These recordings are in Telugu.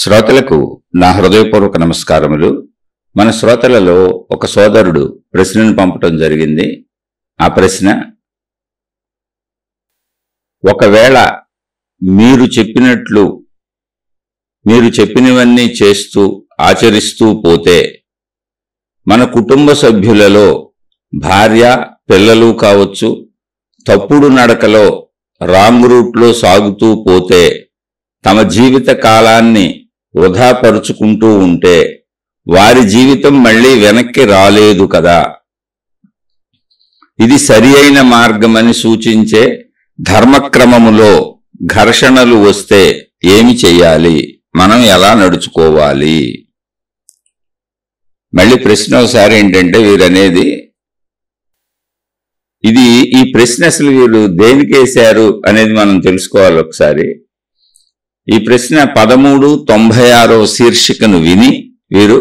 శ్రోతలకు నా హృదయపూర్వక నమస్కారములు. మన శ్రోతలలో ఒక సోదరుడు ప్రశ్నను పంపటం జరిగింది. ఆ ప్రశ్న, ఒకవేళ మీరు చెప్పినవన్నీ చేస్తూ ఆచరిస్తూ పోతే మన కుటుంబ సభ్యులలో భార్య పిల్లలు కావచ్చు తప్పుడు నడకలో రాంగ్ రూట్లో సాగుతూ పోతే తమ జీవిత కాలాన్ని వృధాపరుచుకుంటూ ఉంటే వారి జీవితం మళ్ళీ వెనక్కి రాలేదు కదా. ఇది సరి అయిన మార్గమని సూచించే ధర్మక్రమములో ఘర్షణలు వస్తే ఏమి చెయ్యాలి, మనం ఎలా నడుచుకోవాలి? మళ్ళీ ప్రశ్న ఒకసారి ఏంటంటే, వీరనేది ఈ ప్రశ్న అసలు వీరు దేనికి వేశారు అనేది మనం తెలుసుకోవాలి ఒకసారి. ఈ ప్రశ్న 1396వ శీర్షికను విని వీరు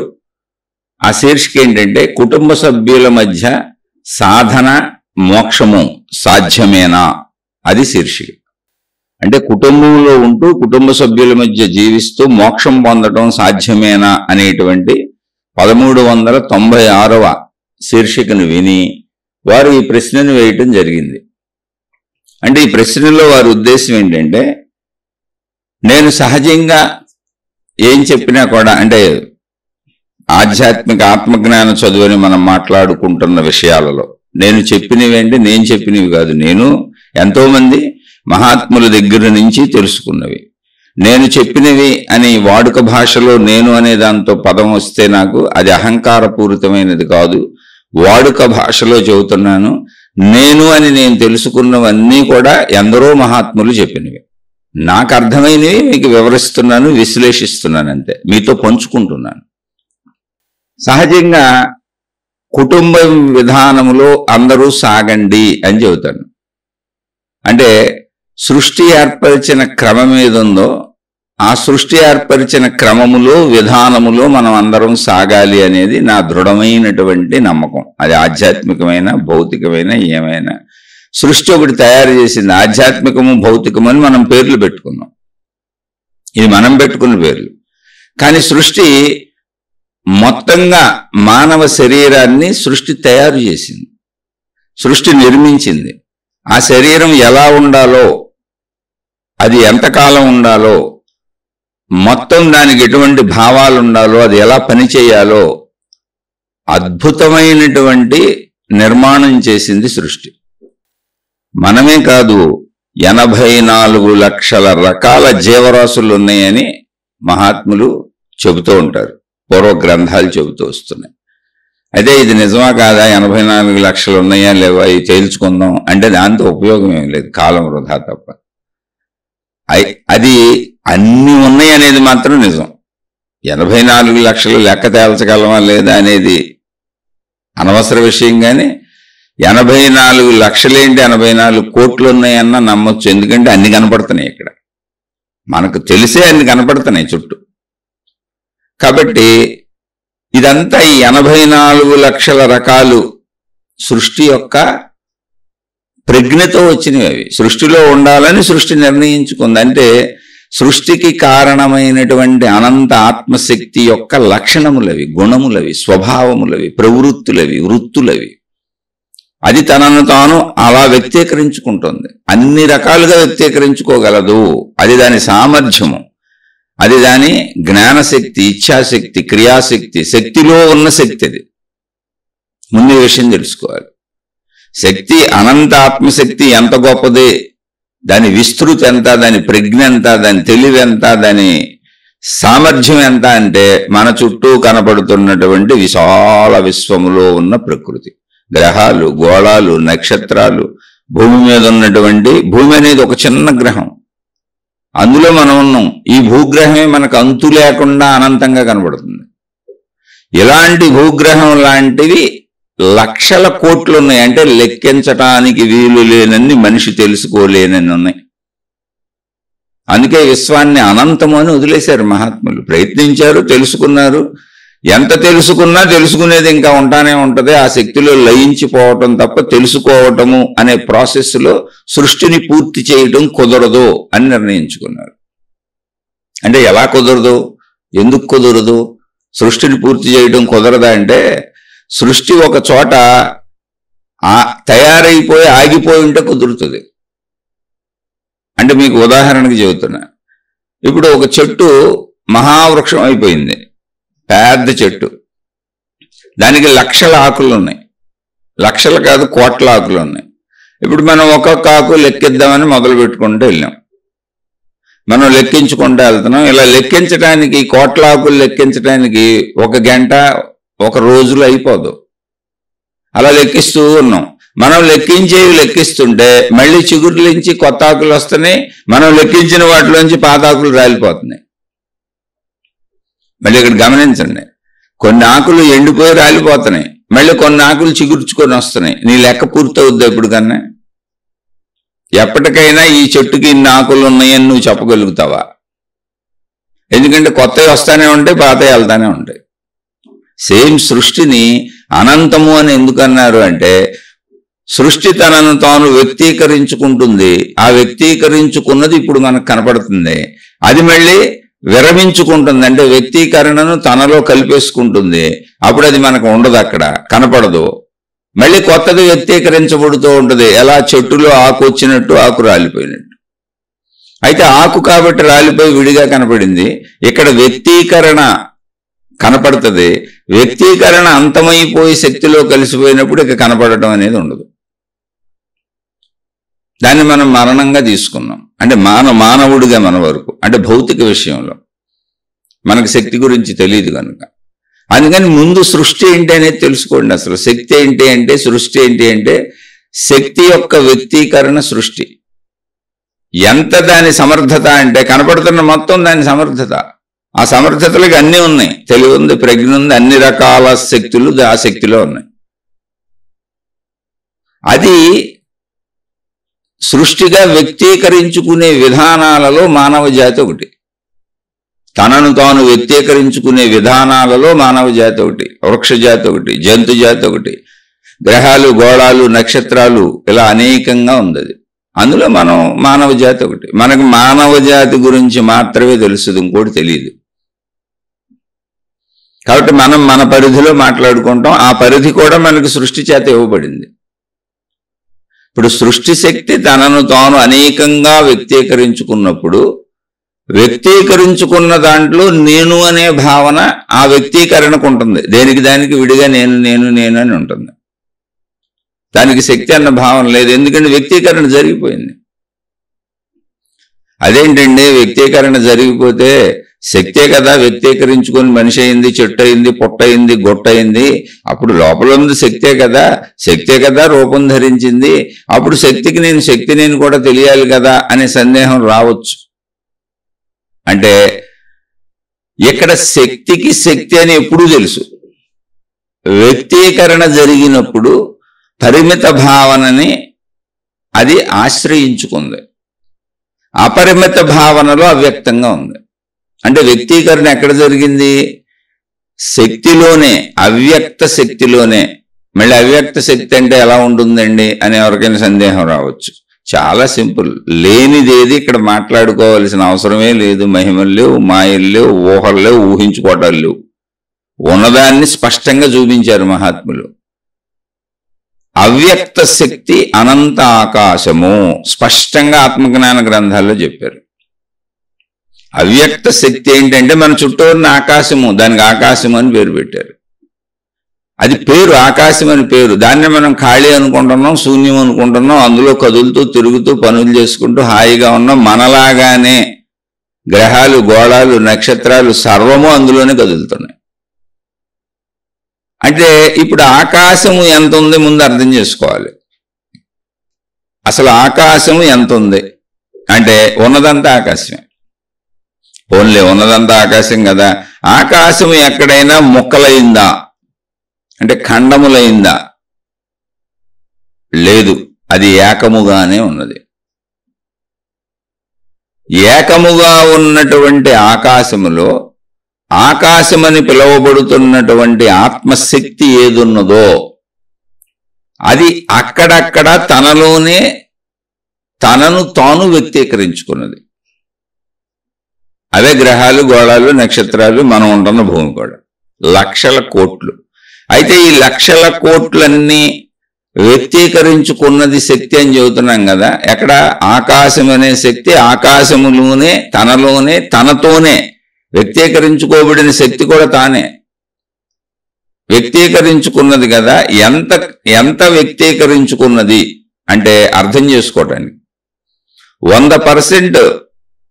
ఆ శీర్షిక ఏంటంటే, కుటుంబ సభ్యుల మధ్య సాధన మోక్షము సాధ్యమేనా, అది శీర్షిక. అంటే కుటుంబంలో ఉంటూ కుటుంబ సభ్యుల మధ్య జీవిస్తూ మోక్షం పొందడం సాధ్యమేనా అనేటువంటి 1396వ శీర్షికను విని వారు ఈ ప్రశ్నను వేయటం జరిగింది. అంటే ఈ ప్రశ్నలో వారి ఉద్దేశం ఏంటంటే, నేను సహజంగా ఏం చెప్పినా కూడా, అంటే ఆధ్యాత్మిక ఆత్మజ్ఞాన చదువుని మనం మాట్లాడుకుంటున్న విషయాలలో నేను చెప్పినవి నేను చెప్పినవి కాదు, నేను ఎంతోమంది మహాత్ముల దగ్గర నుంచి తెలుసుకున్నవి. నేను చెప్పినవి అని వాడుక భాషలో నేను అనే దాంతో పదం వస్తే నాకు అది అహంకారపూరితమైనది కాదు. వాడుక భాషలో చెబుతున్నాను. నేను తెలుసుకున్నవన్నీ కూడా ఎందరో మహాత్ములు చెప్పినవి. నాకు అర్థమైనవి మీకు వివరిస్తున్నాను, విశ్లేషిస్తున్నాను, అంతే, మీతో పంచుకుంటున్నాను. సహజంగా కుటుంబ విధానములో అందరూ సాగండి అని చెబుతాను. అంటే సృష్టి ఏర్పరిచిన క్రమం ఏదుందో ఆ సృష్టి ఏర్పరిచిన క్రమములో విధానములో మనం అందరం సాగాలి అనేది నా దృఢమైనటువంటి నమ్మకం. అది ఆధ్యాత్మికమైన భౌతికమైన ఏమైనా సృష్టి ఒకటి తయారు చేసింది. ఆధ్యాత్మికము భౌతికము అని మనం పేర్లు పెట్టుకున్నాం, ఇది మనం పెట్టుకున్న పేర్లు. కానీ సృష్టి మొత్తంగా మానవ శరీరాన్ని సృష్టి తయారు చేసింది, సృష్టి నిర్మించింది. ఆ శరీరం ఎలా ఉండాలో, అది ఎంతకాలం ఉండాలో, మొత్తం దానికి ఎటువంటి భావాలు ఉండాలో, అది ఎలా పనిచేయాలో అద్భుతమైనటువంటి నిర్మాణం చేసింది సృష్టి. మనమే కాదు, 84 లక్షల రకాల జీవరాశులు ఉన్నాయని మహాత్ములు చెబుతూ ఉంటారు, పూర్వ గ్రంథాలు చెబుతూ వస్తున్నాయి. అయితే ఇది నిజమా కాదా, 84 లక్షలు ఉన్నాయా లేవా ఇది తేల్చుకుందాం అంటే దాంతో ఉపయోగం ఏం లేదు, కాలం వృధా తప్ప. అది అన్ని ఉన్నాయి అనేది మాత్రం నిజం. 84 లక్షలు లెక్క తేల్చగలమా లేదా అనేది అనవసర విషయం. కానీ 84 లక్షలేంటి 84 కోట్లు ఉన్నాయన్నా నమ్మొచ్చు, ఎందుకంటే అన్ని కనపడుతున్నాయి ఇక్కడ, మనకు తెలిసే అన్ని కనపడుతున్నాయి చుట్టూ. కాబట్టి ఇదంతా ఈ 84 లక్షల రకాలు సృష్టి యొక్క ప్రజ్ఞతో వచ్చినవి. అవి సృష్టిలో ఉండాలని సృష్టి నిర్ణయించుకుంది. అంటే సృష్టికి కారణమైనటువంటి అనంత ఆత్మశక్తి యొక్క లక్షణములవి, గుణములవి, స్వభావములవి, ప్రవృత్తులవి, వృత్తులవి. అది తనను తాను అలా వ్యక్తీకరించుకుంటుంది, అన్ని రకాలుగా వ్యక్తీకరించుకోగలదు. అది దాని సామర్థ్యము, అది దాని జ్ఞానశక్తి, ఇచ్ఛాశక్తి, క్రియాశక్తి, శక్తిలో ఉన్న శక్తి. అది ముందు విషయం తెలుసుకోవాలి. శక్తి, అనంత ఆత్మశక్తి ఎంత గొప్పది, దాని విస్తృతి ఎంత, దాని ప్రజ్ఞ ఎంత, దాని తెలివి ఎంత, దాని సామర్థ్యం ఎంత అంటే మన చుట్టూ కనపడుతున్నటువంటి విశాల విశ్వములో ఉన్న ప్రకృతి, గ్రహాలు, గోళాలు, నక్షత్రాలు, భూమి మీద ఉన్నటువంటి, భూమి అనేది ఒక చిన్న గ్రహం, అందులో మనం ఉన్నాం. ఈ భూగ్రహమే మనకు అంతు లేకుండా అనంతంగా కనబడుతుంది. ఇలాంటి భూగ్రహం లాంటివి లక్షల కోట్లు ఉన్నాయి. అంటే లెక్కించటానికి వీలు లేనన్ని, మనిషి తెలుసుకోలేనన్ని ఉన్నాయి. అందుకే విశ్వాన్ని అనంతము అని వదిలేశారు మహాత్ములు. ప్రయత్నించారు, తెలుసుకున్నారు. ఎంత తెలుసుకున్నా తెలుసుకునేది ఇంకా ఉంటానే ఉంటుంది. ఆ శక్తిలో లయించిపోవటం తప్ప తెలుసుకోవటము అనే ప్రాసెస్లో సృష్టిని పూర్తి చేయటం కుదరదు అని నిర్ణయించుకున్నారు. అంటే ఎలా కుదరదు, ఎందుకు కుదరదు? సృష్టిని పూర్తి చేయడం కుదరదా అంటే, సృష్టి ఒక చోట తయారైపోయి ఆగిపోయి ఉంటే కుదురుతుంది. అంటే మీకు ఉదాహరణకి చెబుతున్నా, ఇప్పుడు ఒక చెట్టు మహావృక్షం అయిపోయింది, పెద్ద చెట్టు, దానికి లక్షల ఆకులు ఉన్నాయి, లక్షలు కాదు కోట్ల ఆకులు ఉన్నాయి. ఇప్పుడు మనం ఒక్కొక్క ఆకు లెక్కిద్దామని మొదలు పెట్టుకుంటూ వెళ్ళాం, మనం లెక్కించుకుంటూ వెళ్తున్నాం. ఇలా లెక్కించడానికి, కోట్ల ఆకులు లెక్కించడానికి 1 గంట 1 రోజులో అయిపోదు. అలా లెక్కిస్తూ ఉన్నాం. మనం లెక్కిస్తుంటే మళ్ళీ చిగురులోంచి కొత్త ఆకులు వస్తున్నాయి, మనం లెక్కించిన వాటిలోంచి పాత ఆకులు రాలిపోతున్నాయి. మళ్ళీ ఇక్కడ గమనించండి, కొన్ని ఆకులు ఎండిపోయి రాలిపోతున్నాయి, మళ్ళీ కొన్ని ఆకులు చిగుర్చుకొని వస్తున్నాయి. నీ లెక్క పూర్తవుద్దా ఇప్పుడు కన్నా? ఎప్పటికైనా ఈ చెట్టుకి ఇన్ని ఆకులు ఉన్నాయని నువ్వు చెప్పగలుగుతావా? ఎందుకంటే కొత్తవి వస్తానే ఉంటాయి, పాతవి వెళ్తానే ఉంటాయి. సేమ్ సృష్టిని అనంతము అని ఎందుకన్నారు అంటే, సృష్టి తనను తాను వ్యక్తీకరించుకుంటుంది. ఆ వ్యక్తీకరించుకున్నది ఇప్పుడు మనకు కనపడుతుంది, అది మళ్ళీ విరమించుకుంటుంది. అంటే వ్యక్తీకరణను తనలో కలిపేసుకుంటుంది. అప్పుడు అది మనకు ఉండదు, అక్కడ కనపడదు. మళ్ళీ కొత్తది వ్యక్తీకరించబడుతూ ఉంటుంది. ఎలా చెట్టులో ఆకు వచ్చినట్టు, ఆకు రాలిపోయినట్టు. అయితే ఆకు కాబట్టి రాలిపోయి విడిగా కనపడింది, ఇక్కడ వ్యక్తీకరణ కనపడుతుంది. వ్యక్తీకరణ అంతమైపోయి శక్తిలో కలిసిపోయినప్పుడు ఇక కనపడటం అనేది ఉండదు. దాన్ని మనం మరణంగా తీసుకున్నాం. అంటే మానవుడిగా మన వరకు, అంటే భౌతిక విషయంలో మనకు శక్తి గురించి తెలియదు కనుక. అందుకని ముందు సృష్టి ఏంటి అనేది తెలుసుకోండి. అసలు శక్తి ఏంటి అంటే, సృష్టి ఏంటి అంటే, శక్తి యొక్క వ్యక్తీకరణ సృష్టి. ఎంత దాని సమర్థత అంటే, కనపడుతున్న మొత్తం దాని సమర్థత. ఆ సమర్థతలకు అన్నీ ఉన్నాయి, తెలివి ఉంది, ప్రజ్ఞ ఉంది, అన్ని రకాల శక్తులు ఆ శక్తిలో ఉన్నాయి. అది సృష్టిగా వ్యక్తీకరించుకునే విధానాలలో మానవ జాతి ఒకటి. తనను తాను వ్యక్తీకరించుకునే విధానాలలో మానవ జాతి ఒకటి, వృక్ష జాతి ఒకటి, జంతు జాతి ఒకటి, గ్రహాలు, గోళాలు, నక్షత్రాలు, ఇలా అనేకంగా ఉంది. అందులో మనం మానవ జాతి ఒకటి. మనకు మానవ జాతి గురించి మాత్రమే తెలుస్తుంది, ఇంకోటి తెలియదు. కాబట్టి మనం మన పరిధిలో మాట్లాడుకుంటాం. ఆ పరిధి కూడా మనకు సృష్టి చేత ఇవ్వబడింది. ఇప్పుడు సృష్టి శక్తి తనను తాను అనేకంగా వ్యక్తీకరించుకున్నప్పుడు, వ్యక్తీకరించుకున్న దాంట్లో నేను అనే భావన ఆ వ్యక్తీకరణకు ఉంటుంది. దేనికి దానికి విడిగా నేను నేను నేను అని ఉంటుంది. దానికి శక్తి అన్న భావన లేదు, ఎందుకంటే వ్యక్తీకరణ జరిగిపోయింది. అదేంటండి, వ్యక్తీకరణ జరిగిపోతే శక్తే కదా వ్యక్తీకరించుకొని మనిషి అయింది, చెట్టు అయింది, పుట్ట అయింది, గొట్ట అయింది. అప్పుడు లోపల ఉంది శక్తే కదా, శక్తే కదా రూపం ధరించింది. అప్పుడు శక్తికి నేను శక్తి నేను కూడా తెలియాలి కదా అనే సందేహం రావచ్చు. అంటే ఇక్కడ శక్తికి శక్తి అని ఎప్పుడూ తెలుసు. వ్యక్తీకరణ జరిగినప్పుడు పరిమిత భావనని అది ఆశ్రయించుకుంది, అపరిమిత భావనలో అవ్యక్తంగా ఉంది. అంటే వ్యక్తీకరణ ఎక్కడ జరిగింది? శక్తిలోనే, అవ్యక్త శక్తిలోనే. మళ్ళీ అవ్యక్త శక్తి అంటే ఎలా ఉంటుందండి అని ఎవరికైనా సందేహం రావచ్చు. చాలా సింపుల్, లేనిదేది ఇక్కడ మాట్లాడుకోవాల్సిన అవసరమే లేదు. మహిమలు లేవు, మాయలు లేవు, ఊహలు లేవు, ఊహించుకోవటాలు లేవు. ఉన్నదాన్ని స్పష్టంగా చూపించారు మహాత్ములు. అవ్యక్త శక్తి అనంత ఆకాశము, స్పష్టంగా ఆత్మజ్ఞాన గ్రంథాల్లో చెప్పారు. అవ్యక్త శక్తి ఏంటంటే మన చుట్టూ ఉన్న ఆకాశము, దానికి ఆకాశము అని పేరు పెట్టారు. అది పేరు, ఆకాశం అని పేరు. దాన్ని మనం ఖాళీ అనుకుంటున్నాం, శూన్యం అనుకుంటున్నాం. అందులో కదులుతూ తిరుగుతూ పనులు చేసుకుంటూ హాయిగా ఉన్నాం. మనలాగానే గ్రహాలు, గోళాలు, నక్షత్రాలు సర్వము అందులోనే కదులుతున్నాయి. అంటే ఇప్పుడు ఆకాశము ఎంత ఉంది ముందు అర్థం చేసుకోవాలి. అసలు ఆకాశము ఎంత ఉంది అంటే ఉన్నదంతా ఆకాశమే. ఓన్లీ ఉన్నదంతా ఆకాశం కదా. ఆకాశం ఎక్కడైనా ముక్కలైందా అంటే ఖండములైందా? లేదు, అది ఏకముగానే ఉన్నది. ఏకముగా ఉన్నటువంటి ఆకాశములో ఆకాశమని పిలువబడుతున్నటువంటి ఆత్మశక్తి ఏదున్నదో అది అక్కడక్కడ తనలోనే తనను తాను వ్యక్తీకరించుకున్నది. అవే గ్రహాలు, గోళాలు, నక్షత్రాలు, మనం ఉంటున్న భూమి కూడా. లక్షల కోట్లు. అయితే ఈ లక్షల కోట్లన్నీ వ్యక్తీకరించుకున్నది శక్తి అని చెబుతున్నాం కదా. ఎక్కడ? ఆకాశం అనే శక్తి ఆకాశములోనే, తనలోనే, తనతోనే వ్యక్తీకరించుకోబడిన శక్తి కూడా తానే వ్యక్తీకరించుకున్నది కదా. ఎంత వ్యక్తీకరించుకున్నది అంటే అర్థం చేసుకోవటానికి 100%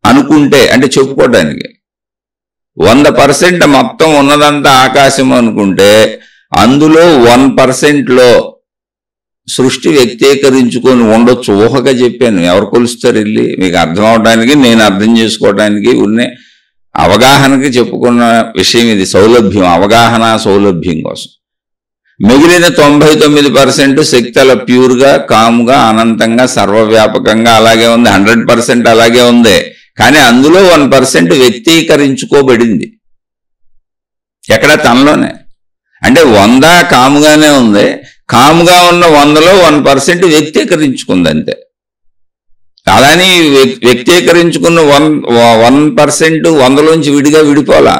అనుకుంటే, అంటే చెప్పుకోవటానికి 100% మొత్తం ఉన్నదంతా ఆకాశం అనుకుంటే అందులో 1%లో సృష్టి వ్యక్తీకరించుకొని ఉండొచ్చు. ఊహగా చెప్పాను. ఎవరు కొలుస్తారు వెళ్ళి? మీకు అర్థం అవడానికి, నేను అర్థం చేసుకోవడానికి ఉన్న అవగాహనకి చెప్పుకున్న విషయం ఇది. సౌలభ్యం, అవగాహన సౌలభ్యం కోసం. మిగిలిన 99% శక్తి అలా ప్యూర్గా, కాముగా, అనంతంగా, సర్వవ్యాపకంగా అలాగే ఉంది. 100% అలాగే ఉంది. కానీ అందులో 1% వ్యక్తీకరించుకోబడింది. ఎక్కడ? తనలోనే. అంటే 100 కాముగానే ఉంది. కాముగా ఉన్న 100లో 1% వ్యక్తీకరించుకుంది అంతే. అలాని వ్యక్తీకరించుకున్న 1% 100లోంచి విడిగా విడిపోలా.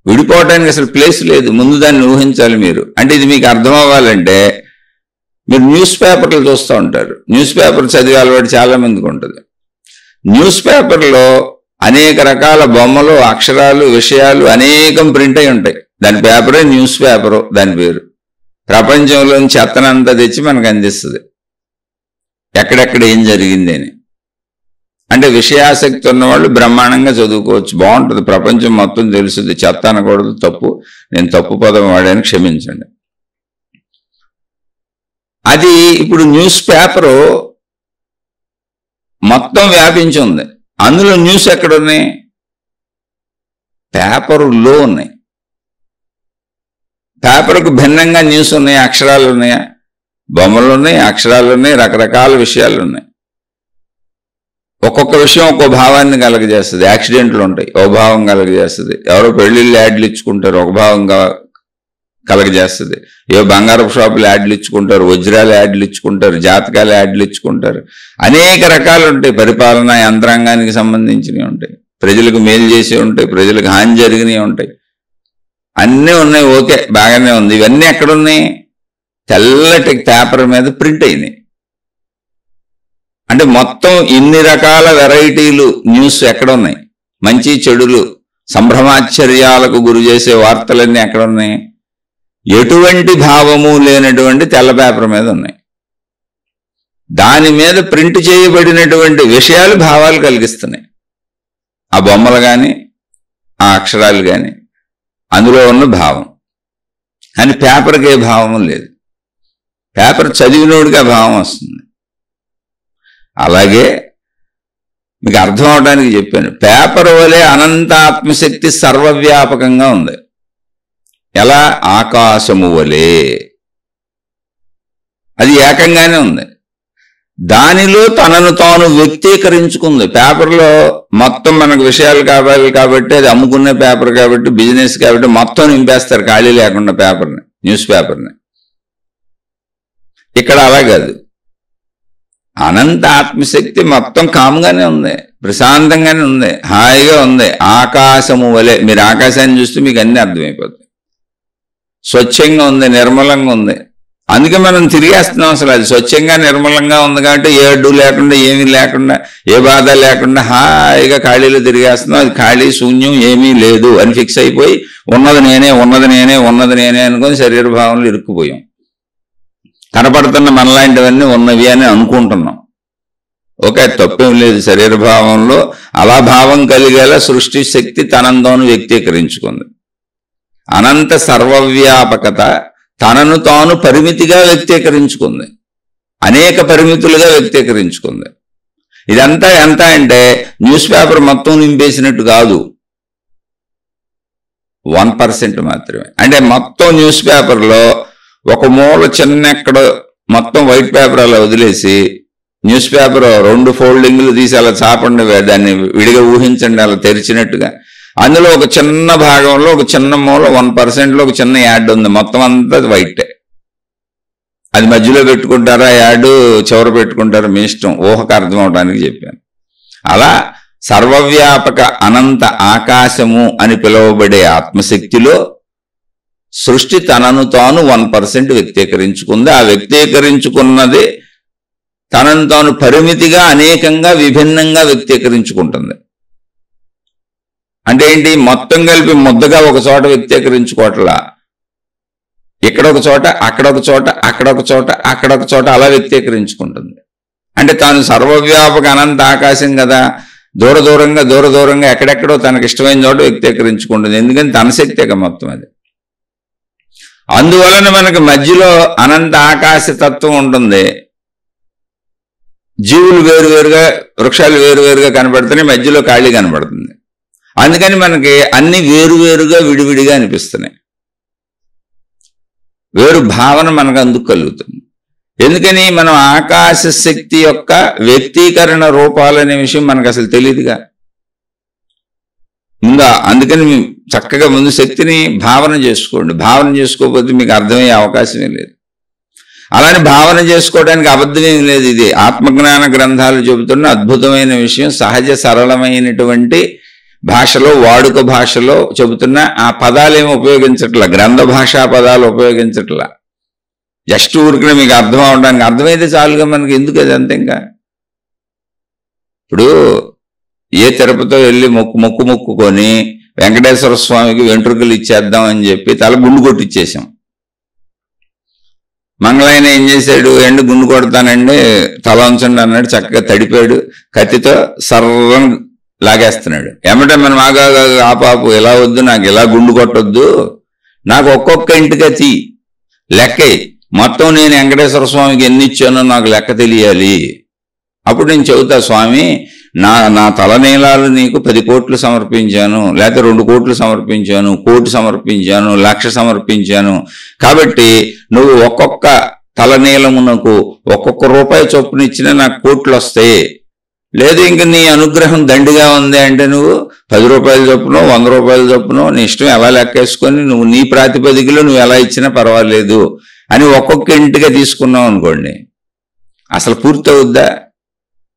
విడిపోవడానికి అసలు ప్లేస్ లేదు. ముందు దాన్ని ఊహించాలి మీరు. అంటే ఇది మీకు అర్థం అవ్వాలంటే మీరు న్యూస్ పేపర్లు చూస్తూ ఉంటారు. న్యూస్ పేపర్ చదివే అలవాటు చాలా మందికి ఉంటుంది. న్యూస్ పేపర్లో అనేక రకాల బొమ్మలు, అక్షరాలు, విషయాలు అనేకం ప్రింట్ అయి ఉంటాయి. దాని పేపరే న్యూస్ పేపరు, దాని పేరు. ప్రపంచంలోని చెత్తనంతా తెచ్చి మనకు అందిస్తుంది, ఎక్కడెక్కడ ఏం జరిగింది అని. అంటే విషయాసక్తి ఉన్నవాళ్ళు బ్రహ్మాండంగా చదువుకోవచ్చు, బాగుంటుంది. ప్రపంచం మొత్తం తెలుస్తుంది. చెత్త అనకూడదు, తప్పు. నేను తప్పు పదం వాడాను, క్షమించండి. అది ఇప్పుడు న్యూస్ పేపరు మొత్తం వ్యాపించి ఉంది. అందులో న్యూస్ ఎక్కడున్నాయి? పేపరులో ఉన్నాయి. పేపర్కు భిన్నంగా న్యూస్ ఉన్నాయి. అక్షరాలు ఉన్నాయా? బొమ్మలు ఉన్నాయి, అక్షరాలు ఉన్నాయి, రకరకాల విషయాలు ఉన్నాయి. ఒక్కొక్క విషయం ఒక్కో భావాన్ని కలగజేస్తుంది. యాక్సిడెంట్లు ఉంటాయి, ఒక భావం కలగజేస్తుంది. ఎవరో పెళ్లిళ్ళు యాడ్లు ఇచ్చుకుంటారు, ఒక భావంగా కలగజేస్తుంది. ఏ బంగారపు షాపులు యాడ్లు ఇచ్చుకుంటారు, వజ్రాలు యాడ్లు ఇచ్చుకుంటారు, జాతకాలు యాడ్లు ఇచ్చుకుంటారు. అనేక రకాలు ఉంటాయి. పరిపాలనా యంత్రాంగానికి సంబంధించినవి ఉంటాయి, ప్రజలకు మేలు చేసి ఉంటాయి, ప్రజలకు హాని జరిగినవి ఉంటాయి. అన్నీ ఉన్నాయి. ఓకే, బాగానే ఉంది. ఇవన్నీ ఎక్కడున్నాయి? తెల్లటి పేపర్ మీద ప్రింట్ అయినాయి. అంటే మొత్తం ఇన్ని రకాల వెరైటీలు న్యూస్ ఎక్కడున్నాయి? మంచి చెడులు, సంభ్రమాశ్చర్యాలకు గురి చేసే వార్తలన్నీ ఎక్కడున్నాయి? ఎటువంటి భావము లేనటువంటి తెల్ల పేపర్ మీద ఉన్నాయి. దాని మీద ప్రింట్ చేయబడినటువంటి విషయాలు భావాలు కలిగిస్తున్నాయి. ఆ బొమ్మలు కానీ, ఆ అక్షరాలు కానీ, అందులో ఉన్న భావం. కానీ పేపర్కి ఏ భావం లేదు. పేపర్ చదివినోడికి ఆ భావం వస్తుంది. అలాగే మీకు అర్థం అవడానికి చెప్పాను. పేపర్ వలె అనంత ఆత్మశక్తి సర్వవ్యాపకంగా ఉంది. ఎలా? ఆకాశము వలె అది ఏకంగానే ఉంది. దానిలో తనను తాను వ్యక్తీకరించుకుంది. పేపర్లో మొత్తం మనకు విషయాలు కావాలి కాబట్టి, అది అమ్ముకునే పేపర్ కాబట్టి, బిజినెస్ కాబట్టి మొత్తం నింపేస్తారు ఖాళీ లేకుండా పేపర్ని, న్యూస్ పేపర్ని. ఇక్కడ అలా కాదు. అనంత ఆత్మశక్తి మొత్తం కామ్గానే ఉంది, ప్రశాంతంగానే ఉంది, హాయిగా ఉంది. ఆకాశము వలె. మీరు ఆకాశాన్ని చూస్తే మీకు అన్నీ అర్థమైపోతాయి. స్వచ్ఛంగా ఉంది, నిర్మలంగా ఉంది. అందుకే మనం తిరిగేస్తున్నాం. అసలు అది స్వచ్ఛంగా నిర్మలంగా ఉంది కాబట్టి ఏ అడ్డు లేకుండా, ఏమీ లేకుండా, ఏ బాధ లేకుండా హాయిగా ఖాళీలో తిరిగేస్తున్నాం. అది ఖాళీ, శూన్యం, ఏమీ లేదు అని ఫిక్స్ అయిపోయి ఉన్నది నేనే, ఉన్నది నేనే, ఉన్నది నేనే అనుకొని శరీర భావంలో ఇరుక్కుపోయాం. కనపడుతున్న మనలాంటివన్నీ ఉన్నవి అని అనుకుంటున్నాం. ఓకే, తప్పేం లేదు. శరీర భావంలో అలా భావం కలిగేలా సృష్టి శక్తి తనంతోను వ్యక్తీకరించుకుంది. అనంత సర్వవ్యాపకత తనను తాను పరిమితిగా వ్యక్తీకరించుకుంది, అనేక పరిమితులుగా వ్యక్తీకరించుకుంది. ఇదంతా ఎంత అంటే న్యూస్ పేపర్ మొత్తం నింపేసినట్టు కాదు, 1% మాత్రమే. అంటే మొత్తం న్యూస్ పేపర్లో ఒక మూల చిన్న ఎక్కడ మొత్తం వైట్ పేపర్ అలా వదిలేసి న్యూస్ పేపర్ 2 ఫోల్డింగ్లు తీసి అలా చాపండి, దాన్ని విడిగా ఊహించండి అలా తెరిచినట్టుగా. అందులో ఒక చిన్న భాగంలో ఒక చిన్న మూల 1%లో ఒక చిన్న యాడ్ ఉంది. మొత్తం అంతా వైటే. అది మధ్యలో పెట్టుకుంటారా, యాడ్ చివర పెట్టుకుంటారా, మీ ఇష్టం. ఊహకు అర్థం అవడానికి చెప్పాను. అలా సర్వవ్యాపక అనంత ఆకాశము అని పిలువబడే ఆత్మశక్తిలో సృష్టి తనను తాను 1% వ్యక్తీకరించుకుంది. ఆ వ్యక్తీకరించుకున్నది తనను తాను పరిమితిగా అనేకంగా విభిన్నంగా వ్యక్తీకరించుకుంటుంది. అంటే ఏంటి? మొత్తం కలిపి ముద్దగా ఒక చోట వ్యక్తీకరించుకోవట్లా, ఇక్కడ ఒక చోట, అక్కడ ఒక చోట, అక్కడ ఒక చోట, అక్కడ ఒక చోట అలా వ్యక్తీకరించుకుంటుంది. అంటే తాను సర్వవ్యాపక అనంత ఆకాశం కదా, దూర దూరంగా ఎక్కడెక్కడో తనకి ఇష్టమైన చోట వ్యక్తీకరించుకుంటుంది. ఎందుకని తన శక్తిగా మొత్తం అది. అందువలన మనకి మధ్యలో అనంత ఆకాశ తత్వం ఉంటుంది. జీవులు వేరువేరుగా, వృక్షాలు వేరువేరుగా కనబడుతున్నాయి, మధ్యలో ఖాళీ కనబడుతుంది. అందుకని మనకి అన్ని వేరువేరుగా విడివిడిగా అనిపిస్తున్నాయి. వేరు భావన మనకు అందుకు కలుగుతుంది. ఎందుకని? మనం ఆకాశ శక్తి యొక్క వ్యక్తీకరణ రూపాలనే విషయం మనకు అసలు తెలియదుగా ముందా. అందుకని చక్కగా ముందు శక్తిని భావన చేసుకోండి. భావన చేసుకోకపోతే మీకు అర్థమయ్యే అవకాశమే లేదు. అలానే భావన చేసుకోవడానికి అబద్ధమేం లేదు. ఇది ఆత్మజ్ఞాన గ్రంథాలు చెబుతున్న అద్భుతమైన విషయం. సహజ సరళమైనటువంటి భాషలో, వాడుక భాషలో చెబుతున్న ఆ పదాలేమి ఉపయోగించట్లా, గ్రంథ భాషా పదాలు ఉపయోగించట్లా. జస్ట్ ఊరికనే మీకు అర్థం అవడానికి, అర్థమైతే చాలుగా మనకి. ఎందుకు అది అంతే. ఇంకా ఇప్పుడు ఏ తిరుపతితో వెళ్ళి మొక్కుకొని వెంకటేశ్వర స్వామికి వెంట్రుకలు ఇచ్చేద్దాం అని చెప్పి తల గుండు కొట్టిచ్చేసాం. మంగళాయన ఏం చేశాడు? ఎండు గుండు కొడతానండి, తల ఉంచండి అన్నాడు. చక్కగా తడిపాడు, కత్తితో సర్వం లాగేస్తున్నాడు. ఏమంటే మనం ఆపాపు, ఇలా వద్దు, నాకు ఇలా గుండు కొట్టొద్దు, నాకు ఒక్కొక్క ఇంటిగా తీ లెక్క, మొత్తం నేను వెంకటేశ్వర స్వామికి ఎన్ని ఇచ్చానో నాకు లెక్క తెలియాలి. అప్పుడు నేను చెబుతా, స్వామి నా తలనీలాలు నీకు 10 కోట్లు సమర్పించాను, లేకపోతే 2 కోట్లు సమర్పించాను, 1 కోటి సమర్పించాను, 1,00,000 సమర్పించాను. కాబట్టి నువ్వు ఒక్కొక్క తలనీలమునకు ఒక్కొక్క రూపాయి చొప్పున ఇచ్చినా నాకు కోట్లు వస్తాయి. లేదు ఇంక నీ అనుగ్రహం దండిగా ఉంది అంటే నువ్వు 10 రూపాయల చొప్పునో 100 రూపాయల చొప్పునో నీ ఇష్టం ఎలా లెక్కేసుకొని నువ్వు నీ ప్రాతిపదికలో నువ్వు ఎలా ఇచ్చినా పర్వాలేదు అని ఒక్కొక్క ఇంటిగా తీసుకున్నావు అనుకోండి, అసలు పూర్తి అవుద్దా?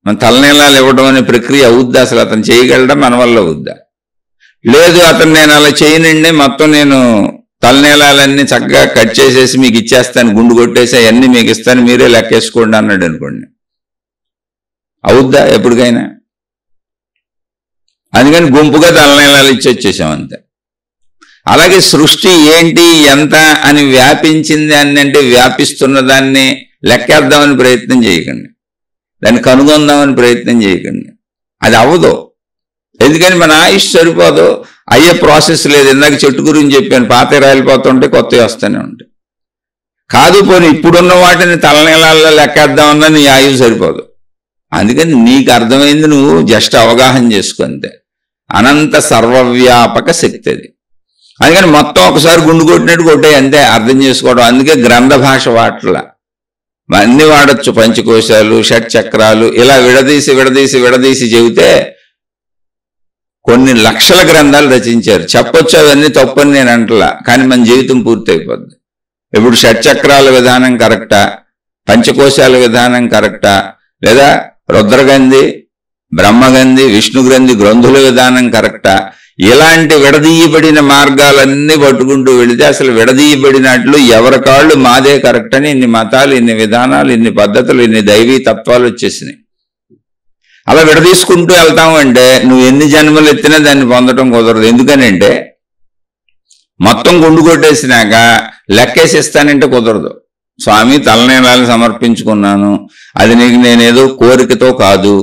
మన తలనీలాలు ఇవ్వడం అనే ప్రక్రియ అవుద్దా? అసలు అతను చేయగలడా? మన వల్ల అవుద్దా? లేదు అతను నేను అలా చేయనండి, మొత్తం నేను తలనీలాలన్నీ చక్కగా కట్ చేసేసి మీకు ఇచ్చేస్తాను, గుండు కొట్టేసి అవన్నీ మీకు ఇస్తాను, మీరే లెక్కేసుకోండి అన్నాడు అనుకోండి, అవుద్దా ఎప్పటికైనా? అందుకని గుంపుగా తలనీలాలు ఇచ్చి వచ్చేసాం అంతే. అలాగే సృష్టి ఏంటి, ఎంత అని వ్యాపించింది అని అంటే వ్యాపిస్తున్న దాన్ని లెక్కేద్దామని ప్రయత్నం చేయకండి, దాన్ని కనుగొందామని ప్రయత్నం చేయకండి. అది అవ్వదు. ఎందుకని మన ఆయుష్ సరిపోదు, అయ్యే ప్రాసెస్ లేదు. ఇందాక చెట్టు గురించి చెప్పాను, పాత రాలిపోతుంటే కొత్తవి వస్తూనే ఉంటాయి. కాదు పోనీ ఇప్పుడున్న వాటిని తలనీలాల్లో లెక్కేద్దామన్నా నీ ఆయుష్ సరిపోదు. అందుకని నీకు అర్థమైంది నువ్వు జస్ట్ అవగాహన చేసుకుంటే అనంత సర్వవ్యాపక శక్తి అది. అందుకని మొత్తం ఒకసారి గుండు కొట్టినట్టు కొట్టే అంతే, అర్థం చేసుకోవడం. అందుకే గ్రంథ భాష వాటలా అన్ని వాడచ్చు, పంచకోశాలు, షట్చక్రాలు ఇలా విడదీసి చెబితే కొన్ని లక్షల గ్రంథాలు రచించారు. చెప్పొచ్చు అవన్నీ తప్పని నేను అంటలా, కానీ మన జీవితం పూర్తయిపోద్ది. ఇప్పుడు షట్చక్రాల విధానం కరెక్టా, పంచకోశాల విధానం కరెక్టా, లేదా రుద్రగంధి, బ్రహ్మగంధి, విష్ణుగ్రంథి గ్రంథుల విధానం కరెక్టా? ఇలాంటి విడదీయబడిన మార్గాలన్నీ పట్టుకుంటూ వెళితే అసలు విడదీయబడినట్లు ఎవరి కాళ్ళు మాదే కరెక్ట్ అని ఇన్ని మతాలు, ఇన్ని విధానాలు, ఇన్ని పద్ధతులు, ఇన్ని దైవీ తత్వాలు వచ్చేసినాయి. అలా విడదీసుకుంటూ వెళ్తాము అంటే నువ్వు ఎన్ని జన్మలు ఎత్తినా దాన్ని పొందడం కుదరదు. ఎందుకనంటే మొత్తం గుండు కొట్టేసినాక లెక్కేసిస్తానంటే కుదరదు. స్వామి తలనీలాలు సమర్పించుకున్నాను, అది నీకు నేనేదో కోరికతో కాదు,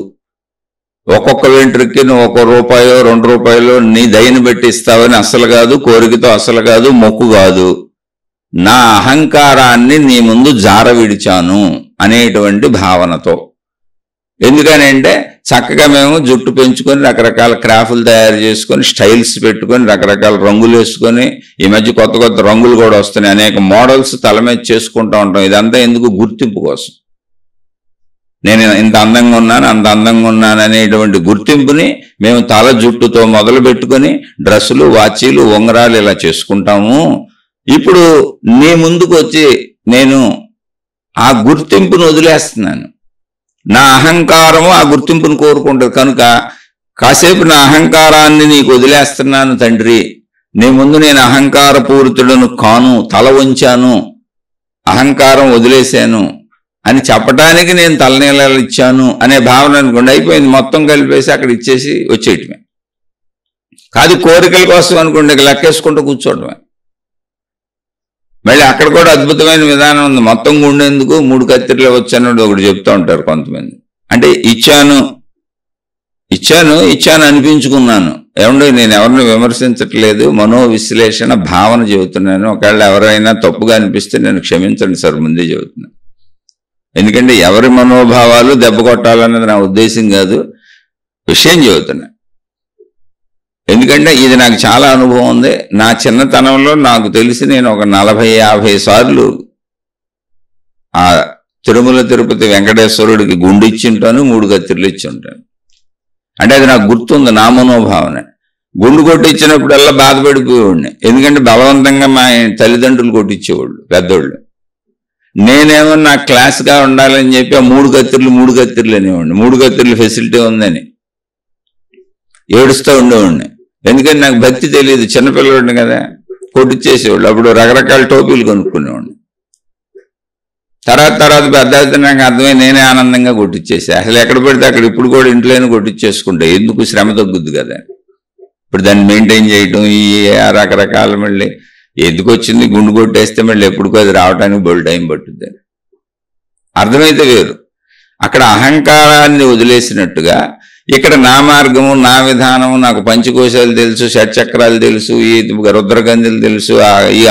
ఒక్కొక్క వెంట్రుకి నువ్వు 1 రూపాయో 2 రూపాయలు నీ దయని బట్టి ఇస్తావని అస్సలు కాదు, కోరికతో అస్సలు కాదు, మొక్కు కాదు, నా అహంకారాన్ని నీ ముందు జార విడిచాను అనేటువంటి భావనతో. ఎందుకనంటే చక్కగా మేము జుట్టు పెంచుకొని రకరకాల క్రాఫ్ట్లు తయారు చేసుకొని స్టైల్స్ పెట్టుకొని రకరకాల రంగులు వేసుకొని, ఈ మధ్య కొత్త రంగులు కూడా వస్తున్నాయి, అనేక మోడల్స్ తల మీద చేసుకుంటూ ఉంటాం. ఇదంతా ఎందుకు? గుర్తింపు కోసం. నేను ఇంత అందంగా ఉన్నాను, అంత అందంగా ఉన్నాను అనేటువంటి గుర్తింపుని మేము తల జుట్టుతో మొదలు పెట్టుకొని డ్రెస్సులు, వాచీలు, ఉంగరాలు ఇలా చేసుకుంటాము. ఇప్పుడు నీ ముందుకు వచ్చి నేను ఆ గుర్తింపును వదిలేస్తున్నాను. నా అహంకారము ఆ గుర్తింపును కోరుకుంటుంది. కనుక కాసేపు నా అహంకారాన్ని నీకు వదిలేస్తున్నాను తండ్రి, నీ ముందు నేను అహంకారపూరితుడను కాను, తల వంచాను, అహంకారం వదిలేశాను అని చెప్పడానికి నేను తలనీళ్ళు ఇచ్చాను అనే భావన అనుకోండి, అయిపోయింది. మొత్తం కలిపేసి అక్కడ ఇచ్చేసి వచ్చేయటమే. కాదు కోరికల కోసం అనుకోండి, లెక్కేసుకుంటూ కూర్చోవటమే. మళ్ళీ అక్కడ కూడా అద్భుతమైన విధానం ఉంది. మొత్తం గుండెందుకు 3 కత్తిర్లు వచ్చాను ఒకటి చెప్తూ ఉంటారు కొంతమంది. అంటే ఇచ్చాను అనిపించుకున్నాను. ఏమంటే నేను ఎవరిని విమర్శించట్లేదు, మనోవిశ్లేషణ భావన చెబుతున్నాను. ఒకవేళ ఎవరైనా తప్పుగా అనిపిస్తే నేను క్షమించండి సార్, ముందే చెబుతున్నాను. ఎందుకంటే ఎవరి మనోభావాలు దెబ్బ కొట్టాలన్నది నా ఉద్దేశం కాదు, విషయం చెబుతున్నా. ఎందుకంటే ఇది నాకు చాలా అనుభవం ఉంది. నా చిన్నతనంలో నాకు తెలిసి నేను ఒక 40-50 సార్లు ఆ తిరుమల తిరుపతి వెంకటేశ్వరుడికి గుండు ఇచ్చి ఉంటాను, 3 కత్తిర్లు ఇచ్చి ఉంటాను. అంటే అది నాకు గుర్తుంది, నా మనోభావన. గుండు కొట్టించినప్పుడల్లా బాధపడిపోయేవాడిని. ఎందుకంటే బలవంతంగా మా తల్లిదండ్రులు కొట్టించేవాళ్ళు పెద్దోళ్ళు. నేనేమో నాకు క్లాస్గా ఉండాలని చెప్పి ఆ 3 కత్తిర్లు అనేవాడిని. 3 కత్తిర్లు ఫెసిలిటీ ఉందని ఏడుస్తూ ఉండేవాడిని. ఎందుకంటే నాకు భక్తి తెలియదు, చిన్నపిల్లవాడిని కదా, కొట్టించేసేవాళ్ళు. అప్పుడు రకరకాల టోపీలు కొనుక్కునేవాడిని. తర్వాత పెద్ద నాకు అర్థమై నేనే ఆనందంగా కొట్టించేసా. అసలు ఎక్కడ పడితే అక్కడ ఇప్పుడు కూడా ఇంట్లోనే కొట్టించేసుకుంటా, ఎందుకు శ్రమ తగ్గుద్ది కదా. ఇప్పుడు దాన్ని మెయింటైన్ చేయటం, ఈ రకరకాల మళ్ళీ ఎందుకు వచ్చింది, గుండు కొట్టేస్తే మళ్ళీ ఎప్పుడుకో అది రావడానికి బోల్ టైం పట్టుద్ది. అర్థమైతే వేరు. అక్కడ అహంకారాన్ని వదిలేసినట్టుగా ఇక్కడ నా మార్గము, నా విధానము, నాకు పంచకోశాలు తెలుసు, షట్చక్రాలు తెలుసు, ఈ రుద్రగంధులు తెలుసు,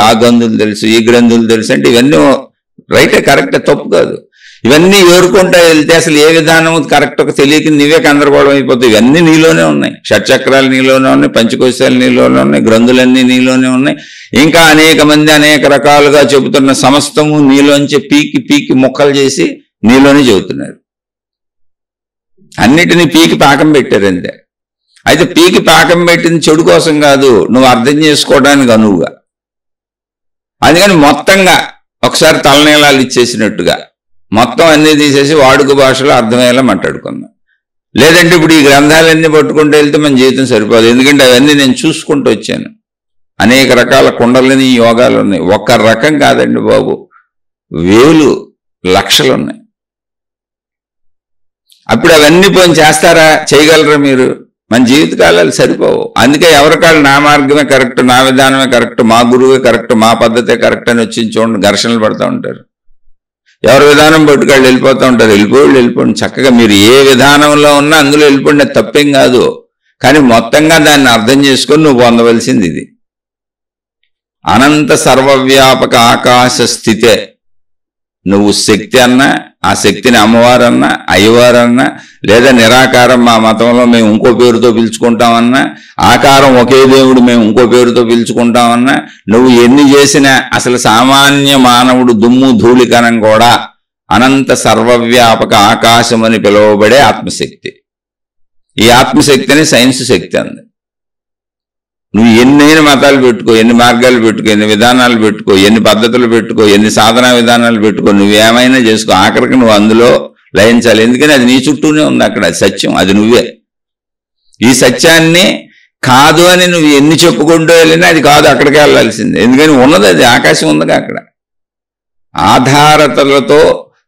ఆ గంధులు తెలుసు, ఈ గ్రంథులు తెలుసు అంటే ఇవన్నీ రైటే, కరెక్టే, తప్పు కాదు. ఇవన్నీ ఏరుకుంటా వెళ్తే అసలు ఏ విధానం కరెక్ట్ ఒక తెలియక నీవే గందరగోళం అయిపోతాయి. ఇవన్నీ నీలోనే ఉన్నాయి. షట్చక్రాలు నీలోనే ఉన్నాయి, పంచకోశాలు నీలోనే ఉన్నాయి, గ్రంథులన్నీ నీలోనే ఉన్నాయి. ఇంకా అనేక మంది అనేక రకాలుగా చెబుతున్న సమస్తము నీలోంచి పీకి ముక్కలు చేసి నీలోనే చెబుతున్నారు. అన్నిటినీ పీకి పాకం పెట్టారు అంతే. అయితే పీకి పాకం పెట్టింది చెడు కోసం కాదు, నువ్వు అర్థం చేసుకోవడానికి అనువుగా. అందుకని మొత్తంగా ఒకసారి తలనీలాలు ఇచ్చేసినట్టుగా మొత్తం అన్నీ తీసేసి వాడుక భాషలో అర్థమయ్యేలా మాట్లాడుకుందాం. లేదంటే ఇప్పుడు ఈ గ్రంథాలన్నీ పట్టుకుంటూ వెళ్తే మన జీవితం సరిపోదు. ఎందుకంటే అవన్నీ నేను చూసుకుంటూ వచ్చాను. అనేక రకాల కుండలని యోగాలు ఉన్నాయి. ఒక్క రకం కాదండి బాబు, వేలు లక్షలు ఉన్నాయి. అప్పుడు అవన్నీ పోయి చేస్తారా, చేయగలరా మీరు? మన జీవితకాలాలు సరిపోవు. అందుకే ఎవరికాళ్ళు నా మార్గమే కరెక్ట్, నా విధానమే కరెక్ట్, మా గురువే కరెక్ట్, మా పద్ధతే కరెక్ట్ అని వచ్చి చూడండి ఘర్షణలు పడుతూ ఉంటారు. ఎవరి విధానం పట్టుకాళ్ళు వెళ్ళిపోతూ ఉంటారు. వెళ్ళిపోండి చక్కగా. మీరు ఏ విధానంలో ఉన్నా అందులో వెళ్ళిపోండి, అది తప్పేం కాదు. కానీ మొత్తంగా దాన్ని అర్థం చేసుకొని నువ్వు పొందవలసింది ఇది. అనంత సర్వవ్యాపక ఆకాశ స్థితే. నువ్వు శక్తి అన్నా, ఆ శక్తిని అమ్మవారన్నా, అయ్యవారన్నా, లేదా నిరాకారం మా మతంలో మేము ఇంకో పేరుతో పిలుచుకుంటామన్నా, ఆకారం ఒకే దేవుడు మేము ఇంకో పేరుతో పిలుచుకుంటామన్నా, నువ్వు ఎన్ని చేసినా అసలు సామాన్య మానవుడు దుమ్ము ధూళికనం కూడా అనంత సర్వవ్యాపక ఆకాశం అని పిలువబడే ఆత్మశక్తి. ఈ ఆత్మశక్తిని సైన్స్ శక్తి అంది. నువ్వు ఎన్నైనా మతాలు పెట్టుకో, ఎన్ని మార్గాలు పెట్టుకో, ఎన్ని విధానాలు పెట్టుకో, ఎన్ని పద్ధతులు పెట్టుకో, ఎన్ని సాధనా విధానాలు పెట్టుకో, నువ్వేమైనా చేసుకో, ఆఖరికి నువ్వు అందులో లయించాలి. ఎందుకని అది నీ చుట్టూనే ఉంది. అక్కడ అది సత్యం, అది నువ్వే. ఈ సత్యాన్ని కాదు అని నువ్వు ఎన్ని చెప్పుకుంటూ వెళ్ళినా అది కాదు, అక్కడికి వెళ్ళాల్సిందే. ఎందుకని ఉన్నది అది, ఆకాశం ఉందిగా అక్కడ. ఆధారతలతో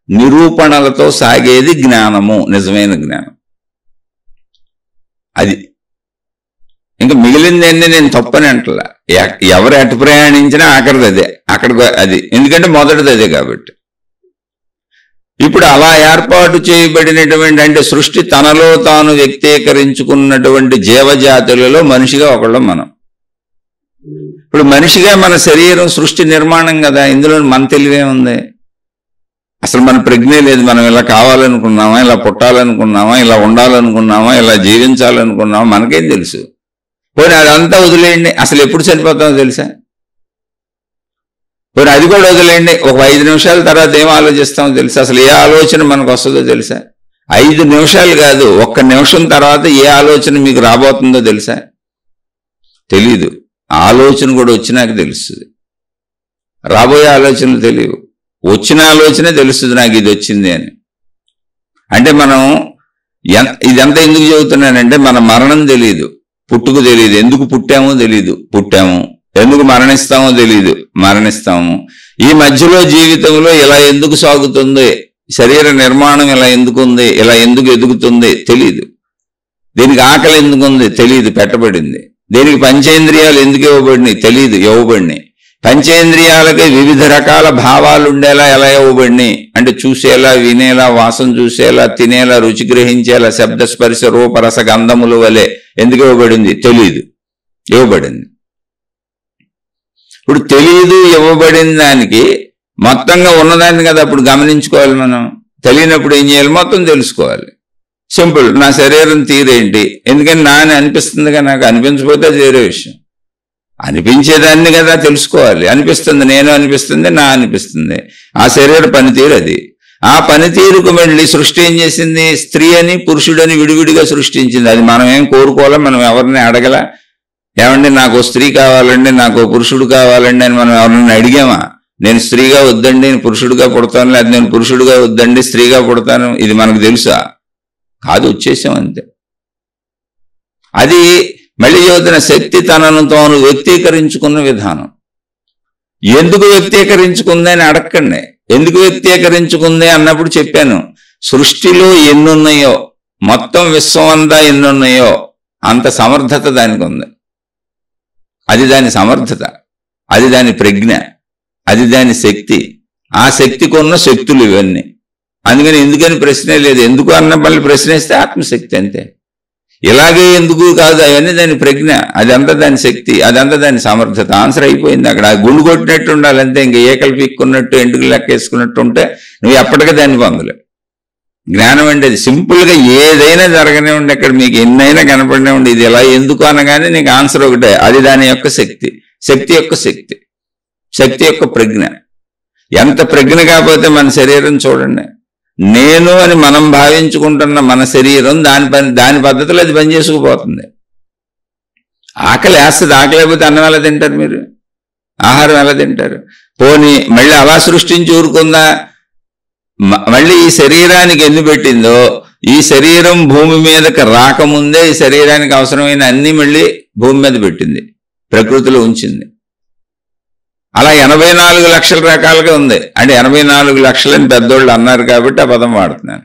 నిరూపణలతో సాగేది జ్ఞానము, నిజమైన జ్ఞానం అది. ఇంకా మిగిలిందన్నీ నేను తప్పని అంటలా. ఎవరు ఎటు ప్రయాణించినా ఆఖరిది అదే, అక్కడికి అది. ఎందుకంటే మొదటిది అదే కాబట్టి. ఇప్పుడు అలా ఏర్పాటు చేయబడినటువంటి, అంటే సృష్టి తనలో తాను వ్యక్తీకరించుకున్నటువంటి జీవజాతులలో మనిషిగా ఒకళ్ళం మనం. ఇప్పుడు మనిషిగా మన శరీరం సృష్టి నిర్మాణం కదా, ఇందులో మన తెలివే ఉంది. అసలు మన ప్రజ్ఞే లేదు. మనం ఇలా కావాలనుకున్నామా, ఇలా పుట్టాలనుకున్నామా, ఇలా ఉండాలనుకున్నామా, ఇలా జీవించాలనుకున్నామా, మనకేం తెలుసు? పోనీ అదంతా వదిలేయండి, అసలు ఎప్పుడు చనిపోతామో తెలుసా? పోనీ అది కూడా వదిలేయండి, ఒక 5 నిమిషాల తర్వాత ఏం ఆలోచిస్తామో తెలుసా? అసలు ఏ ఆలోచన మనకు వస్తుందో తెలుసా? 5 నిమిషాలు కాదు, 1 నిమిషం తర్వాత ఏ ఆలోచన మీకు రాబోతుందో తెలుసా? తెలీదు. ఆలోచన కూడా వచ్చినాక తెలుస్తుంది. రాబోయే ఆలోచనలు తెలియవు. వచ్చిన ఆలోచనే తెలుస్తుంది నాకు ఇది వచ్చింది అని. అంటే మనం ఇదంతా ఎందుకు చెబుతున్నానంటే మన మరణం తెలియదు, పుట్టుకు తెలియదు, ఎందుకు పుట్టామో తెలియదు, పుట్టాము, ఎందుకు మరణిస్తామో తెలియదు, మరణిస్తాము. ఈ మధ్యలో జీవితంలో ఇలా ఎందుకు సాగుతుంది, శరీర నిర్మాణం ఇలా ఎందుకు ఉంది, ఇలా ఎందుకు ఎదుగుతుంది తెలియదు, దీనికి ఆకలి ఎందుకు ఉంది తెలియదు, పెట్టబడింది. దీనికి పంచేంద్రియాలు ఎందుకు ఇవ్వబడినాయి తెలియదు, ఇవ్వబడినాయి. పంచేంద్రియాలకి వివిధ రకాల భావాలు ఉండేలా ఎలా ఇవ్వబడినాయి అంటే చూసేలా, వినేలా, వాసన చూసేలా, తినేలా, రుచి గ్రహించేలా, శబ్ద స్పర్శ రూపరస గంధముల వలె ఎందుకు ఇవ్వబడింది తెలియదు, ఇవ్వబడింది. ఇప్పుడు తెలియదు ఇవ్వబడిన దానికి మొత్తంగా ఉన్నదాన్ని కదా అప్పుడు గమనించుకోవాలి. మనం తెలియనప్పుడు ఏం చేయాలి, మొత్తం తెలుసుకోవాలి. సింపుల్. నా శరీరం తీరేంటి, ఎందుకని నా అని అనిపిస్తుందిగా, నాకు అనిపించకపోతే అది వేరే విషయం. అనిపించేదాన్ని కదా తెలుసుకోవాలి. అనిపిస్తుంది, నేను అనిపిస్తుంది, నా అనిపిస్తుంది, ఆ శరీర పనితీరు అది. ఆ పనితీరుకు మళ్ళీ సృష్టి ఏం చేసింది, స్త్రీ అని పురుషుడని విడివిడిగా సృష్టించింది. అది మనం ఏం కోరుకోవాలా, మనం ఎవరిని అడగల. ఏమండి నాకు స్త్రీ కావాలండి, నాకు పురుషుడు కావాలండి అని మనం ఎవరిని అడిగామా? నేను స్త్రీగా వద్దండి నేను పురుషుడిగా పుడతాను, లేదా నేను పురుషుడిగా వద్దండి స్త్రీగా పుడతాను, ఇది మనకు తెలుసా? కాదు, వచ్చేసాం అంతే. అది మళ్ళీ చెబుతున్న శక్తి తనను తాను వ్యక్తీకరించుకున్న విధానం. ఎందుకు వ్యక్తీకరించుకుంది అని అడగండి. ఎందుకు వ్యక్తీకరించుకుంది అన్నప్పుడు చెప్పాను, సృష్టిలో ఎన్నున్నాయో, మొత్తం విశ్వం అంతా ఎన్నున్నాయో అంత సమర్థత దానికి ఉంది. అది దాని సమర్థత, అది దాని ప్రజ్ఞ, అది దాని శక్తి. ఆ శక్తికి ఉన్న శక్తులు ఇవన్నీ. అందుకని ఎందుకని ప్రశ్నే లేదు. ఎందుకు అన్న మళ్ళీ ప్రశ్నిస్తే ఆత్మశక్తి అంతే. ఇలాగే ఎందుకు కాదు, అవన్నీ దాని ప్రజ్ఞ, అదంతా దాని శక్తి, అదంతా దాని సమర్థత. ఆన్సర్ అయిపోయింది అక్కడ. గుండు కొట్టినట్టు ఉండాలి అంతే. ఇంకా ఏకలు పీక్కున్నట్టు ఎంటుకు లెక్కేసుకున్నట్టు ఉంటే నువ్వు ఎప్పటికీ దాన్ని పొందలేవు. జ్ఞానం అంటే అది సింపుల్గా ఏదైనా జరగనివ్వండి, అక్కడ మీకు ఎన్నైనా కనపడినివ్వండి, ఇది ఎలా ఎందుకు అనగానే నీకు ఆన్సర్ ఒకటే, అది దాని యొక్క శక్తి, శక్తి యొక్క శక్తి, శక్తి యొక్క ప్రజ్ఞ. ఎంత ప్రజ్ఞ కాకపోతే మన శరీరం చూడండి, నేను అని మనం భావించుకుంటున్న మన శరీరం దాని పద్ధతిలో అది పని చేసుకుపోతుంది. ఆకలి వేస్తుంది, ఆకలి అయిపోతే అన్నం ఎలా తింటారు మీరు, ఆహారం ఎలా తింటారు? పోనీ మళ్ళీ అలా సృష్టించి ఊరుకుందా? మళ్ళీ ఈ శరీరానికి ఎన్ని పెట్టిందో, ఈ శరీరం భూమి మీదకి రాకముందే ఈ శరీరానికి అవసరమైన అన్ని మళ్ళీ భూమి మీద పెట్టింది, ప్రకృతిలో ఉంచింది. అలా 84 లక్షల రకాలుగా ఉంది. అంటే 84 లక్షలని పెద్దోళ్ళు అన్నారు కాబట్టి ఆ పదం వాడుతున్నాను.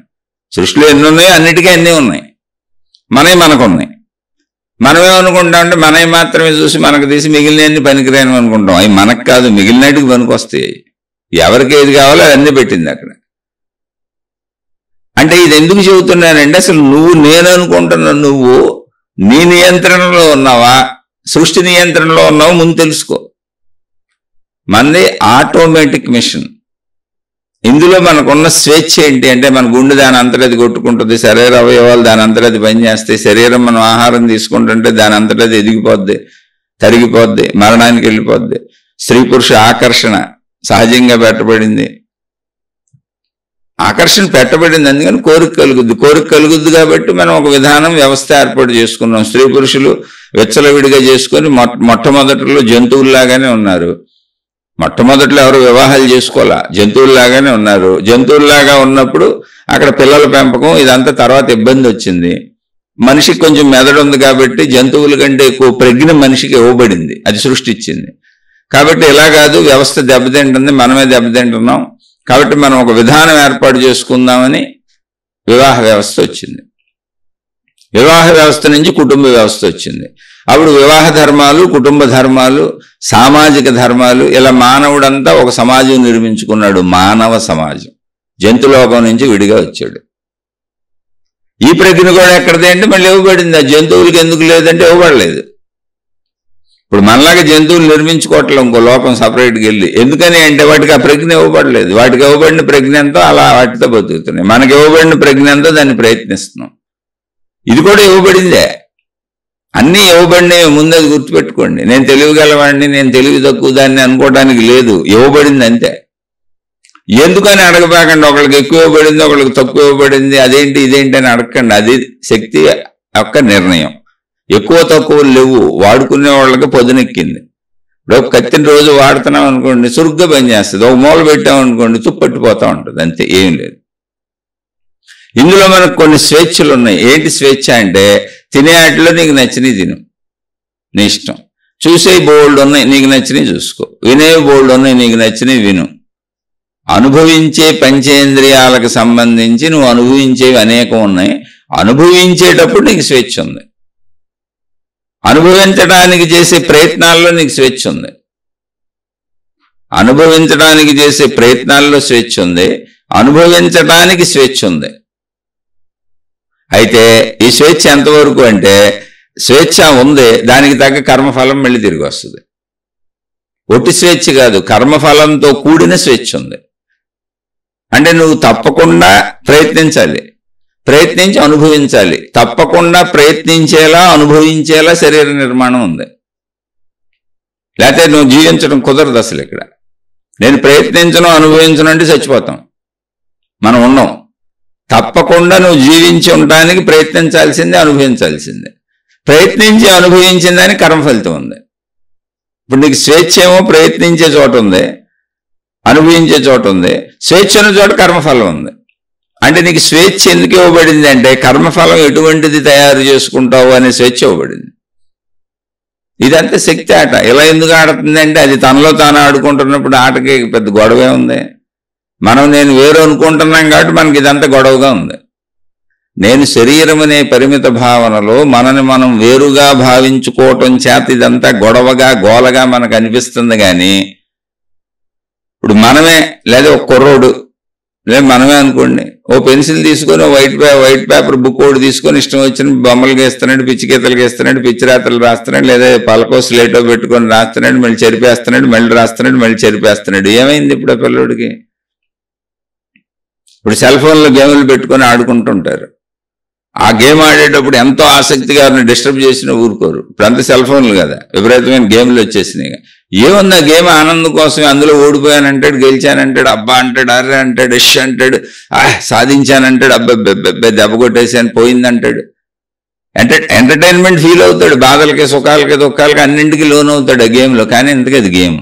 సృష్టిలో ఎన్ని ఉన్నాయో అన్నిటికీ అన్నీ ఉన్నాయి, మనవి మనకున్నాయి. మనమేమనుకుంటామంటే మనవి మాత్రమే చూసి మనకు తీసి మిగిలినన్ని పనికిరాని అనుకుంటాం. అవి మనకు కాదు, మిగిలినటికి పనికొస్తాయి. ఎవరికి ఏది కావాలో అవన్నీ పెట్టింది అక్కడ. అంటే ఇది ఎందుకు చెబుతున్నానంటే, అసలు నువ్వు నేను అనుకుంటున్నా, నువ్వు నీ నియంత్రణలో ఉన్నావా, సృష్టి నియంత్రణలో ఉన్నావా ముందు తెలుసుకో. మనది ఆటోమేటిక్ మిషన్. ఇందులో మనకున్న స్వేచ్ఛ ఏంటి అంటే, మన గుండె దాని అంతటా అది కొట్టుకుంటుంది, శరీర అవయవాలు దాని అంతటా అది పనిచేస్తాయి, శరీరం మనం ఆహారం తీసుకుంటుంటే దాని అంతటా అది ఎదిగిపోద్ది, తరిగిపోద్ది, మరణానికి వెళ్ళిపోద్ది. స్త్రీ పురుష ఆకర్షణ సహజంగా పెట్టబడింది, ఆకర్షణ పెట్టబడింది. అందుకని కోరిక కలుగుద్ది, కోరిక కలుగుద్ది కాబట్టి మనం ఒక విధానం వ్యవస్థ ఏర్పాటు చేసుకున్నాం. స్త్రీ పురుషులు విచ్చలవిడిగా చేసుకొని మొట్టమొదటిలో జంతువుల్లాగానే ఉన్నారు. మొట్టమొదట్లో ఎవరు వివాహాలు చేసుకోవాలా, జంతువుల్లాగానే ఉన్నారు. జంతువుల్లాగా ఉన్నప్పుడు అక్కడ పిల్లల పెంపకం ఇదంతా తర్వాత ఇబ్బంది వచ్చింది. మనిషికి కొంచెం మెదడు ఉంది కాబట్టి జంతువుల కంటే ఎక్కువ ప్రజ్ఞ మనిషికి ఇవ్వబడింది, అది సృష్టించింది. కాబట్టి ఇలా కాదు, వ్యవస్థ దెబ్బతింటుంది, మనమే దెబ్బతింటున్నాం. కాబట్టి మనం ఒక విధానం ఏర్పాటు చేసుకుందామని వివాహ వ్యవస్థ వచ్చింది. వివాహ వ్యవస్థ నుంచి కుటుంబ వ్యవస్థ వచ్చింది. అప్పుడు వివాహ ధర్మాలు, కుటుంబ ధర్మాలు, సామాజిక ధర్మాలు, ఇలా మానవుడంతా ఒక సమాజం నిర్మించుకున్నాడు. మానవ సమాజం జంతులోకం నుంచి విడిగా వచ్చాడు. ఈ ప్రజ్ఞ కూడా ఎక్కడిదే అంటే మళ్ళీ ఇవ్వబడింది. ఆ జంతువులకి ఎందుకు లేదంటే ఇవ్వబడలేదు. ఇప్పుడు మనలాగా జంతువులు నిర్మించుకోవట్లేదు ఇంకో లోకం సపరేట్గా వెళ్ళి. ఎందుకని అంటే వాటికి ఆ ప్రజ్ఞ ఇవ్వబడలేదు. వాటికి ఇవ్వబడిన ప్రజ్ఞంతో అలా వాటితో బతుకుతున్నాయి. మనకి ఇవ్వబడిన ప్రజ్ఞంతో దాన్ని ప్రయత్నిస్తున్నాం. ఇది కూడా ఇవ్వబడిందే, అన్నీ ఇవ్వబడినవి. ముందు అది గుర్తుపెట్టుకోండి. నేను తెలివిగలవాడిని, నేను తెలివి తక్కువ దాన్ని అనుకోవడానికి లేదు, ఇవ్వబడింది అంతే. ఎందుకని అడగబాకండి. ఒకళ్ళకి ఎక్కువ ఇవ్వబడింది, ఒకళ్ళకి తక్కువ ఇవ్వబడింది, అదేంటి ఇదేంటి అని అడగండి. అది శక్తి యొక్క నిర్ణయం. ఎక్కువ తక్కువ లేవు, వాడుకునే వాళ్ళకి పొదునెక్కింది. ఇప్పుడు ఒక కత్తిని రోజు వాడుతున్నాం అనుకోండి, చురుగ్గా పనిచేస్తుంది. ఒక మూల పెట్టామనుకోండి తుప్పట్టిపోతూ ఉంటుంది, అంతే, ఏం లేదు. ఇందులో మనకు కొన్ని స్వేచ్ఛలు ఉన్నాయి. ఏంటి స్వేచ్ఛ అంటే, తినే వాటిలో నీకు నచ్చినవి తిను, నీ ఇష్టం. చూసే బోల్డ్ ఉన్నాయి, నీకు నచ్చినవి చూసుకో. వినే బోల్డ్ ఉన్నాయి, నీకు నచ్చినవి విను. అనుభవించే పంచేంద్రియాలకు సంబంధించి నువ్వు అనుభవించేవి అనేకం ఉన్నాయి. అనుభవించేటప్పుడు నీకు స్వేచ్ఛ ఉంది. అనుభవించడానికి చేసే ప్రయత్నాల్లో నీకు స్వేచ్ఛ ఉంది. అనుభవించడానికి చేసే ప్రయత్నాల్లో స్వేచ్ఛ ఉంది, అనుభవించడానికి స్వేచ్ఛ ఉంది. అయితే ఈ స్వేచ్ఛ ఎంతవరకు అంటే, స్వేచ్ఛ ఉంది, దానికి తగ్గ కర్మఫలం మళ్ళీ తిరిగి వస్తుంది. ఒట్టి స్వేచ్ఛ కాదు, కర్మఫలంతో కూడిన స్వేచ్ఛ ఉంది. అంటే నువ్వు తప్పకుండా ప్రయత్నించాలి, ప్రయత్నించి అనుభవించాలి. తప్పకుండా ప్రయత్నించేలా అనుభవించేలా శరీర నిర్మాణం ఉంది. లేకపోతే నువ్వు జీవించడం కుదరదు అసలు. ఇక్కడ నేను ప్రయత్నించను అనుభవించను అంటే చచ్చిపోతాం, మనం ఉన్నాం. తప్పకుండా నువ్వు జీవించి ఉండడానికి ప్రయత్నించాల్సిందే, అనుభవించాల్సిందే. ప్రయత్నించి అనుభవించిన దానికి కర్మ ఫలితం ఉంది. ఇప్పుడు నీకు స్వేచ్ఛ ఏమో ప్రయత్నించే చోట ఉంది, అనుభవించే చోట ఉంది. స్వేచ్ఛ ఉన్న చోట కర్మఫలం ఉంది. అంటే నీకు స్వేచ్ఛ ఎందుకు ఇవ్వబడింది అంటే, కర్మఫలం ఎటువంటిది తయారు చేసుకుంటావు అనే స్వేచ్ఛ ఇవ్వబడింది. ఇదంతా శక్తి ఆట. ఇలా ఎందుకు ఆడుతుంది అంటే, అది తనలో తాను ఆడుకుంటున్నప్పుడు ఆటకి పెద్ద గొడవే ఉంది. నేను వేరు అనుకుంటున్నాం కాబట్టి మనకి ఇదంతా గొడవగా ఉంది. నేను శరీరం అనే పరిమిత భావనలో మనని మనం వేరుగా భావించుకోవటం చేత ఇదంతా గొడవగా గోలగా మనకు అనిపిస్తుంది. కానీ ఇప్పుడు మనమే, లేదా ఒక కుర్రోడు, లేదా మనమే అనుకోండి, ఓ పెన్సిల్ తీసుకొని వైట్ పేపర్ బుక్ ఒకటి తీసుకొని ఇష్టం వచ్చిన బొమ్మలు గీస్తున్నాడు, పిచ్చి గీతలు గీస్తున్నాడు, పిచ్చి రాతలు రాస్తున్నాడు, లేదా పలకో స్లేటో పెట్టుకొని రాస్తున్నాడు, మళ్ళీ చెరిపేస్తున్నాడు, మళ్ళీ రాస్తున్నాడు, మళ్ళీ చెరిపేస్తున్నాడు. ఏమైంది ఇప్పుడు ఆ పిల్లోడికి? ఇప్పుడు సెల్ ఫోన్లో గేములు పెట్టుకొని ఆడుకుంటుంటారు. ఆ గేమ్ ఆడేటప్పుడు ఎంతో ఆసక్తిగా డిస్టర్బ్ చేసినా ఊరుకోరు. ఇప్పుడు అంతా సెల్ ఫోన్లు కదా, విపరీతమైన గేమ్లు వచ్చేసినాయి. ఏముంది ఆ గేమ్ ఆనందం కోసమే. అందులో ఓడిపోయానంటాడు, గెలిచానంటాడు, అబ్బా అంటాడు, అర్రే అంటాడు, ఇష్ అంటాడు, సాధించానంటాడు, అబ్బా దెబ్బ కొట్టేసాను పోయిందంటాడు. ఎంటర్టైన్మెంట్ ఫీల్ అవుతాడు. బాధలకి సుఖాలకి దుఃఖాలకి అన్నింటికి లోన్ అవుతాడు ఆ గేమ్లో. కానీ ఎందుకు అది గేమ్,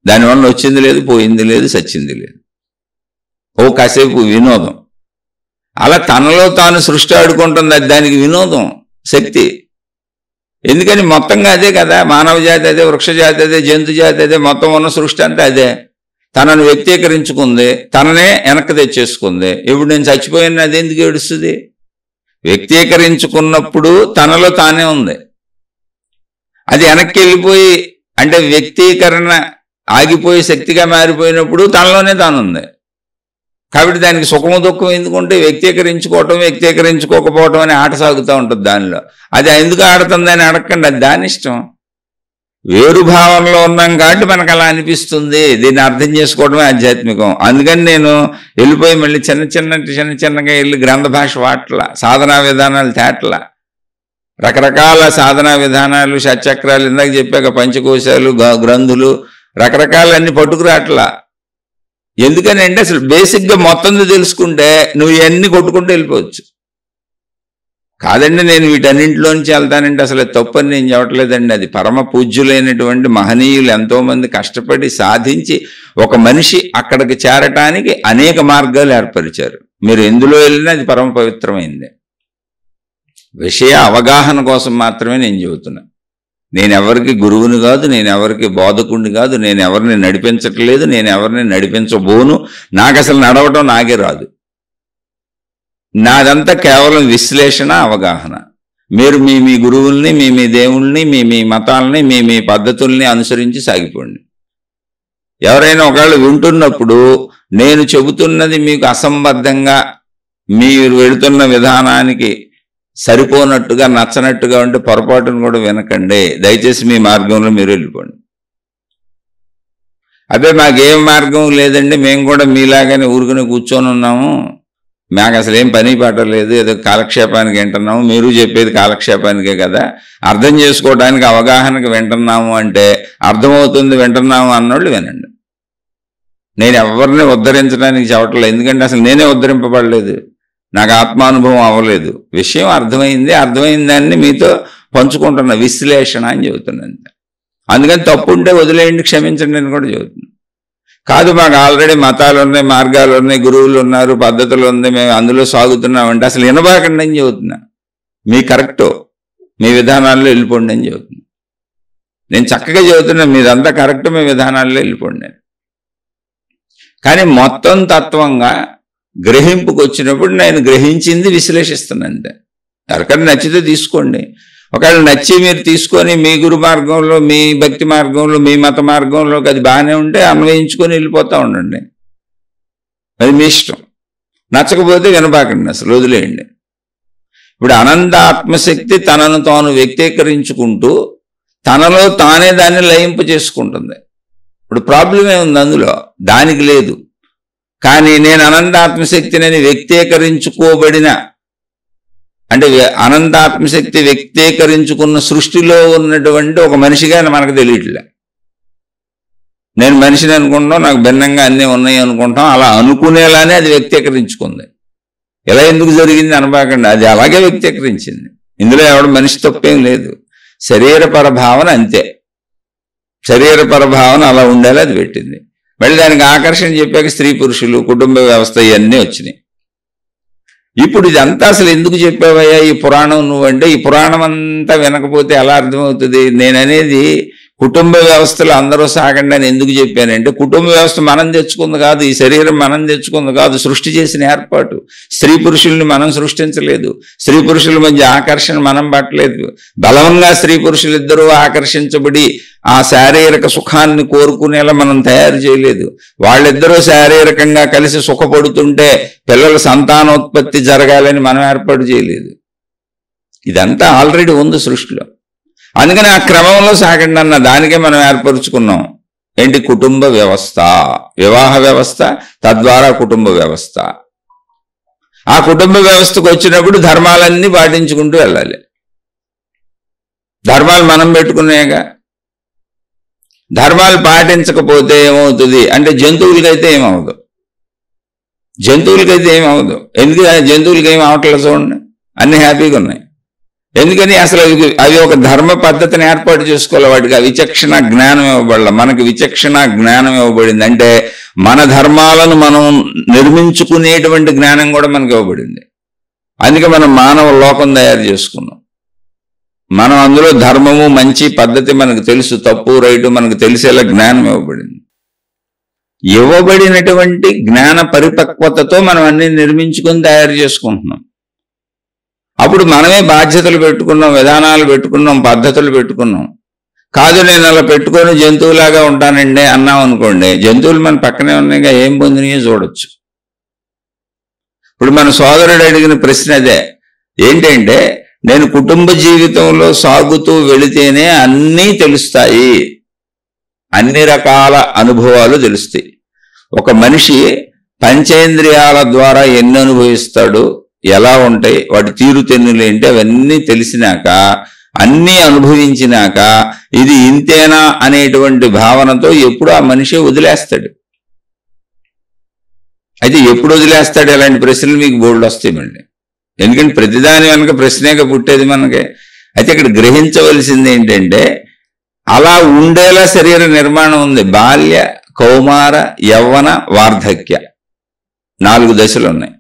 దానివల్ల వచ్చింది లేదు, పోయింది లేదు, సచ్చింది లేదు. ఓ కాసేపు వినోదం. అలా తనలో తాను సృష్టి ఆడుకుంటుంది, అది దానికి వినోదం, శక్తి. ఎందుకని మొత్తంగా అదే కదా, మానవ జాతి అదే, వృక్ష జాతి అదే, జంతు జాతి అదే, మొత్తం ఉన్న సృష్టి అంతా అదే. తనను వ్యక్తీకరించుకుంది, తననే వెనక్కి తెచ్చేసుకుంది. ఇప్పుడు నేను చచ్చిపోయిన అది ఎందుకు ఏడుస్తుంది? వ్యక్తీకరించుకున్నప్పుడు తనలో తానే ఉంది. అది వెనక్కి వెళ్ళిపోయి, అంటే వ్యక్తీకరణ ఆగిపోయి శక్తిగా మారిపోయినప్పుడు తనలోనే తానుంది. కాబట్టి దానికి సుఖము దుఃఖం ఎందుకుంటే, వ్యక్తీకరించుకోవటం వ్యక్తీకరించుకోకపోవటం అనే ఆట సాగుతూ ఉంటుంది దానిలో. అది ఎందుకు ఆడుతుందని అడగండి, అది దాని ఇష్టం. వేరు భావనలో ఉన్నాం కాబట్టి మనకు అలా అనిపిస్తుంది. దీన్ని అర్థం చేసుకోవడమే ఆధ్యాత్మికం. అందుకని నేను వెళ్ళిపోయి మళ్ళీ చిన్నగా వెళ్ళి గ్రంథ భాష వాట్ల, సాధనా విధానాలు తేట్ల, రకరకాల సాధనా విధానాలు, షట్చక్రాలు, ఇందాక చెప్పాక పంచకోశాలు, గ్రంథులు, రకరకాలన్నీ పట్టుకురాట్లా. ఎందుకని అంటే, అసలు బేసిక్గా మొత్తం తెలుసుకుంటే నువ్వు ఇవన్నీ కొట్టుకుంటూ వెళ్ళిపోవచ్చు. కాదండి నేను వీటన్నింటిలోంచి వెళ్తానంటే అసలు తప్పని నేను చెప్పట్లేదండి. అది పరమ పూజ్యులైనటువంటి మహనీయులు ఎంతోమంది కష్టపడి సాధించి ఒక మనిషి అక్కడికి చేరటానికి అనేక మార్గాలు ఏర్పరిచారు. మీరు ఎందులో వెళ్ళినా అది పరమ పవిత్రమైంది. విషయ అవగాహన కోసం మాత్రమే నేను చెబుతున్నా. నేను ఎవరికి గురువుని కాదు, నేను ఎవరికి బోధకుడిని కాదు, నేను ఎవరిని నడిపించట్లేదు, నేను ఎవరిని నడిపించబోను. నాకు అసలు నడవటం నాకే రాదు. నాదంతా కేవలం విశ్లేషణ, అవగాహన. మీరు మీ గురువుల్ని, మీ దేవుల్ని, మీ మతాలని, మీ పద్ధతుల్ని అనుసరించి సాగిపోండి. ఎవరైనా ఒకవేళ వింటున్నప్పుడు నేను చెబుతున్నది మీకు అసంబద్ధంగా, మీరు వెళుతున్న విధానానికి సరిపోనట్టుగా, నచ్చనట్టుగా ఉంటే పొరపాటును కూడా వినకండి. దయచేసి మీ మార్గంలో మీరు వెళ్ళిపోండి. అదే మాకేం మార్గం లేదండి, మేము కూడా మీలాగానే ఊరుకుని కూర్చొని ఉన్నాము, మాకు అసలు ఏం పని పాట లేదు, ఏదో కాలక్షేపానికి వింటున్నాము, మీరు చెప్పేది కాలక్షేపానికే కదా, అర్థం చేసుకోవడానికి అవగాహనకు వింటున్నాము అంటే అర్థమవుతుంది వింటున్నాము అన్నోళ్ళు వినండి. నేను ఎవరిని ఉద్ధరించడానికి చెప్పట్లేదు, ఎందుకంటే అసలు నేనే ఉద్ధరింపబడలేదు, నాకు ఆత్మానుభవం అవ్వలేదు. విషయం అర్థమైంది, అర్థమైన దాన్ని మీతో పంచుకుంటున్న విశ్లేషణ అని చెబుతున్నాను. అందుకని తప్పు ఉంటే వదిలేయండి, క్షమించండి అని కూడా చెబుతున్నాను. కాదు మాకు ఆల్రెడీ మతాలు ఉన్నాయి, మార్గాలు ఉన్నాయి, గురువులు ఉన్నారు, పద్ధతులు ఉంది, మేము అందులో సాగుతున్నామంటే అసలు వినబాకండి అని చెబుతున్నా. మీ కరెక్టో మీ విధానాల్లో వెళ్ళిపోండి అని చెబుతున్నా. నేను చక్కగా చెబుతున్నా మీదంతా కరెక్ట్, మీ విధానాల్లో వెళ్ళిపోండి. కానీ మొత్తం తత్వంగా గ్రహింపుకు వచ్చినప్పుడు నేను గ్రహించింది విశ్లేషిస్తున్నాను అంతే. ఎవరికైనా నచ్చితే తీసుకోండి. ఒకవేళ నచ్చి మీరు తీసుకొని మీ గురు మార్గంలో, మీ భక్తి మార్గంలో, మీ మత మార్గంలోకి అది బాగానే ఉంటే అన్వయించుకొని వెళ్ళిపోతూ ఉండండి. అది మీ ఇష్టం. నచ్చకపోతే వినబాకండి, అసలు వదిలేయండి. ఇప్పుడు అనంత ఆత్మశక్తి తనను తాను వ్యక్తీకరించుకుంటూ తనలో తానే దాన్ని లయింపు చేసుకుంటుంది. ఇప్పుడు ప్రాబ్లం ఏముంది అందులో? దానికి లేదు. కానీ నేను అనంత ఆత్మశక్తిని వ్యక్తీకరించుకోబడిన, అంటే అనంత ఆత్మశక్తి వ్యక్తీకరించుకున్న సృష్టిలో ఉన్నటువంటి ఒక మనిషిగా మనకు తెలియట్లే. నేను మనిషిని అనుకుంటాం, నాకు భిన్నంగా అన్నీ ఉన్నాయి అనుకుంటాం. అలా అనుకునేలానే అది వ్యక్తీకరించుకుంది. ఎలా ఎందుకు జరిగింది అనబాకండి, అది అలాగే వ్యక్తీకరించింది. ఇందులో ఎవడు మనిషి తప్పేం లేదు. శరీర పరభావన అంతే. శరీర పరభావన అలా ఉండేలా అది పెట్టింది. మళ్ళీ దానికి ఆకర్షణ చెప్పాక స్త్రీ పురుషులు, కుటుంబ వ్యవస్థ ఇవన్నీ వచ్చినాయి. ఇప్పుడు ఇదంతా అసలు ఎందుకు చెప్పావయ్యా ఈ పురాణం నువ్వంటే, ఈ పురాణం అంతా వినకపోతే ఎలా అర్థమవుతుంది? నేననేది కుటుంబ వ్యవస్థలో అందరూ సాగండి అని ఎందుకు చెప్పానంటే, కుటుంబ వ్యవస్థ మనం తెచ్చుకుంది కాదు, ఈ శరీరం మనం తెచ్చుకుంది కాదు, సృష్టి చేసిన ఏర్పాటు. స్త్రీ పురుషుల్ని మనం సృష్టించలేదు, స్త్రీ పురుషుల మధ్య ఆకర్షణ మనం పట్టలేదు. బలంగా స్త్రీ పురుషులు ఇద్దరూ ఆకర్షించబడి ఆ శారీరక సుఖాన్ని కోరుకునేలా మనం తయారు చేయలేదు. వాళ్ళిద్దరూ శారీరకంగా కలిసి సుఖపడుతుంటే పిల్లల సంతానోత్పత్తి జరగాలని మనం ఏర్పాటు చేయలేదు. ఇదంతా ఆల్రెడీ ఉంది సృష్టిలో. అందుకని ఆ క్రమంలో సాగండి అన్న దానికే మనం ఏర్పరుచుకున్నాం. ఏంటి? కుటుంబ వ్యవస్థ, వివాహ వ్యవస్థ, తద్వారా కుటుంబ వ్యవస్థ. ఆ కుటుంబ వ్యవస్థకు వచ్చినప్పుడు ధర్మాలన్నీ పాటించుకుంటూ వెళ్ళాలి. ధర్మాలు మనం పెట్టుకున్నాయిగా. ధర్మాలు పాటించకపోతే ఏమవుతుంది అంటే, జంతువులకైతే ఏమవదు. జంతువులకైతే ఏమవదు. ఎందుకు జంతువులకి ఏం అవట్లేదు? చూడండి, అన్ని హ్యాపీగా ఉన్నాయి. ఎందుకని? అసలు అవి ఒక ధర్మ పద్ధతిని ఏర్పాటు చేసుకోవాలి. వాటికి ఆ విచక్షణ జ్ఞానం ఇవ్వబడాలి. మనకి విచక్షణ జ్ఞానం ఇవ్వబడింది. అంటే మన ధర్మాలను మనం నిర్మించుకునేటువంటి జ్ఞానం కూడా మనకి ఇవ్వబడింది. అందుకే మనం మానవ లోకం తయారు చేసుకున్నాం. మనం అందులో ధర్మము, మంచి పద్ధతి మనకు తెలుసు, తప్పు రైటు మనకు తెలిసేలా జ్ఞానం ఇవ్వబడింది. ఇవ్వబడినటువంటి జ్ఞాన పరిపక్వతతో మనం అన్ని నిర్మించుకొని తయారు చేసుకుంటున్నాం. అప్పుడు మనమే బాధ్యతలు పెట్టుకున్నాం, విధానాలు పెట్టుకున్నాం, పద్ధతులు పెట్టుకున్నాం. కాదు నేను అలా పెట్టుకొని జంతువులాగా ఉంటానండి అన్నాం అనుకోండి, జంతువులు మన పక్కనే ఉన్నాయిగా, ఏం పొందినాయో చూడొచ్చు. ఇప్పుడు మన సోదరుడు అడిగిన ప్రశ్న అదే. ఏంటంటే, నేను కుటుంబ జీవితంలో సాగుతూ వెళితేనే అన్నీ తెలుస్తాయి, అన్ని రకాల అనుభవాలు తెలుస్తాయి. ఒక మనిషి పంచేంద్రియాల ద్వారా ఎన్ని అనుభవిస్తాడు, ఎలా ఉంటాయి, వాటి తీరుతెన్నులు ఏంటి, అవన్నీ తెలిసినాక, అన్నీ అనుభవించినాక ఇది ఇంతేనా అనేటువంటి భావనతో ఎప్పుడు ఆ మనిషి వదిలేస్తాడు. అయితే ఎప్పుడు వదిలేస్తాడు? అలాంటి ప్రశ్నలు మీకు బోల్డ్ వస్తాయి మళ్ళీ. ఎందుకంటే ప్రతిదాని వెనక ప్రశ్నేగా పుట్టేది మనకి. అయితే ఇక్కడ గ్రహించవలసింది ఏంటంటే, అలా ఉండేలా శరీర నిర్మాణం ఉంది. బాల్య, కౌమార, యవ్వన, వార్ధక్య 4 దశలు ఉన్నాయి.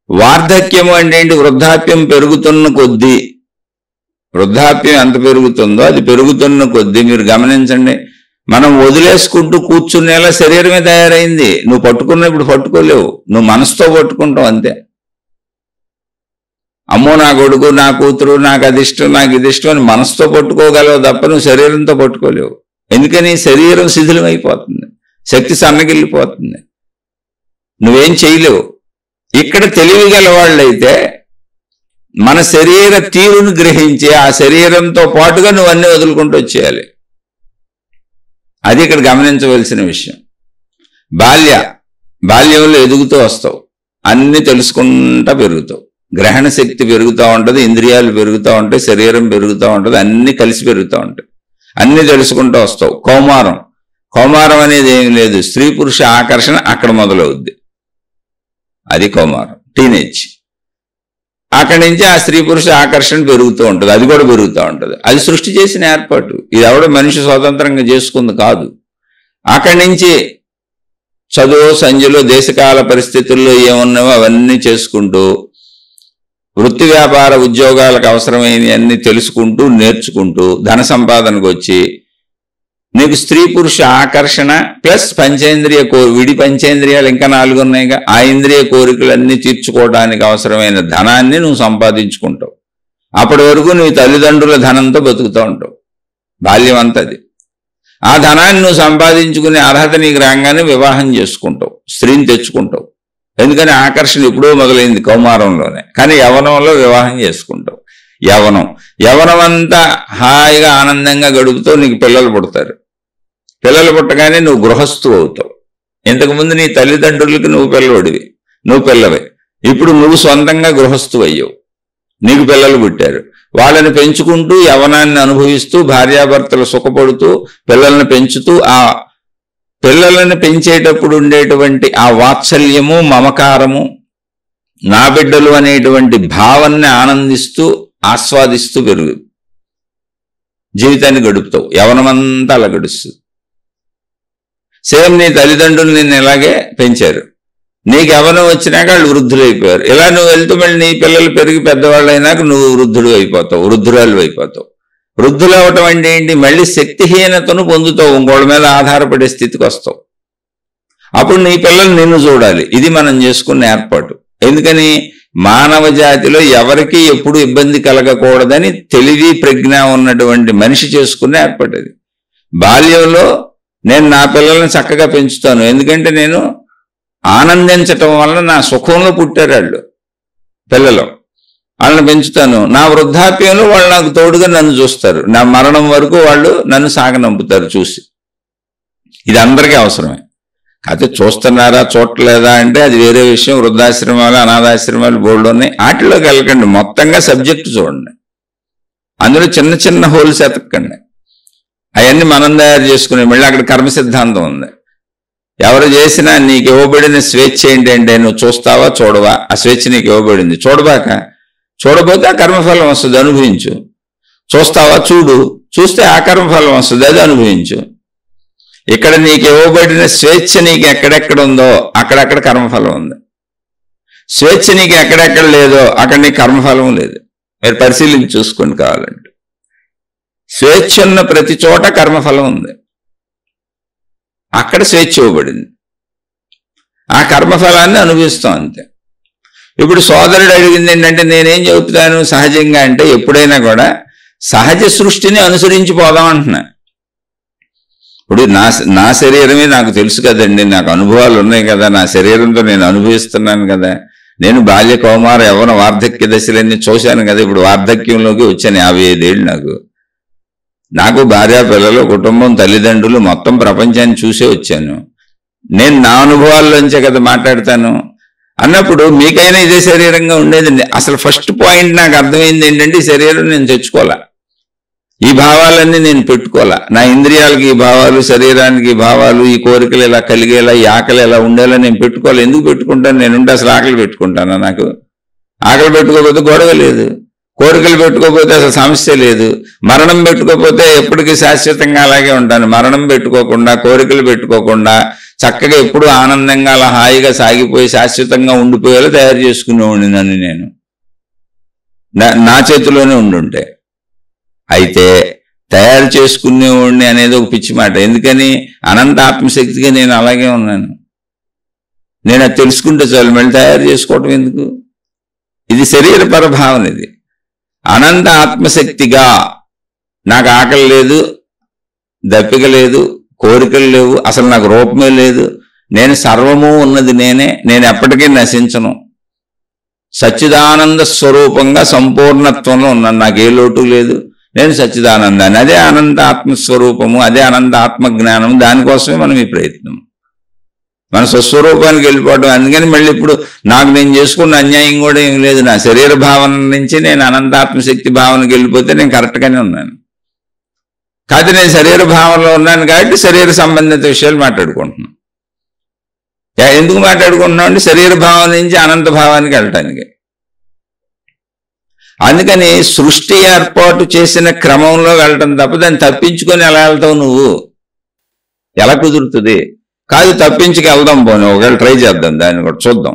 వార్ధక్యము అంటే ఏంటి? వృద్ధాప్యం పెరుగుతున్న కొద్దీ, వృద్ధాప్యం ఎంత పెరుగుతుందో అది పెరుగుతున్న కొద్దీ మీరు గమనించండి, మనం వదిలేసుకుంటూ కూర్చునేలా శరీరమే తయారైంది. నువ్వు పట్టుకున్నప్పుడు పట్టుకోలేవు, నువ్వు మనసుతో పట్టుకుంటావు అంతే. అమ్మో నా కొడుకు, నా కూతురు, నాకు అది ఇష్టం, నాకు ఇది ఇష్టం అని మనసుతో పట్టుకోగలవు తప్ప నువ్వు శరీరంతో పట్టుకోలేవు. ఎందుకని? శరీరం శిథిలమైపోతుంది, శక్తి సన్నగిల్లిపోతుంది, నువ్వేం చేయలేవు. ఇక్కడ తెలివిగల వాళ్ళైతే మన శరీర తీరును గ్రహించి ఆ శరీరంతో పాటుగా నువ్వు అన్నీ వదులుకుంటూ వచ్చేయాలి. అది ఇక్కడ గమనించవలసిన విషయం. బాల్యంలో ఎదుగుతూ వస్తావు, అన్ని తెలుసుకుంటా పెరుగుతావు, గ్రహణ శక్తి పెరుగుతూ ఉంటుంది, ఇంద్రియాలు పెరుగుతూ ఉంటాయి, శరీరం పెరుగుతూ ఉంటుంది, అన్ని కలిసి పెరుగుతూ ఉంటాయి, అన్ని తెలుసుకుంటూ వస్తావు. కౌమారం అనేది ఏమి లేదు, స్త్రీ పురుష ఆకర్షణ అక్కడ మొదలవుద్ది. అది కౌమారం, టీనేజ్. అక్కడి నుంచి ఆ స్త్రీ పురుష ఆకర్షణ పెరుగుతూ ఉంటుంది, అది కూడా పెరుగుతూ ఉంటుంది. అది సృష్టి చేసిన ఏర్పాటు, ఇది ఎవడో మనిషి స్వతంత్రంగా చేసుకుంది కాదు. అక్కడి నుంచి చదువు సంధ్యలో దేశకాల పరిస్థితుల్లో ఏమున్నావో అవన్నీ చేసుకుంటూ వృత్తి వ్యాపార ఉద్యోగాలకు అవసరమైనవి అన్ని తెలుసుకుంటూ నేర్చుకుంటూ ధన సంపాదనకు వచ్చి నీకు స్త్రీ పురుష ఆకర్షణ ప్లస్ పంచేంద్రియ విడి పంచేంద్రియాలు ఇంకా 4 ఉన్నాయిగా, ఆ ఇంద్రియ కోరికలన్నీ తీర్చుకోవడానికి అవసరమైన ధనాన్ని నువ్వు సంపాదించుకుంటావు. అప్పటి వరకు నీ తల్లిదండ్రుల ధనంతో బతుకుతూ ఉంటావు. బాల్యం అంతది. ఆ ధనాన్ని నువ్వు సంపాదించుకునే అర్హత నీకు రాగానే వివాహం చేసుకుంటావు, స్త్రీని తెచ్చుకుంటావు. ఎందుకని ఆకర్షణ ఎప్పుడో మొదలైంది కౌమారంలోనే, కానీ యవ్వనంలో వివాహం చేసుకుంటావు. యవ్వనం అంతా హాయిగా ఆనందంగా గడుపుతావు. నీకు పిల్లలు పుడతారు. పిల్లలు పుట్టగానే నువ్వు గృహస్థు అవుతావు. ఇంతకుముందు నీ తల్లిదండ్రులకి నువ్వు పిల్లవే. ఇప్పుడు నువ్వు సొంతంగా గృహస్థు అయ్యావు. నీకు పిల్లలు పుట్టారు. వాళ్ళని పెంచుకుంటూ యవ్వనాన్ని అనుభవిస్తూ భార్యాభర్తలు సుఖపడుతూ పిల్లల్ని పెంచుతూ ఆ పిల్లలను పెంచేటప్పుడు ఉండేటువంటి ఆ వాత్సల్యము మమకారము నా బిడ్డలు అనేటువంటి భావాన్ని ఆనందిస్తూ ఆస్వాదిస్తూ జీవితాన్ని గడుపుతావు. యవ్వనమంతా అలా గడుస్తుంది. సేమ్ నీ తల్లిదండ్రులు నిన్ను ఇలాగే పెంచారు. నీకు యవ్వనం వచ్చినాక వాళ్ళు వృద్ధులు అయిపోయారు. ఇలా నువ్వు వెళ్తూ మళ్ళీ నీ పిల్లలు పెరిగి పెద్దవాళ్ళు అయినాక నువ్వు వృద్ధురాలు అయిపోతావు. వృద్ధులు అవటం అంటే ఏంటి? మళ్ళీ శక్తిహీనతను పొందుతావు, ఇంకోళ్ళ మీద ఆధారపడే స్థితికి వస్తావు. అప్పుడు నీ పిల్లలు నిన్ను చూడాలి. ఇది మనం చేసుకున్న ఏర్పాటు. ఎందుకని? మానవ జాతిలో ఎవరికి ఎప్పుడు ఇబ్బంది కలగకూడదని తెలివి ప్రజ్ఞ ఉన్నటువంటి మనిషి చేసుకున్న ఏర్పాటు అది. బాల్యంలో నేను నా పిల్లల్ని చక్కగా పెంచుతాను. ఎందుకంటే నేను ఆనందించటం వలన నా సుఖంలో పుట్టారు వాళ్ళు పిల్లలు. వాళ్ళని పెంచుతాను. నా వృద్ధాప్యంలో వాళ్ళు నాకు తోడుగా నన్ను చూస్తారు. నా మరణం వరకు వాళ్ళు నన్ను సాగనంపుతారు చూసి. ఇది అందరికీ అవసరమే. అయితే చూస్తున్నారా చూడలేదా అంటే అది వేరే విషయం. వృద్ధాశ్రమాలు అనాథాశ్రమాలు బోర్డు ఉన్నాయి. వాటిలోకి వెళ్ళకండి. మొత్తంగా సబ్జెక్టు చూడండి. అందులో చిన్న చిన్న హోల్స్ ఎతకండి. అవన్నీ మనం తయారు చేసుకునే. మళ్ళీ అక్కడ కర్మ సిద్ధాంతం ఉంది. ఎవరు చేసినా నీకు ఇవ్వబడిన స్వేచ్ఛ ఏంటంటే నువ్వు చూస్తావా చూడవా, ఆ స్వేచ్ఛ నీకు ఇవ్వబడింది. చూడబోతే ఆ కర్మఫలం వస్తుంది, అనుభవించు. చూస్తావా చూడు, చూస్తే ఆ కర్మఫలం వస్తుంది, అది అనుభవించు. ఇక్కడ నీకు ఇవ్వబడిన స్వేచ్ఛ నీకు ఎక్కడెక్కడ ఉందో అక్కడక్కడ కర్మఫలం ఉంది. స్వేచ్ఛ నీకు ఎక్కడెక్కడ లేదో అక్కడ నీకు కర్మఫలం లేదు. మీరు పరిశీలించి చూసుకోండి కావాలంటే. స్వేచ్ఛ ఉన్న ప్రతి చోట కర్మఫలం ఉంది. అక్కడ స్వేచ్ఛ ఇవ్వబడింది. ఆ కర్మఫలాన్ని అనుభవిస్తాం అంతే. ఇప్పుడు సోదరుడు అడిగింది ఏంటంటే నేనేం చెబుతాను సహజంగా అంటే ఎప్పుడైనా కూడా సహజ సృష్టిని అనుసరించి పోదాం అంటున్నా. ఇప్పుడు నా శరీరమే నాకు తెలుసు కదండి, నాకు అనుభవాలు ఉన్నాయి కదా, నా శరీరంతో నేను అనుభవిస్తున్నాను కదా. నేను బాల్య కౌమార యవ్వన వార్ధక్య దశలన్నీ చూశాను కదా. ఇప్పుడు వార్ధక్యంలోకి వచ్చాను. 55 ఏళ్ళు నాకు భార్య పిల్లలు కుటుంబం తల్లిదండ్రులు మొత్తం ప్రపంచాన్ని చూసే వచ్చాను. నేను నా అనుభవాల్లోంచే కదా మాట్లాడతాను. అన్నప్పుడు మీకైనా ఇదే శరీరంగా ఉండేది. అసలు ఫస్ట్ పాయింట్ నాకు అర్థమైంది ఏంటంటే ఈ శరీరం నేను తెచ్చుకోవాలా, ఈ భావాలన్నీ నేను పెట్టుకోవాలా. నా ఇంద్రియాలకి ఈ భావాలు, శరీరానికి ఈ భావాలు, ఈ కోరికలు ఇలా కలిగేలా, ఈ ఆకలి ఎలా ఉండేలా నేను పెట్టుకోవాలి. ఎందుకు పెట్టుకుంటాను? నేనుంటే అసలు ఆకలి పెట్టుకుంటానా? నాకు ఆకలి పెట్టుకోకపోతే గొడవ లేదు, కోరికలు పెట్టుకోకపోతే అసలు సమస్య లేదు, మరణం పెట్టుకోకపోతే ఎప్పటికీ శాశ్వతంగా అలాగే ఉంటాను. మరణం పెట్టుకోకుండా, కోరికలు పెట్టుకోకుండా చక్కగా ఎప్పుడు ఆనందంగా అలా హాయిగా సాగిపోయి శాశ్వతంగా ఉండిపోయేలా తయారు చేసుకునేవాడిని నన్ను నేను, నా చేతిలోనే ఉండుంటే. అయితే తయారు చేసుకునేవాడిని అనేది ఒక పిచ్చి మాట. ఎందుకని? అనంత ఆత్మశక్తిగా నేను అలాగే ఉన్నాను. నేను అది తెలుసుకుంటే చాలు, మళ్ళీ తయారు చేసుకోవటం ఎందుకు? ఇది శరీర పరభావన. ఇది అనంత ఆత్మశక్తిగా నాకు ఆకలి లేదు, దప్పిక లేదు, కోరికలు లేవు, అసలు నాకు రూపమే లేదు, నేను సర్వము ఉన్నది నేనే, నేను ఎప్పటికీ నశించను, సచ్చిదానంద స్వరూపంగా సంపూర్ణత్వంలో ఉన్నాను, నాకు ఏ లోటు లేదు, నేను సచ్చిదానందాన్ని. అదే అనంత ఆత్మస్వరూపము, అదే అనంత ఆత్మజ్ఞానము. దానికోసమే మనం ఈ ప్రయత్నం, మన స్వస్వరూపానికి వెళ్ళిపోవడం. అందుకని మళ్ళీ ఇప్పుడు నాకు నేను చేసుకున్న అన్యాయం కూడా ఏం లేదు. నా శరీర భావన నుంచి నేను అనంతాత్మశక్తి భావనకి వెళ్ళిపోతే నేను కరెక్ట్గానే ఉన్నాను. కాదు, నేను శరీర భావనలో ఉన్నాను కాబట్టి శరీర సంబంధిత విషయాలు మాట్లాడుకుంటున్నాను. ఎందుకు మాట్లాడుకుంటున్నాం అంటే శరీర భావన నుంచి అనంత భావానికి వెళ్ళటానికి. అందుకని సృష్టి ఏర్పాటు చేసిన క్రమంలో వెళ్ళటం తప్ప దాన్ని తప్పించుకొని ఎలా వెళ్తావు నువ్వు? ఎలా కుదురుతుంది? కాదు తప్పించుకు వెళ్దాం, పోనీ ఒకవేళ ట్రై చేద్దాం, దాన్ని కూడా చూద్దాం.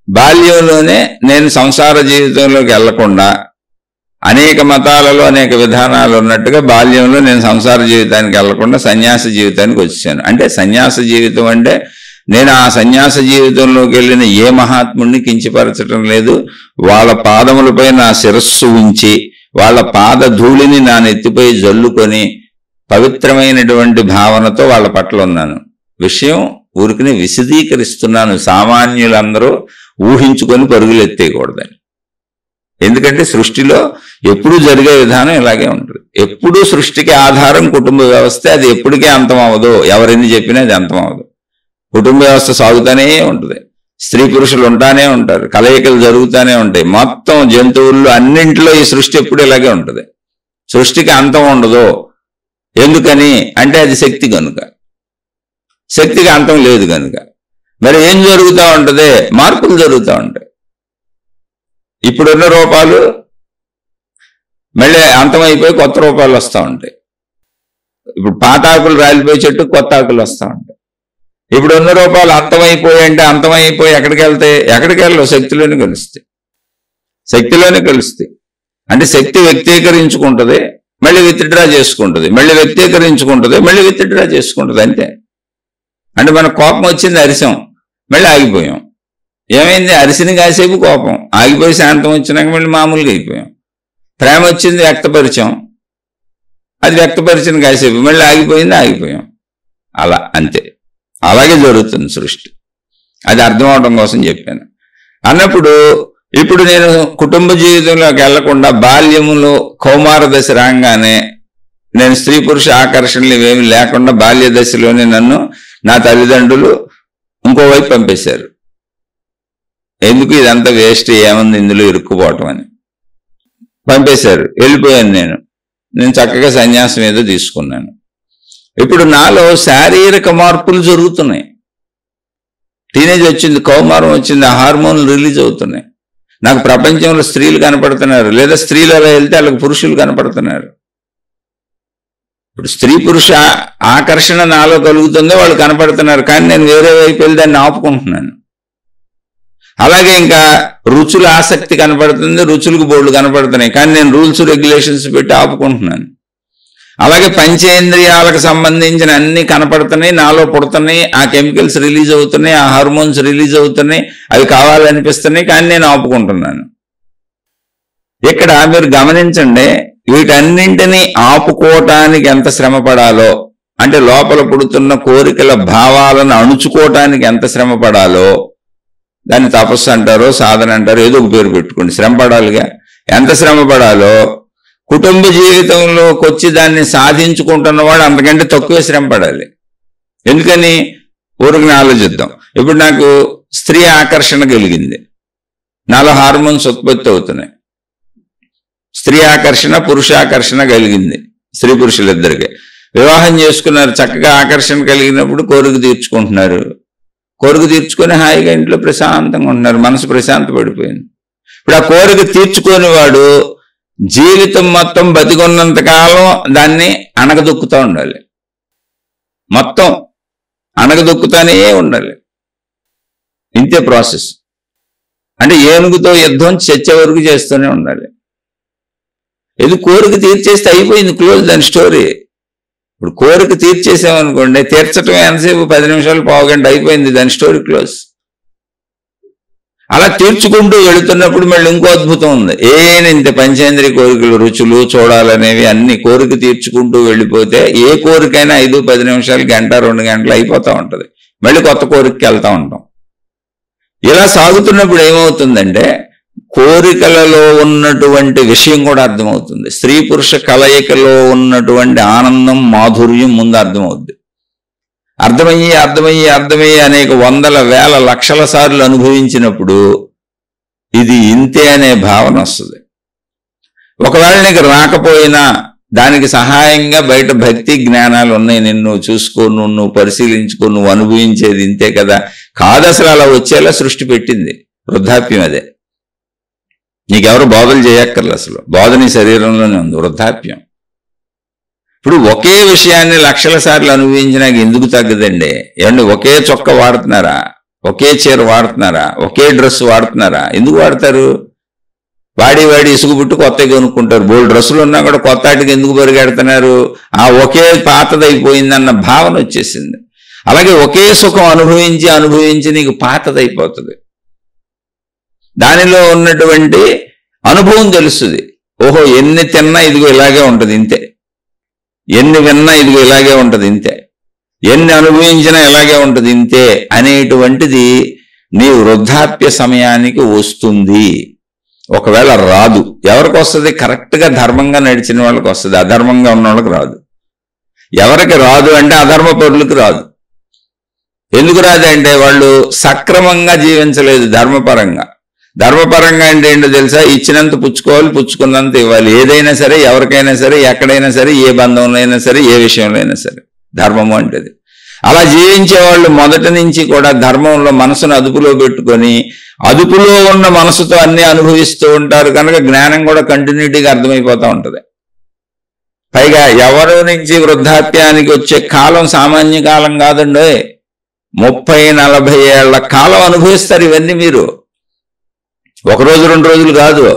బాల్యంలోనే నేను సంసార జీవితంలోకి వెళ్లకుండా అనేక మతాలలో అనేక విధానాలు ఉన్నట్టుగా బాల్యంలో నేను సంసార జీవితానికి వెళ్లకుండా సన్యాస జీవితానికి వచ్చాను. అంటే సన్యాస జీవితం అంటే నేను ఆ సన్యాస జీవితంలోకి వెళ్ళిన ఏ మహాత్ముడిని కించపరచడం లేదు. వాళ్ళ పాదములపై నా శిరస్సు ఉంచి వాళ్ళ పాద ధూళిని నా నెత్తిపై జల్లుకొని పవిత్రమైనటువంటి భావనతో వాళ్ళ పట్ల ఉన్నాను. విషయం ఊరికిని విశదీకరిస్తున్నాను, సామాన్యులందరూ ఊహించుకొని పరుగులు ఎత్తేయకూడదని. ఎందుకంటే సృష్టిలో ఎప్పుడూ జరిగే విధానం ఇలాగే ఉంటుంది. ఎప్పుడూ సృష్టికి ఆధారం కుటుంబ వ్యవస్థ. అది ఎప్పటికే అంతం అవ్వదు, ఎవరెన్ని చెప్పినా అది అంతం అవ్వదు. కుటుంబ వ్యవస్థ సాగుతూనే ఉంటుంది, స్త్రీ పురుషులు ఉంటానే ఉంటారు, కలయికలు జరుగుతూనే ఉంటాయి. మొత్తం జంతువుల్లో అన్నింటిలో ఈ సృష్టి ఎప్పుడు ఇలాగే ఉంటుంది. సృష్టికి అంతం ఉండదు. ఎందుకని అంటే అది శక్తి కనుక. శక్తికి అంతం లేదు కనుక. మరి ఏం జరుగుతూ ఉంటుంది? మార్పులు జరుగుతూ ఉంటాయి. ఇప్పుడున్న రూపాలు మళ్ళీ అంతమైపోయి కొత్త రూపాలు వస్తూ ఉంటాయి. ఇప్పుడు పాత ఆకులు రాలిపోయి చెట్టు కొత్త ఆకులు వస్తూ ఉంటాయి. ఇప్పుడున్న రూపాలు అంతమైపోయి అంటే అంతమైపోయి ఎక్కడికి వెళ్తాయి? ఎక్కడికి వెళ్ళవు, శక్తిలోనే కలుస్తాయి. శక్తిలోనే కలుస్తాయి. అంటే శక్తి వ్యక్తీకరించుకుంటుంది, మళ్ళీ విత్డ్రా చేసుకుంటుంది, మళ్ళీ వ్యక్తీకరించుకుంటుంది, మళ్ళీ విత్డ్రా చేసుకుంటుంది. అంతే. అంటే మనకు కోపం వచ్చింది, అరిసాం, మళ్ళీ ఆగిపోయాం. ఏమైంది? అరిసిన కాసేపు కోపం ఆగిపోయి శాంతం వచ్చినాక మళ్ళీ మామూలుగా అయిపోయాం. ప్రేమ వచ్చింది, వ్యక్తపరిచాం, అది వ్యక్తపరిచిన కాసేపు మళ్ళీ ఆగిపోయింది, ఆగిపోయాం. అలా అంతే. అలాగే జరుగుతుంది సృష్టి. అది అర్థం అవడం కోసం చెప్పాను. అన్నప్పుడు ఇప్పుడు నేను కుటుంబ జీవితంలోకి వెళ్లకుండా బాల్యములో కౌమార దశ రాగానే నేను స్త్రీ పురుష ఆకర్షణలు ఇవేమి లేకుండా బాల్య దశలోనే నన్ను నా తల్లిదండ్రులు ఇంకోవైపు పంపేశారు. ఎందుకు ఇదంతా వేస్ట్, ఏముంది ఇందులో ఇరుక్కుపోవటం అని పంపేశారు. వెళ్ళిపోయాను నేను చక్కగా సన్యాసం ఏదో తీసుకున్నాను. ఇప్పుడు నాలో శారీరక మార్పులు జరుగుతున్నాయి. టీనేజ్ వచ్చింది, కౌమారం వచ్చింది, ఆ హార్మోన్లు రిలీజ్ అవుతున్నాయి. నాకు ప్రపంచంలో స్త్రీలు కనపడుతున్నారు, లేదా స్త్రీలు అలా వెళ్తే వాళ్ళకి పురుషులు కనపడుతున్నారు. ఇప్పుడు స్త్రీ పురుష ఆకర్షణ నాలో కలుగుతుందో వాళ్ళు కనపడుతున్నారు, కానీ నేను వేరే వైపు వెళ్ళి దాన్ని ఆపుకుంటున్నాను. అలాగే ఇంకా రుచుల ఆసక్తి కనపడుతుంది, రుచులకు బోర్డులు కనపడుతున్నాయి, కానీ నేను రూల్స్ రెగ్యులేషన్స్ పెట్టి ఆపుకుంటున్నాను. అలాగే పంచేంద్రియాలకు సంబంధించిన అన్ని కనపడుతున్నాయి, నాలో పుడుతున్నాయి, ఆ కెమికల్స్ రిలీజ్ అవుతున్నాయి, ఆ హార్మోన్స్ రిలీజ్ అవుతున్నాయి, అవి కావాలనిపిస్తున్నాయి, కానీ నేను ఆపుకుంటున్నాను. ఇక్కడ మీరు గమనించండి, వీటన్నింటినీ ఆపుకోవటానికి ఎంత శ్రమ పడాలో, అంటే లోపల పుడుతున్న కోరికల భావాలను అణుచుకోవటానికి ఎంత శ్రమ పడాలో, దాన్ని తపస్సు అంటారో సాధన అంటారో ఏదో ఒక పేరు పెట్టుకోండి, శ్రమ పడాలిగా. ఎంత శ్రమ పడాలో కుటుంబ జీవితంలోకి వచ్చి దాన్ని సాధించుకుంటున్నవాడు అంతకంటే తక్కువే శ్రమ పడాలి. ఎందుకని? ఊరికి ఆలోచిద్దాం. ఇప్పుడు నాకు స్త్రీ ఆకర్షణ కలిగింది, నాలో హార్మోన్స్ ఉత్పత్తి అవుతున్నాయి. స్త్రీ ఆకర్షణ పురుషాకర్షణ కలిగింది, స్త్రీ పురుషులిద్దరికి. వివాహం చేసుకున్నారు, చక్కగా ఆకర్షణ కలిగినప్పుడు కోరిక తీర్చుకుంటున్నారు. కోరిక తీర్చుకొని హాయిగా ఇంట్లో ప్రశాంతంగా ఉంటున్నారు, మనసు ప్రశాంత పడిపోయింది. ఇప్పుడు ఆ కోరిక తీర్చుకొని వాడు జీవితం మొత్తం బతికున్నంతకాలం దాన్ని అణగదొక్కుతూ ఉండాలి, మొత్తం అణగదొక్కుతానే ఉండాలి. ఇంతే ప్రాసెస్. అంటే ఏనుగుతో యుద్ధం చచ్చే వరకు చేస్తూనే ఉండాలి. ఇది కోరిక తీర్చేస్తే అయిపోయింది, క్లోజ్ దాని స్టోరీ. ఇప్పుడు కోరిక తీర్చేసామనుకోండి, తీర్చటం ఎంతసేపు 10 నిమిషాలు, పావుగంట అయిపోయింది, దాని స్టోరీ క్లోజ్. అలా తీర్చుకుంటూ వెళుతున్నప్పుడు మళ్ళీ ఇంకో అద్భుతం ఉంది. ఇంత పంచేంద్రియ కోరికలు, రుచులు, చూడాలనేవి అన్ని కోరిక తీర్చుకుంటూ వెళ్ళిపోతే ఏ కోరికైనా 5-10 నిమిషాలు, గంట 2 గంటలు అయిపోతూ ఉంటుంది. మళ్ళీ కొత్త కోరికకి వెళ్తూ ఉంటాం. ఇలా సాగుతున్నప్పుడు ఏమవుతుందంటే కోరికలలో ఉన్నటువంటి విషయం కూడా అర్థమవుతుంది. స్త్రీ పురుష కలయికలో ఉన్నటువంటి ఆనందం, మాధుర్యం ముందు అర్థమవుద్ది. అర్థమయ్యి అనేక వందల వేల లక్షల సార్లు అనుభవించినప్పుడు ఇది ఇంతే అనే భావన వస్తుంది. ఒకవేళ నీకు రాకపోయినా దానికి సహాయంగా బయట భక్తి జ్ఞానాలు ఉన్నాయి, నిన్ను చూసుకో, నువ్వు పరిశీలించుకో, నువ్వు అనుభవించేది ఇంతే కదా. కాదు, అసలు అలా వచ్చేలా సృష్టి పెట్టింది వృద్ధాప్యం. అదే నీకెవరు బోధలు చేయక్కర్లేదు, అసలు బోధ నీ శరీరంలోనే ఉంది. వృద్ధాప్యం ఇప్పుడు ఒకే విషయాన్ని లక్షల సార్లు అనుభవించినాక ఎందుకు తగ్గదండి? ఏమండి, ఒకే చొక్క వాడుతున్నారా, ఒకే చీర వాడుతున్నారా, ఒకే డ్రెస్ వాడుతున్నారా? ఎందుకు వాడతారు? వాడి ఇసుగు పుట్టు కొత్తగా కొనుక్కుంటారు. బోల్డ్ డ్రెస్సులు ఉన్నా కూడా కొత్త వాటికి ఎందుకు పరిగెడుతున్నారు? ఆ ఒకే పాతదైపోయిందన్న భావన వచ్చేసింది. అలాగే ఒకే సుఖం అనుభవించి నీకు పాతదైపోతుంది. దానిలో ఉన్నటువంటి అనుభవం తెలుస్తుంది. ఓహో, ఎన్ని తిన్నా ఇదిగో ఇలాగే ఉంటుంది ఇంతే, ఎన్ని విన్నా ఇదిగో ఇలాగే ఉంటుంది ఇంతే, ఎన్ని అనుభవించినా ఇలాగే ఉంటుంది ఇంతే అనేటువంటిది నీ వృద్ధాప్య సమయానికి వస్తుంది. ఒకవేళ రాదు, ఎవరికి వస్తుంది? కరెక్ట్గా ధర్మంగా నడిచిన వాళ్ళకి వస్తుంది, అధర్మంగా ఉన్న వాళ్ళకి రాదు. ఎవరికి రాదు అంటే అధర్మ పరులకు రాదు. ఎందుకు రాదు అంటే వాళ్ళు సక్రమంగా జీవించలేదు ధర్మపరంగా. ధర్మపరంగా అంటే ఏంటో తెలుసా? ఇచ్చినంత పుచ్చుకోవాలి, పుచ్చుకున్నంత ఇవ్వాలి. ఏదైనా సరే, ఎవరికైనా సరే, ఎక్కడైనా సరే, ఏ బంధంలో అయినా సరే, ఏ విషయంలో అయినా సరే ధర్మము అంటేది. అలా జీవించే వాళ్ళు మొదటి నుంచి కూడా ధర్మంలో మనసును అదుపులో పెట్టుకొని అదుపులో ఉన్న మనసుతో అన్ని అనుభవిస్తూ ఉంటారు కనుక జ్ఞానం కూడా కంటిన్యూటీగా అర్థమైపోతూ ఉంటుంది. పైగా ఎవరి నుంచి వృద్ధాప్యానికి వచ్చే కాలం సామాన్య కాలం కాదండి. 30-40 ఏళ్ల కాలం అనుభవిస్తారు ఇవన్నీ మీరు. ఒకరోజు 2 రోజులు కాదు.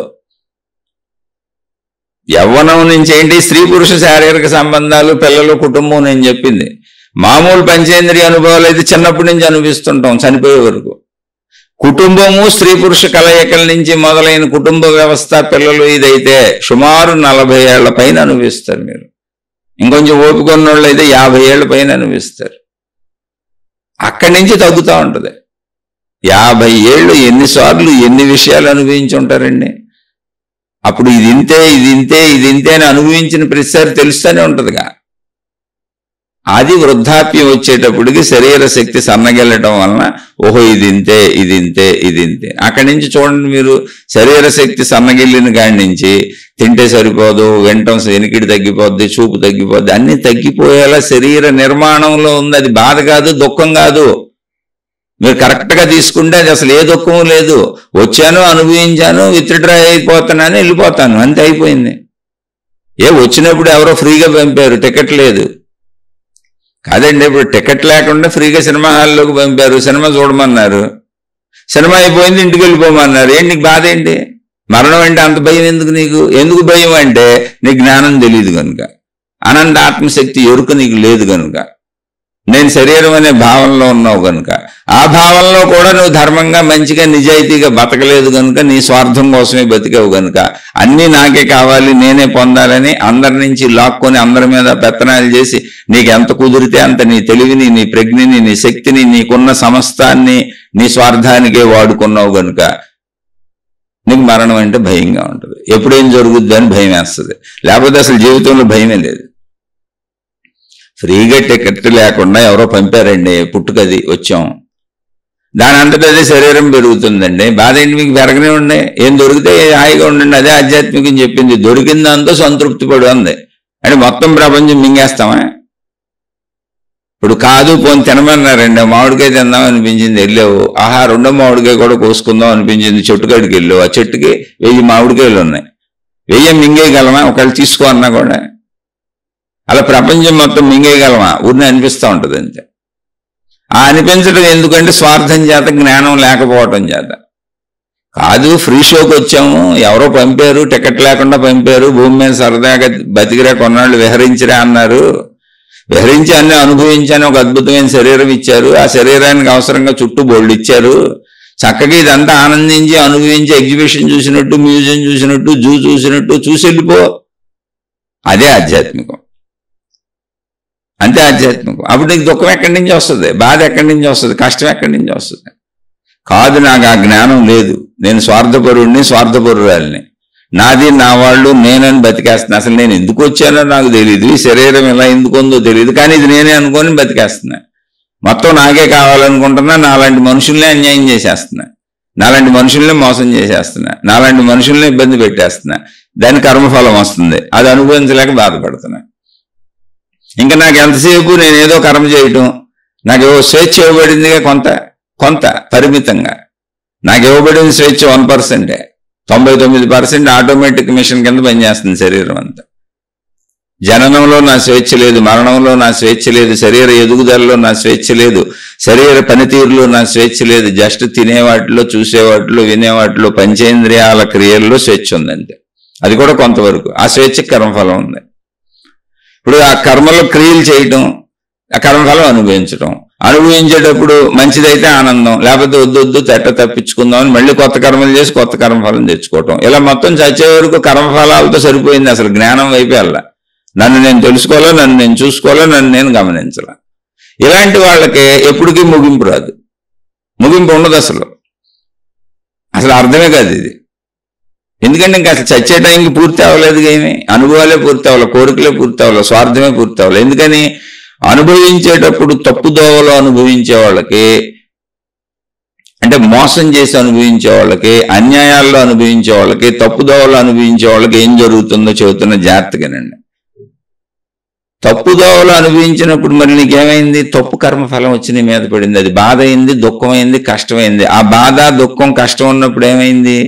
యవ్వనం నుంచి ఏంటి, స్త్రీ పురుష శారీరక సంబంధాలు, పిల్లలు, కుటుంబం నేను చెప్పింది. మామూలు పంచేంద్రియ అనుభవాలు అయితే చిన్నప్పటి నుంచి అనుభవిస్తుంటాం చనిపోయే వరకు. కుటుంబము, స్త్రీ పురుష కలయికల నుంచి మొదలైన కుటుంబ వ్యవస్థ, పిల్లలు, ఇదైతే సుమారు 40 ఏళ్ల పైన అనుభవిస్తారు మీరు. ఇంకొంచెం ఓపిక ఉన్న వాళ్ళు అయితే 50 ఏళ్ల పైన అనుభవిస్తారు. అక్కడి నుంచి తగ్గుతూ ఉంటుంది. 50 ఏళ్ళు ఎన్నిసార్లు ఎన్ని విషయాలు అనుభవించి ఉంటారండి. అప్పుడు ఇది ఇంతే అని అనుభవించిన ప్రతిసారి తెలుస్తూనే ఉంటుందిగా. అది వృద్ధాప్యం వచ్చేటప్పటికి శరీర శక్తి సన్నగిల్లటం వలన ఓహో ఇది ఇంతే. అక్కడి నుంచి చూడండి మీరు, శరీర శక్తి సన్నగిల్లిన కాడి నుంచి తింటే సరిపోదు, వింటం వెనికిడి తగ్గిపోద్ది, చూపు తగ్గిపోద్ది, అన్ని తగ్గిపోయేలా శరీర నిర్మాణంలో ఉంది. అది బాధ కాదు, దుఃఖం కాదు. మీరు కరెక్ట్గా తీసుకుంటే అది అసలు ఏ దుఃఖము లేదు. వచ్చాను, అనుభవించాను, విత్డ్రా అయిపోతానని వెళ్ళిపోతాను, అంతే అయిపోయింది. వచ్చినప్పుడు ఎవరో ఫ్రీగా పంపారు, టికెట్ లేదు కాదండి. ఇప్పుడు టికెట్ లేకుండా ఫ్రీగా సినిమా హాల్లోకి పంపారు, సినిమా చూడమన్నారు, సినిమా అయిపోయింది, ఇంటికి వెళ్ళిపోమన్నారు. ఏంటి నీకు బాధ ఏంటి? మరణం అంటే అంత భయం ఎందుకు నీకు? ఎందుకు భయం అంటే నీకు జ్ఞానం తెలియదు కనుక, అనంత ఆత్మశక్తి ఎరుక నీకు లేదు కనుక, నేను శరీరం అనే భావనలో ఉన్నావు కనుక, ఆ భావనలో కూడా నువ్వు ధర్మంగా మంచిగా నిజాయితీగా బతకలేదు కనుక, నీ స్వార్థం కోసమే బతికావు కనుక, అన్నీ నాకే కావాలి, నేనే పొందాలని అందరి నుంచి లాక్కొని అందరి మీద పెత్తనాలు చేసి నీకు ఎంత కుదిరితే అంత నీ తెలివిని, నీ ప్రజ్ఞని, నీ శక్తిని, నీకున్న సమస్తాన్ని నీ స్వార్థానికే వాడుకున్నావు కనుక నీకు మరణం అంటే భయంగా ఉంటుంది. ఎప్పుడేం జరుగుద్ది అని భయం వేస్తుంది. లేకపోతే అసలు జీవితంలో భయమే లేదు. ఫ్రీగా టికెట్ లేకుండా ఎవరో పంపారండి, పుట్టుకది వచ్చాం, దాని అంతటా అదే శరీరం పెరుగుతుందండి. బాధ ఏంటి మీకు? పెరగనే ఉండే, ఏం దొరికితే హాయిగా ఉండండి, అదే ఆధ్యాత్మికం చెప్పింది. దొరికిన దాంతో సంతృప్తి పడు అంది. అంటే మొత్తం ప్రపంచం మింగేస్తామా? ఇప్పుడు కాదు, పోని తినమన్నారండి, మామిడికాయ తిందాం అనిపించింది, వెళ్ళావు, ఆహా 2వ మామిడికాయ కూడా కోసుకుందాం అనిపించింది, చెట్టుకాడికి వెళ్ళావు, ఆ చెట్టుకి 1000 మామిడికాయలు ఉన్నాయి, 1000 మింగేయగలమా? ఒకవేళ తీసుకో అన్నా కూడా అలా ప్రపంచం మొత్తం మింగేయగలమా? ఊరిని అనిపిస్తూ ఉంటుంది అంతే. ఆ అనిపించడం ఎందుకంటే స్వార్థం చేత, జ్ఞానం లేకపోవటం చేత కాదు. ఫ్రీ షోకి వచ్చాము, ఎవరో పంపారు, టికెట్ లేకుండా పంపారు, భూమి మీద సరదాగా బతికిరా, కొన్నాళ్ళు విహరించిరా అన్నారు, విహరించి అన్ని అనుభవించాను, ఒక అద్భుతమైన శరీరం ఇచ్చారు, ఆ శరీరానికి అవసరంగా చుట్టూ బోల్డ్ ఇచ్చారు, చక్కగా ఇదంతా ఆనందించి అనుభవించి ఎగ్జిబిషన్ చూసినట్టు, మ్యూజియం చూసినట్టు, జూ చూసినట్టు చూసి వెళ్ళిపో. అదే ఆధ్యాత్మికం, అంతే ఆధ్యాత్మికం. అప్పుడు నీకు దుఃఖం ఎక్కడి నుంచి వస్తుంది? బాధ ఎక్కడి నుంచి వస్తుంది? కష్టం ఎక్కడి నుంచి వస్తుంది? కాదు, నాకు ఆ జ్ఞానం లేదు, నేను స్వార్థపరుడిని, స్వార్థపరురాలిని, నాది నా వాళ్ళు నేనని బతికేస్తున్నా. అసలు నేను ఎందుకు వచ్చానో నాకు తెలియదు, ఈ శరీరం ఎలా ఎందుకు ఉందో తెలియదు, కానీ ఇది నేనే అనుకొని బతికేస్తున్నా. మొత్తం నాకే కావాలనుకుంటున్నా, నాలాంటి మనుషుల్నే అన్యాయం చేసేస్తున్నా, నాలాంటి మనుషుల్నే మోసం చేసేస్తున్నా, నాలాంటి మనుషుల్నే ఇబ్బంది పెట్టేస్తున్నా. దాని కర్మఫలం వస్తుంది, అది అనుభవించలేక బాధపడుతున్నా. ఇంకా నాకు ఎంతసేపు నేనేదో కర్మ చేయటం, నాకు ఏవో స్వేచ్ఛ ఇవ్వబడిందిగా, కొంత పరిమితంగా నాకు ఇవ్వబడిన స్వేచ్ఛ 1%. 99% ఆటోమేటిక్ మిషన్ కింద పనిచేస్తుంది శరీరం అంతా. జననంలో నా స్వేచ్ఛ లేదు, మరణంలో నా స్వేచ్ఛ లేదు, శరీర ఎదుగుదలలో నా స్వేచ్ఛ లేదు, శరీర పనితీరులో నా స్వేచ్ఛ లేదు, జస్ట్ తినేవాటిలో, చూసేవాటిలో, వినేవాటిలో, పంచేంద్రియాల క్రియల్లో స్వేచ్ఛ ఉందంటే అది కూడా కొంతవరకు. ఆ స్వేచ్ఛకి కర్మఫలం ఉంది. ఇప్పుడు ఆ కర్మలో క్రియలు చేయటం, ఆ కర్మఫలం అనుభవించడం, అనుభవించేటప్పుడు మంచిదైతే ఆనందం, లేకపోతే వద్దు తప్పించుకుందామని మళ్ళీ కొత్త కర్మలు చేసి కొత్త కర్మఫలం తెచ్చుకోవటం. ఇలా మొత్తం చచ్చే వరకు కర్మఫలాలతో సరిపోయింది. అసలు జ్ఞానం వైపే అలా నన్ను నేను తెలుసుకోవాలా, నన్ను నేను చూసుకోవాలా, నన్ను నేను గమనించాలా. ఇలాంటి వాళ్ళకి ఎప్పటికీ ముగింపు రాదు, ముగింపు ఉండదు. అసలు అర్థమే కాదు ఇది. ఎందుకంటే ఇంకా అసలు చచ్చే టైంకి పూర్తి అవ్వలేదు, ఏమి అనుభవాలే పూర్తి అవ్వాలి, కోరికలే పూర్తి అవ్వాలి, స్వార్థమే పూర్తి అవ్వాలి. ఎందుకని అనుభవించేటప్పుడు తప్పుదోవలో అనుభవించే వాళ్ళకి, అంటే మోసం చేసి అనుభవించే వాళ్ళకి, అన్యాయాల్లో అనుభవించే వాళ్ళకి, తప్పుదోవలో అనుభవించే వాళ్ళకి ఏం జరుగుతుందో చెబుతున్న జాగ్రత్తగానండి. తప్పుదోవలో అనుభవించినప్పుడు మరి నీకేమైంది? తప్పు కర్మఫలం వచ్చి నీ మీద పడింది. అది బాధ అయింది, దుఃఖమైంది, కష్టమైంది. ఆ బాధ, దుఃఖం, కష్టం ఉన్నప్పుడు ఏమైంది?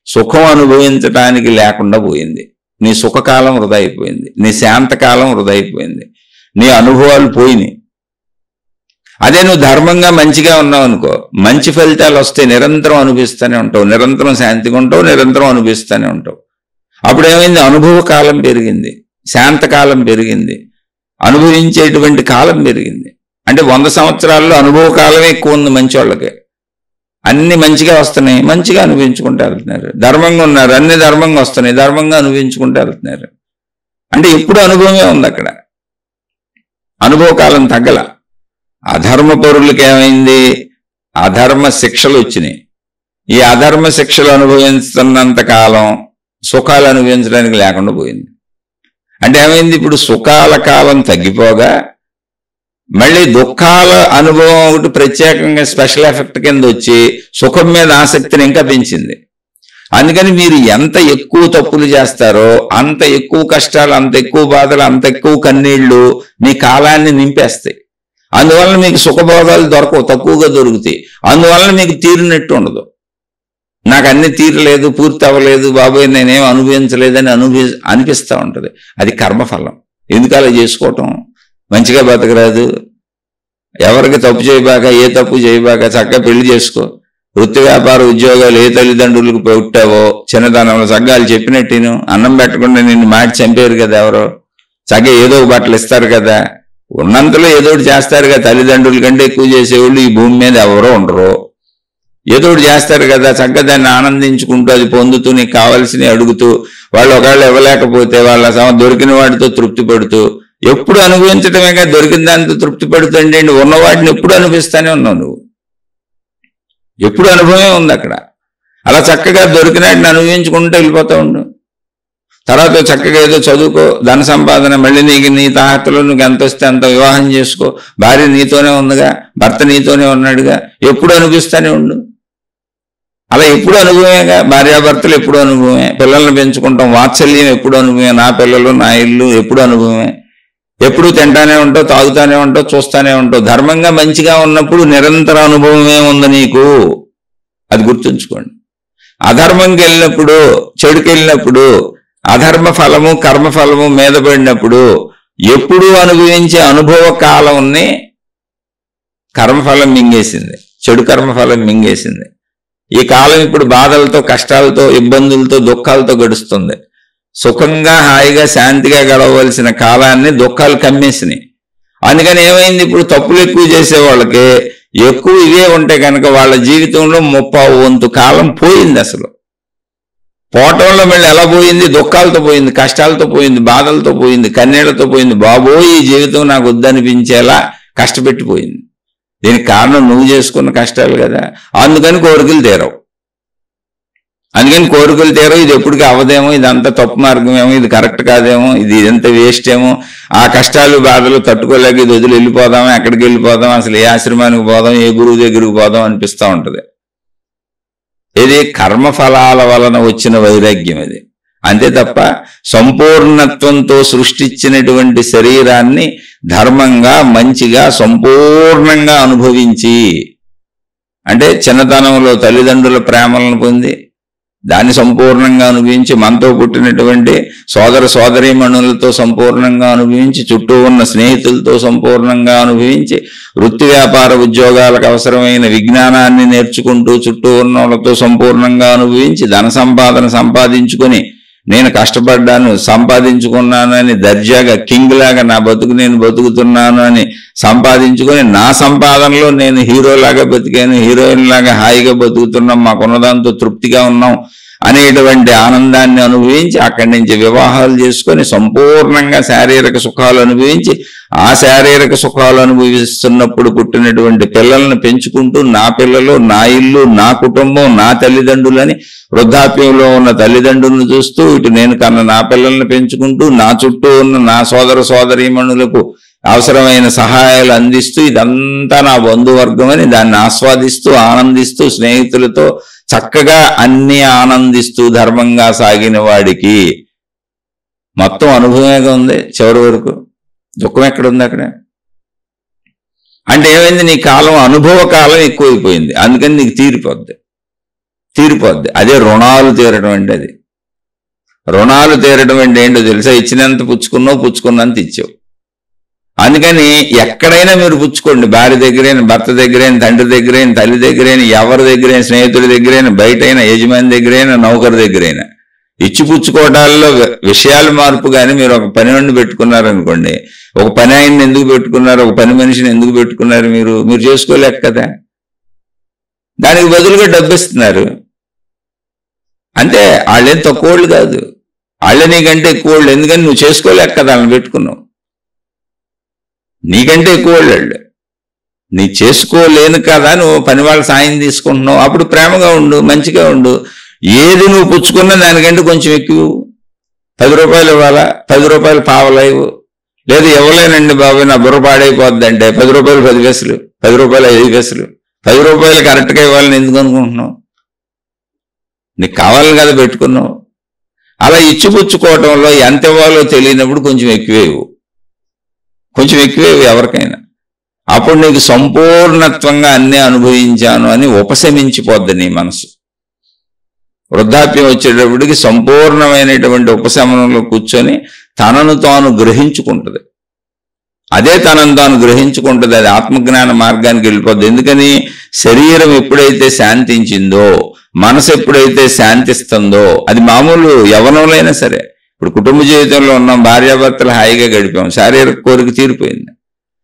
సుఖం అనుభవించడానికి లేకుండా పోయింది. నీ సుఖకాలం వృధా అయిపోయింది, నీ శాంతకాలం వృధా అయిపోయింది, నీ అనుభవాలు పోయినాయి. అదే నువ్వు ధర్మంగా మంచిగా ఉన్నావు అనుకో, మంచి ఫలితాలు వస్తే నిరంతరం అనుభవిస్తూనే ఉంటావు, నిరంతరం శాంతిగా ఉంటావు, నిరంతరం అనుభవిస్తూనే ఉంటావు. అప్పుడు ఏమైంది? అనుభవ కాలం పెరిగింది, శాంతకాలం పెరిగింది, అనుభవించేటువంటి కాలం పెరిగింది. అంటే 100 సంవత్సరాల్లో అనుభవ కాలమే ఎక్కువ ఉంది మంచి వాళ్ళకి. అన్ని మంచిగా వస్తున్నాయి, మంచిగా అనుభవించుకుంటూ వెళ్తున్నారు. ధర్మంగా ఉన్నారు, అన్ని ధర్మంగా వస్తున్నాయి, ధర్మంగా అనుభవించుకుంటూ వెళ్తున్నారు. అంటే ఎప్పుడు అనుభవమే ఉంది అక్కడ, అనుభవ కాలం తగ్గల. అధర్మ పరులకి ఏమైంది? అధర్మ శిక్షలు వచ్చినాయి. ఈ అధర్మ శిక్షలు అనుభవిస్తున్నంత కాలం సుఖాలు అనుభవించడానికి లేకుండా పోయింది. అంటే ఏమైంది? ఇప్పుడు సుఖాల కాలం తగ్గిపోగా మళ్ళీ దుఃఖాల అనుభవం ఒకటి ప్రత్యేకంగా స్పెషల్ ఎఫెక్ట్ కింద వచ్చి సుఖం మీద ఆసక్తిని ఇంకా పెంచింది. అందుకని మీరు ఎంత ఎక్కువ తప్పులు చేస్తారో అంత ఎక్కువ కష్టాలు, అంత ఎక్కువ బాధలు, అంత ఎక్కువ కన్నీళ్లు మీ కాలాన్ని నింపేస్తాయి. అందువలన మీకు సుఖభోగాలు దొరకవు, తక్కువగా దొరుకుతాయి. అందువలన మీకు తీరినట్టు ఉండదు. నాకు అన్ని తీరలేదు, పూర్తి అవ్వలేదు బాబోయ్, నేనేం అనుభవించలేదని అనిపిస్తూ ఉంటుంది. అది కర్మఫలం. ఎందుకు అలా చేసుకోవటం? మంచిగా బతకరాదు, ఎవరికి తప్పు చేయబాక, ఏ తప్పు చేయబాక, చక్కగా పెళ్లి చేసుకో. వృత్తి వ్యాపార ఉద్యోగాలు ఏ తల్లిదండ్రులకు పుట్టావో చిన్నతనంలో చక్కగా చెప్పినట్టు అన్నం పెట్టకుండా నిన్ను మాటి చంపేరు కదా ఎవరో, చక్కగా ఏదో బట్టలు ఇస్తారు కదా, ఉన్నంతలో ఏదో ఒకటి చేస్తారు కదా. తల్లిదండ్రుల కంటే ఎక్కువ చేసేవాళ్ళు ఈ భూమి మీద ఎవరో ఉండరు. ఏదో ఒకటి చేస్తారు కదా, చక్కగా దాన్ని ఆనందించుకుంటూ అది పొందుతూ నీకు కావాల్సినవి అడుగుతూ, వాళ్ళు ఒకవేళ ఇవ్వలేకపోతే వాళ్ళ దొరికిన వాటితో తృప్తి పడుతూ, ఎప్పుడు అనుభవించటమే కదా, దొరికిన దాంతో తృప్తి పడుతుంటే ఉన్న వాటిని ఎప్పుడు అనుభవిస్తానే ఉన్నావు నువ్వు. ఎప్పుడు అనుభవమే ఉంది అక్కడ. అలా చక్కగా దొరికిన వాటిని అనుభవించుకుంటూ వెళ్ళిపోతూ ఉండు. తర్వాత చక్కగా ఏదో చదువుకో, ధన సంపాదన, మళ్ళీ నీకు నీ తాహతలో నువ్వు ఎంత వస్తే అంత వివాహం చేసుకో. భార్య నీతోనే ఉందిగా, భర్త నీతోనే ఉన్నాడుగా, ఎప్పుడు అనిపిస్తూనే ఉండు. అలా ఎప్పుడు అనుభవమేగా. భార్యాభర్తలు ఎప్పుడు అనుభవమే, పిల్లల్ని పెంచుకుంటాం, వాత్సల్యం ఎప్పుడు అనుభవమే, నా పిల్లలు నా ఇల్లు ఎప్పుడు అనుభవమే. ఎప్పుడు తింటానే ఉంటావు, తాగుతానే ఉంటావు, చూస్తానే ఉంటావు. ధర్మంగా మంచిగా ఉన్నప్పుడు నిరంతర అనుభవమే ఉంది నీకు, అది గుర్తుంచుకోండి. అధర్మంకి వెళ్ళినప్పుడు, చెడుకి వెళ్ళినప్పుడు, అధర్మ ఫలము కర్మఫలము మీద పడినప్పుడు ఎప్పుడూ అనుభవించే అనుభవ కాలంని కర్మఫలం మింగేసింది, చెడు కర్మఫలం మింగేసింది. ఈ కాలం ఇప్పుడు బాధలతో, కష్టాలతో, ఇబ్బందులతో, దుఃఖాలతో గడుస్తుంది. సుఖంగా హాయిగా శాంతిగా గడవలసిన కాలాన్ని దుఃఖాలు కమ్మేసినాయి. అందుకని ఏమైంది? ఇప్పుడు తప్పులు ఎక్కువ చేసే వాళ్ళకి ఎక్కువ ఇవే ఉంటే కనుక వాళ్ళ జీవితంలో 30వ వంతు కాలం పోయింది. అసలు పోవటంలో మళ్ళీ ఎలా పోయింది? దుఃఖాలతో పోయింది, కష్టాలతో పోయింది, బాధలతో పోయింది, కన్నీళ్లతో పోయింది. బాబోయ్, ఈ జీవితం నాకు వద్దనిపించేలా కష్టపెట్టిపోయింది. దీనికి కారణం నువ్వు చేసుకున్న కష్టాలు కదా. అందుకని కోరికలు తీరవు. ఇది ఎప్పటికీ అవదేమో, ఇదంతా తప్పు మార్గమేమో, ఇది కరెక్ట్ కాదేమో, ఇది ఎంత వేస్ట్ ఏమో, ఆ కష్టాలు బాధలు తట్టుకోలేక ఇది వదిలి వెళ్ళిపోదామా, ఎక్కడికి వెళ్ళిపోదాం, అసలు ఏ ఆశ్రమానికి పోదాం, ఏ గురువు దగ్గరికి పోదాం అనిపిస్తూ ఉంటుంది. ఇది కర్మఫలాల వలన వచ్చిన వైరాగ్యం ఇది. అంతే తప్ప సంపూర్ణత్వంతో సృష్టించినటువంటి శరీరాన్ని ధర్మంగా మంచిగా సంపూర్ణంగా అనుభవించి, అంటే చిన్నతనంలో తల్లిదండ్రుల ప్రేమలను పొంది, దాన్ని సంపూర్ణంగా అనుభవించి, మనతో పుట్టినటువంటి సోదర సోదరీమణులతో సంపూర్ణంగా అనుభవించి, చుట్టూ ఉన్న స్నేహితులతో సంపూర్ణంగా అనుభవించి, వృత్తి వ్యాపార ఉద్యోగాలకు అవసరమైన విజ్ఞానాన్ని నేర్చుకుంటూ చుట్టూ ఉన్న వాళ్ళతో సంపూర్ణంగా అనుభవించి, ధన సంపాదన సంపాదించుకొని, నేను కష్టపడ్డాను సంపాదించుకున్నాను అని దర్జాగా కింగ్ లాగా నా బతుకు నేను బతుకుతున్నాను అని సంపాదించుకొని, నా సంపాదనలో నేను హీరోలాగా బతికాను, హీరోయిన్ లాగా హాయిగా బతుకుతున్నాం, మాకున్నదాంతో తృప్తిగా ఉన్నాం అనేటువంటి ఆనందాన్ని అనుభవించి, అక్కడి నుంచి వివాహాలు చేసుకొని సంపూర్ణంగా శారీరక సుఖాలు అనుభవించి, ఆ శారీరక సుఖాలు అనుభవిస్తున్నప్పుడు పుట్టినటువంటి పిల్లల్ని పెంచుకుంటూ, నా పిల్లలు, నా ఇల్లు, నా కుటుంబం, నా తల్లిదండ్రులని, వృద్ధాప్యంలో ఉన్న తల్లిదండ్రులను చూస్తూ, ఇటు నేను కన్నా నా పిల్లల్ని పెంచుకుంటూ, నా చుట్టూ ఉన్న నా సోదర సోదరీమణులకు అవసరమైన సహాయాలు అందిస్తూ, ఇదంతా నా బంధువర్గం అని దాన్ని ఆస్వాదిస్తూ ఆనందిస్తూ, స్నేహితులతో చక్కగా అన్ని ఆనందిస్తూ ధర్మంగా సాగిన వాడికి మొత్తం అనుభవంగా ఉంది. చివరి వరకు దుఃఖం ఎక్కడుంది అక్కడ? అంటే ఏమైంది, నీ కాలం అనుభవ కాలం ఎక్కువైపోయింది, అందుకని నీకు తీరిపోద్ది. అదే రుణాలు తీరడం అంటే. అది రుణాలు తీరడం అంటే ఏంటో తెలుసా? ఇచ్చినంత పుచ్చుకున్నంత ఇచ్చావు. అందుకని ఎక్కడైనా మీరు పుచ్చుకోండి, భార్య దగ్గరైనా, భర్త దగ్గరైనా, తండ్రి దగ్గరైనా, తల్లి దగ్గరైనా, ఎవరి దగ్గరైనా, స్నేహితుడి దగ్గరైనా, బయటైనా, యజమాని దగ్గరైనా, నౌకరి దగ్గరైనా, ఇచ్చి పుచ్చుకోవడాల్లో విషయాలు మార్పు. కానీ మీరు ఒక పని వాడిని పెట్టుకున్నారనుకోండి, ఒక పని ఆయన్ని ఎందుకు పెట్టుకున్నారు, ఒక పని మనిషిని ఎందుకు పెట్టుకున్నారు? మీరు చేసుకోలేక కదా, దానికి బదులుగా డబ్బు ఇస్తున్నారు అంటే. వాళ్ళేం తక్కువ వాళ్ళు కాదు, వాళ్ళే నీకంటే ఎక్కువ వాళ్ళు. ఎందుకని నువ్వు చేసుకోలేక కదా వాళ్ళని పెట్టుకున్నావు. నీకంటే ఎక్కువ వాళ్ళు, నీ చేసుకోలేను కదా నువ్వు పని వాళ్ళ సాయం తీసుకుంటున్నావు. అప్పుడు ప్రేమగా ఉండు, మంచిగా ఉండు. ఏది నువ్వు పుచ్చుకున్నా దానికంటే కొంచెం ఎక్కువ. 10 రూపాయలు ఇవ్వాలా, 10 రూపాయలు పావలా ఇవ్వు. లేదు ఇవ్వలేనండి బాబు నా బుర్ర పాడైపోద్ది అంటే 10 రూపాయలు 10 పైసలు, 10 రూపాయలు 5 పైసలు, 10 రూపాయలు కరెక్ట్గా ఇవ్వాలని ఎందుకు అనుకుంటున్నావు? నీకు కావాలని కదా పెట్టుకున్నావు. అలా ఇచ్చిపుచ్చుకోవటంలో ఎంత ఇవ్వాలో తెలియనప్పుడు కొంచెం ఎక్కువే ఇవ్వు, ఎవరికైనా. అప్పుడు నీకు సంపూర్ణత్వంగా అన్నీ అనుభవించాను అని ఉపశమించిపోద్ది నీ మనసు. వృద్ధాప్యం వచ్చేటప్పటికి సంపూర్ణమైనటువంటి ఉపశమనంలో కూర్చొని తనను తాను గ్రహించుకుంటుంది. అదే తనను తాను గ్రహించుకుంటుంది, అది ఆత్మజ్ఞాన మార్గానికి వెళ్ళిపోద్ది. ఎందుకని? శరీరం ఎప్పుడైతే శాంతించిందో, మనసు ఎప్పుడైతే శాంతిస్తుందో, అది మామూలు యవ్వనంలోనైనా సరే. ఇప్పుడు కుటుంబ జీవితంలో ఉన్నాం, భార్యాభర్తలు హాయిగా గడిపాం, శారీరక కోరిక తీరిపోయింది,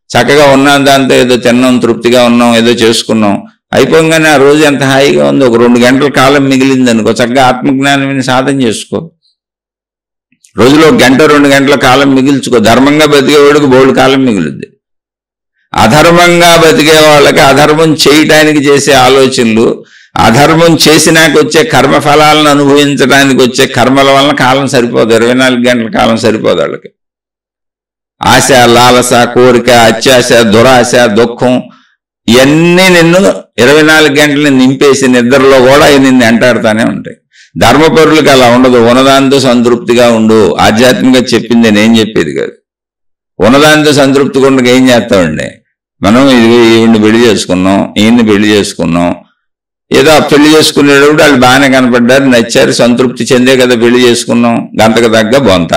చక్కగా ఉన్నాం, దాంతో ఏదో తిన్నాం, తృప్తిగా ఉన్నాం, ఏదో చేసుకున్నాం, అయిపోగానే ఆ రోజు ఎంత హాయిగా ఉంది. ఒక 2 గంటల కాలం మిగిలింది అనుకో, చక్కగా ఆత్మజ్ఞానం సాధన చేసుకో. రోజులో 1 గంట 2 గంటల కాలం మిగిల్చుకో. ధర్మంగా బతికేవాడికి బోల్డ్ కాలం మిగులుద్ది. అధర్మంగా బతికే వాళ్ళకి అధర్మం చేయటానికి చేసే ఆలోచనలు, అధర్మం చేసినాక వచ్చే కర్మ ఫలాలను అనుభవించడానికి వచ్చే కర్మల వలన కాలం సరిపోదు. 24 గంటల కాలం సరిపోదు వాళ్ళకి. ఆశ, లాలస, కోరిక, అత్యాశ, దురాశ, దుఃఖం ఇవన్నీ నిన్ను 24 గంటలు నింపేసి నిద్రలో కూడా నిన్ను వెంటాడుతూనే ఉంటాయి. ధర్మపరులకు అలా ఉండదు. ఉన్నదాంతో సంతృప్తిగా ఉండు. ఆధ్యాత్మికంగా చెప్పింది నేను చెప్పేది కాదు. ఉన్నదాంతో సంతృప్తిగా ఉండగా ఏం చేస్తామండి మనం? ఈయన్ని పెళ్లి చేసుకున్నాం, ఈయన్ని పెళ్లి చేసుకున్నాం, ఏదో పెళ్లి చేసుకునేటప్పుడు వాళ్ళు బాగానే కనపడ్డారు, నచ్చారు, సంతృప్తి చెందే కదా పెళ్లి చేసుకున్నాం, గంతకు తగ్గ బొంత.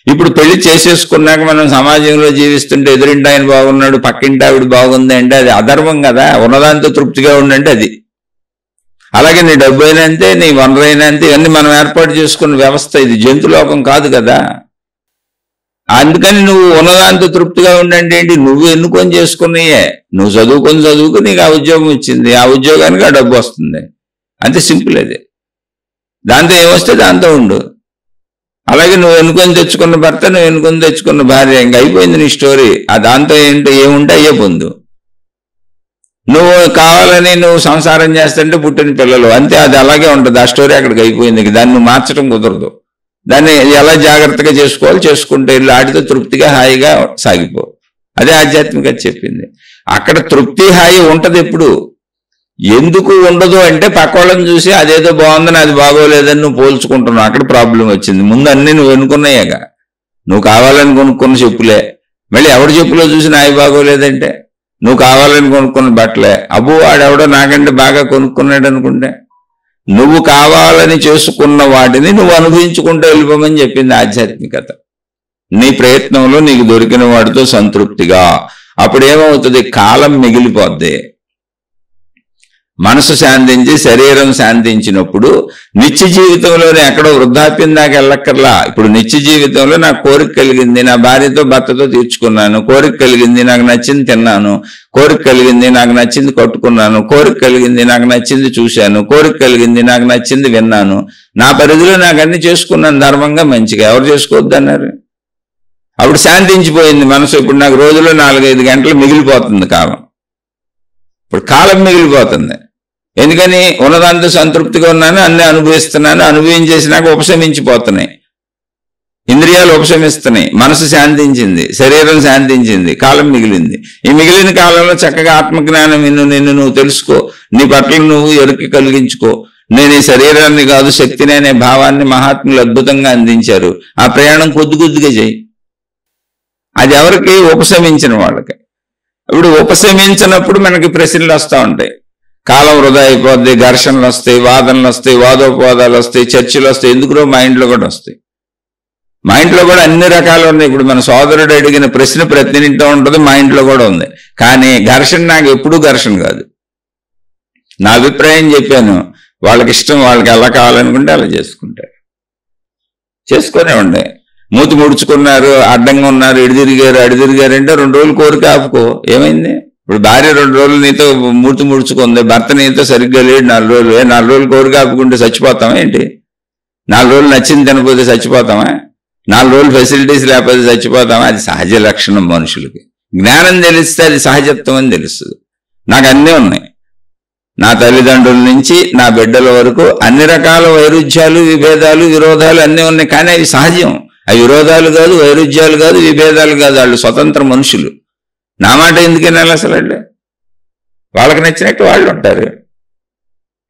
ఇప్పుడు పెళ్లి చేసేసుకున్నాక మనం సమాజంలో జీవిస్తుంటే ఎదురింటి ఆయన బాగున్నాడు, పక్కింటి ఆవిడ బాగుంది అంటే అది అధర్మం కదా. ఉన్నదాంతో తృప్తిగా ఉండంటే అది. అలాగే నీ డబ్బు అయినా అంతే, నీ వనరు అయినా అంతే, ఇవన్నీ మనం ఏర్పాటు చేసుకున్న వ్యవస్థ. ఇది జంతులోకం కాదు కదా. అందుకని నువ్వు ఉన్నదాంతో తృప్తిగా ఉండంటే ఏంటి? నువ్వు ఎన్నుకొని చేసుకున్నాయే. నువ్వు చదువుకు నీకు ఆ ఉద్యోగం వచ్చింది, ఆ ఉద్యోగానికి ఆ డబ్బు వస్తుంది, అంతే సింపుల్. అది దాంతో ఏమొస్తే దాంతో ఉండు. అలాగే నువ్వు ఎన్నుకొని తెచ్చుకున్న భర్త, నువ్వు ఎన్నుకొని తెచ్చుకున్న భార్య, ఇంక అయిపోయింది నీ స్టోరీ. ఆ దాంతో ఏంటో ఏముంటే అయ్యే పొందు. నువ్వు కావాలని నువ్వు సంసారం చేస్తుంటే పుట్టిన పిల్లలు, అంతే, అది అలాగే ఉంటుంది. ఆ స్టోరీ అక్కడికి అయిపోయింది. దాన్ని నువ్వు మార్చడం కుదరదు. దాన్ని ఎలా జాగ్రత్తగా చేసుకోవాలి, చేసుకుంటే ఇల్లు ఆడితో తృప్తిగా హాయిగా సాగిపో. అదే ఆధ్యాత్మికత చెప్పింది. అక్కడ తృప్తి హాయి ఉంటది. ఎప్పుడు ఎందుకు ఉండదు అంటే పక్కోళ్ళని చూసి అదేదో బాగుందని అది బాగోలేదని నువ్వు పోల్చుకుంటున్నావు. అక్కడ ప్రాబ్లం వచ్చింది. ముందు అన్నీ నువ్వు ఎన్నుకున్నాయేగా. నువ్వు కావాలని కొనుక్కున్న చెప్పులే, మళ్ళీ ఎవరి చెప్పులో చూసి నాయి బాగోలేదంటే నువ్వు కావాలని కొనుక్కున్న బట్టలే. అబ్బో వాడెవడో నాకంటే బాగా కొనుక్కున్నాడు అనుకుంటే నువ్వు కావాలని చేసుకున్న వాటిని నువ్వు అనుభవించుకుంటూ వెళ్ళిపోమని చెప్పింది ఆధ్యాత్మికత. నీ ప్రయత్నంలో నీకు దొరికిన వాటితో సంతృప్తిగా. అప్పుడేమవుతుంది? కాలం మిగిలిపోద్ది. మనసు శాంతించి శరీరం శాంతించినప్పుడు నిత్య జీవితంలోనే ఎక్కడో వృద్ధాప్యం దాకా వెళ్ళక్కర్లా. ఇప్పుడు నిత్య జీవితంలో నాకు కోరిక కలిగింది, నా భార్యతో భర్తతో తీర్చుకున్నాను, కోరిక కలిగింది నాకు నచ్చింది తిన్నాను, కోరిక కలిగింది నాకు నచ్చింది కట్టుకున్నాను, కోరిక కలిగింది నాకు నచ్చింది చూశాను, కోరిక కలిగింది నాకు నచ్చింది విన్నాను, నా పరిధిలో నాకు అన్ని చేసుకున్నాను ధర్మంగా మంచిగా. ఎవరు చేసుకోవద్దన్నారు? అప్పుడు శాంతించిపోయింది మనసు. ఇప్పుడు నాకు రోజులో 4-5 గంటలు మిగిలిపోతుంది కాలం. ఇప్పుడు కాలం మిగిలిపోతుంది. ఎందుకని? ఉన్నదాంతో సంతృప్తిగా ఉన్నాను, అన్నీ అనుభవిస్తున్నాను, అనుభవించేసినాక ఉపశమించిపోతున్నాయి, ఇంద్రియాలు ఉపశమిస్తున్నాయి, మనసు శాంతించింది, శరీరం శాంతించింది, కాలం మిగిలింది. ఈ మిగిలిన కాలంలో చక్కగా ఆత్మజ్ఞానం నిన్ను నువ్వు తెలుసుకో, నీ పట్ల నువ్వు ఎరుక కలిగించుకో. నేను ఈ శరీరాన్ని కాదు శక్తిని అనే భావాన్ని మహాత్ములు అద్భుతంగా అందించారు. ఆ ప్రయాణం కొద్ది కొద్దిగా చేయి. అది ఎవరికి? ఉపశమించిన వాళ్ళకి. ఇప్పుడు ఉపశమించినప్పుడు మనకి ప్రశ్నలు వస్తూ ఉంటాయి. కాలం వృధా అయిపోద్ది, ఘర్షణలు వస్తాయి, వాదనలు వస్తాయి, వాదోపవాదాలు వస్తాయి, చర్చలు వస్తాయి. ఎందుకురో మా ఇంట్లో కూడా వస్తాయి. మా ఇంట్లో కూడా అన్ని రకాలు ఉన్నాయి. ఇప్పుడు మన సోదరుడు అడిగిన ప్రశ్న ప్రతి ఇంట్లో ఉంటుంది, మా ఇంట్లో కూడా ఉంది. కానీ ఘర్షణ నాకు ఎప్పుడూ ఘర్షణ కాదు. నా అభిప్రాయం చెప్పాను, వాళ్ళకి ఇష్టం, వాళ్ళకి ఎలా కావాలనుకుంటే అలా చేసుకుంటారు, చేసుకునే ఉండే. మూతి ముడుచుకున్నారు, అడ్డంగా ఉన్నారు, ఇడిదిరిగారు అడిదిరిగారంటే 2 రోజులు కోరిక ఆపుకో, ఏమైంది? ఇప్పుడు భార్య 2 రోజులు నీతో మూతి ముడుచుకుంది, భర్త నీతో సరిగ్గా లేడు 4 రోజులు. 4 రోజులు కోరిక ఆపుకుంటే చచ్చిపోతామా ఏంటి? 4 రోజులు నచ్చింది తినపోతే చచ్చిపోతామా? 4 రోజులు ఫెసిలిటీస్ లేకపోతే చచ్చిపోతామా? అది సహజ లక్షణం మనుషులకి. జ్ఞానం తెలిస్తే అది సహజత్వం అని తెలుస్తుంది. నాకు అన్నీ ఉన్నాయి. నా తల్లిదండ్రుల నుంచి నా బిడ్డల వరకు అన్ని రకాల వైరుధ్యాలు, విభేదాలు, విరోధాలు అన్నీ ఉన్నాయి. కానీ అవి సహజం. అవి విరోధాలు కాదు, వైరుధ్యాలు కాదు, విభేదాలు కాదు. వాళ్ళు స్వతంత్ర మనుషులు. నా మాట ఎందుకని అసలు వాళ్ళకి నచ్చినట్టు వాళ్ళు ఉంటారు.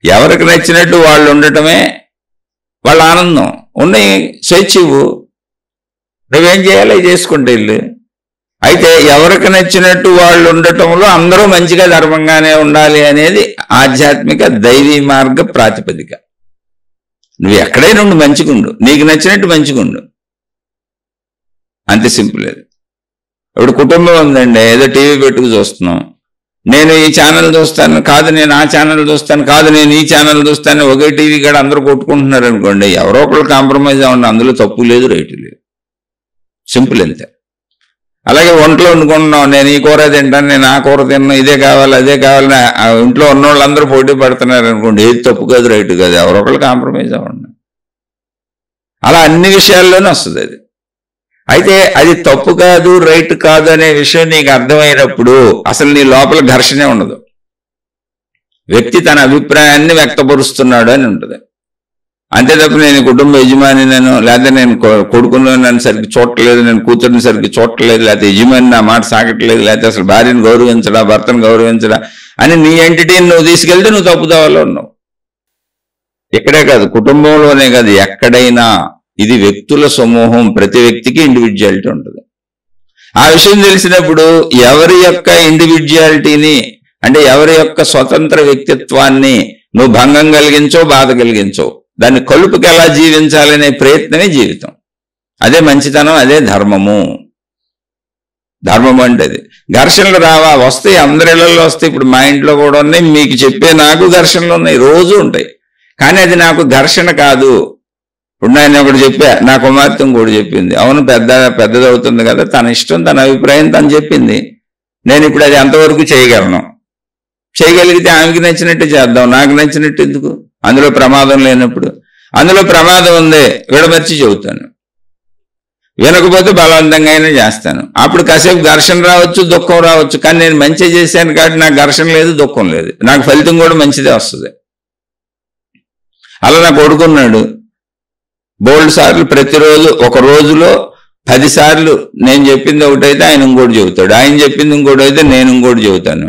ఎవరికి నచ్చినట్టు వాళ్ళు ఉండటమే వాళ్ళ ఆనందం. ఉన్నాయి స్వేచ్ఛ ఇవ్వు, నువ్వేం చేయాలో చేసుకుంటే ఇల్లు. అయితే ఎవరికి నచ్చినట్టు వాళ్ళు ఉండటంలో అందరూ మంచిగా ధర్మంగానే ఉండాలి అనేది ఆధ్యాత్మిక దైవీ మార్గ ప్రాతిపదిక. నువ్వు ఎక్కడైనా ఉండు, మంచిగుండు, నీకు నచ్చినట్టు మంచిగుండు, అంతే సింపుల్. అది ఇప్పుడు కుటుంబం ఉందండి, ఏదో టీవీ పెట్టుకు చూస్తున్నాం, నేను ఈ ఛానల్ చూస్తాను కాదు, నేను ఆ ఛానల్ చూస్తాను కాదు, నేను ఈ ఛానల్ చూస్తాను, ఒకే టీవీ కాడ అందరూ కొట్టుకుంటున్నారు అనుకోండి, ఎవరో ఒకళ్ళు కాంప్రమైజ్ అవ్వండి, అందులో తప్పు లేదు, రైటు లేదు, సింపుల్ అంతే. అలాగే వంటలో వండుకుంటున్నాం, నేను ఈ కూర తింటాను, నేను ఆ కూర తిన్నాను, ఇదే కావాలి అదే కావాలని ఇంట్లో ఉన్న వాళ్ళందరూ పోటీ పడుతున్నారు అనుకోండి, ఏది తప్పు కాదు రైటు కాదు, ఎవరో ఒకళ్ళు కాంప్రమైజ్ అవ్వండి. అలా అన్ని విషయాల్లోనే వస్తుంది అది. అయితే అది తప్పు కాదు రైట్ కాదు అనే విషయం నీకు అర్థమైనప్పుడు అసలు నీ లోపల ఘర్షణే ఉండదు. వ్యక్తి తన అభిప్రాయాన్ని వ్యక్తపరుస్తున్నాడు అని ఉంటుంది. అంతే తప్ప నేను కుటుంబ యజమాని నేను, లేకపోతే నేను కొడుకును నన్ను సరిగ్గా చూడట్లేదు, నేను కూతురిని సరిగ్గా చూడట్లేదు, లేకపోతే యజమాని నా మాట సాగట్లేదు, లేకపోతే అసలు భార్యను గౌరవించడా భర్తను గౌరవించడా అని నీ ఎంటిటీని నువ్వు తీసుకెళ్తే నువ్వు తప్పుదావాలో ఉన్నావు. ఇక్కడే కాదు, కుటుంబంలోనే కాదు, ఎక్కడైనా ఇది వ్యక్తుల సమూహం, ప్రతి వ్యక్తికి ఇండివిజువాలిటీ ఉంటుంది. ఆ విషయం తెలిసినప్పుడు ఎవరి యొక్క ఇండివిజువాలిటీని, అంటే ఎవరి యొక్క స్వతంత్ర వ్యక్తిత్వాన్ని నువ్వు భంగం కలిగించో బాధ కలిగించో, దాన్ని కలుపుకి ఎలా జీవించాలనే ప్రయత్నమే జీవితం. అదే మంచితనం, అదే ధర్మము. ధర్మం అంటే అది. ఘర్షణలు రావా? వస్తాయి, అందరి ఇళ్లలో వస్తాయి. ఇప్పుడు మా ఇంట్లో కూడా ఉన్నాయి, మీకు చెప్పే నాకు ఘర్షణలు ఉన్నాయి, రోజు ఉంటాయి. కానీ అది నాకు ఘర్షణ కాదు. ఇప్పుడు నేను ఒకటి చెప్పా, నా కుమార్తె కూడా చెప్పింది, అవును పెద్దది అవుతుంది కదా, తన ఇష్టం తన అభిప్రాయం తను చెప్పింది, నేను ఇప్పుడు అది ఎంతవరకు చేయగలను, చేయగలిగితే ఆమెకి నచ్చినట్టు చేద్దాం, నాకు నచ్చినట్టు ఎందుకు? అందులో ప్రమాదం లేనప్పుడు. అందులో ప్రమాదం ఉంది, విడమర్చి చెబుతాను, వినకపోతే బలవంతంగా అయినా చేస్తాను. అప్పుడు కాసేపు ఘర్షణ రావచ్చు, దుఃఖం రావచ్చు, కానీ నేను మంచి చేశాను కాబట్టి నాకు ఘర్షణ లేదు, దుఃఖం లేదు, నాకు ఫలితం కూడా మంచిదే వస్తుంది. అలా నా కొడుకున్నాడు, బోల్డ్ సార్లు ప్రతిరోజు ఒక రోజులో 10 సార్లు నేను చెప్పింది ఒకటైతే ఆయన ఇంకోటి చెబుతాడు, ఆయన చెప్పింది ఇంకోటి అయితే నేను ఇంకోటి చెబుతాను.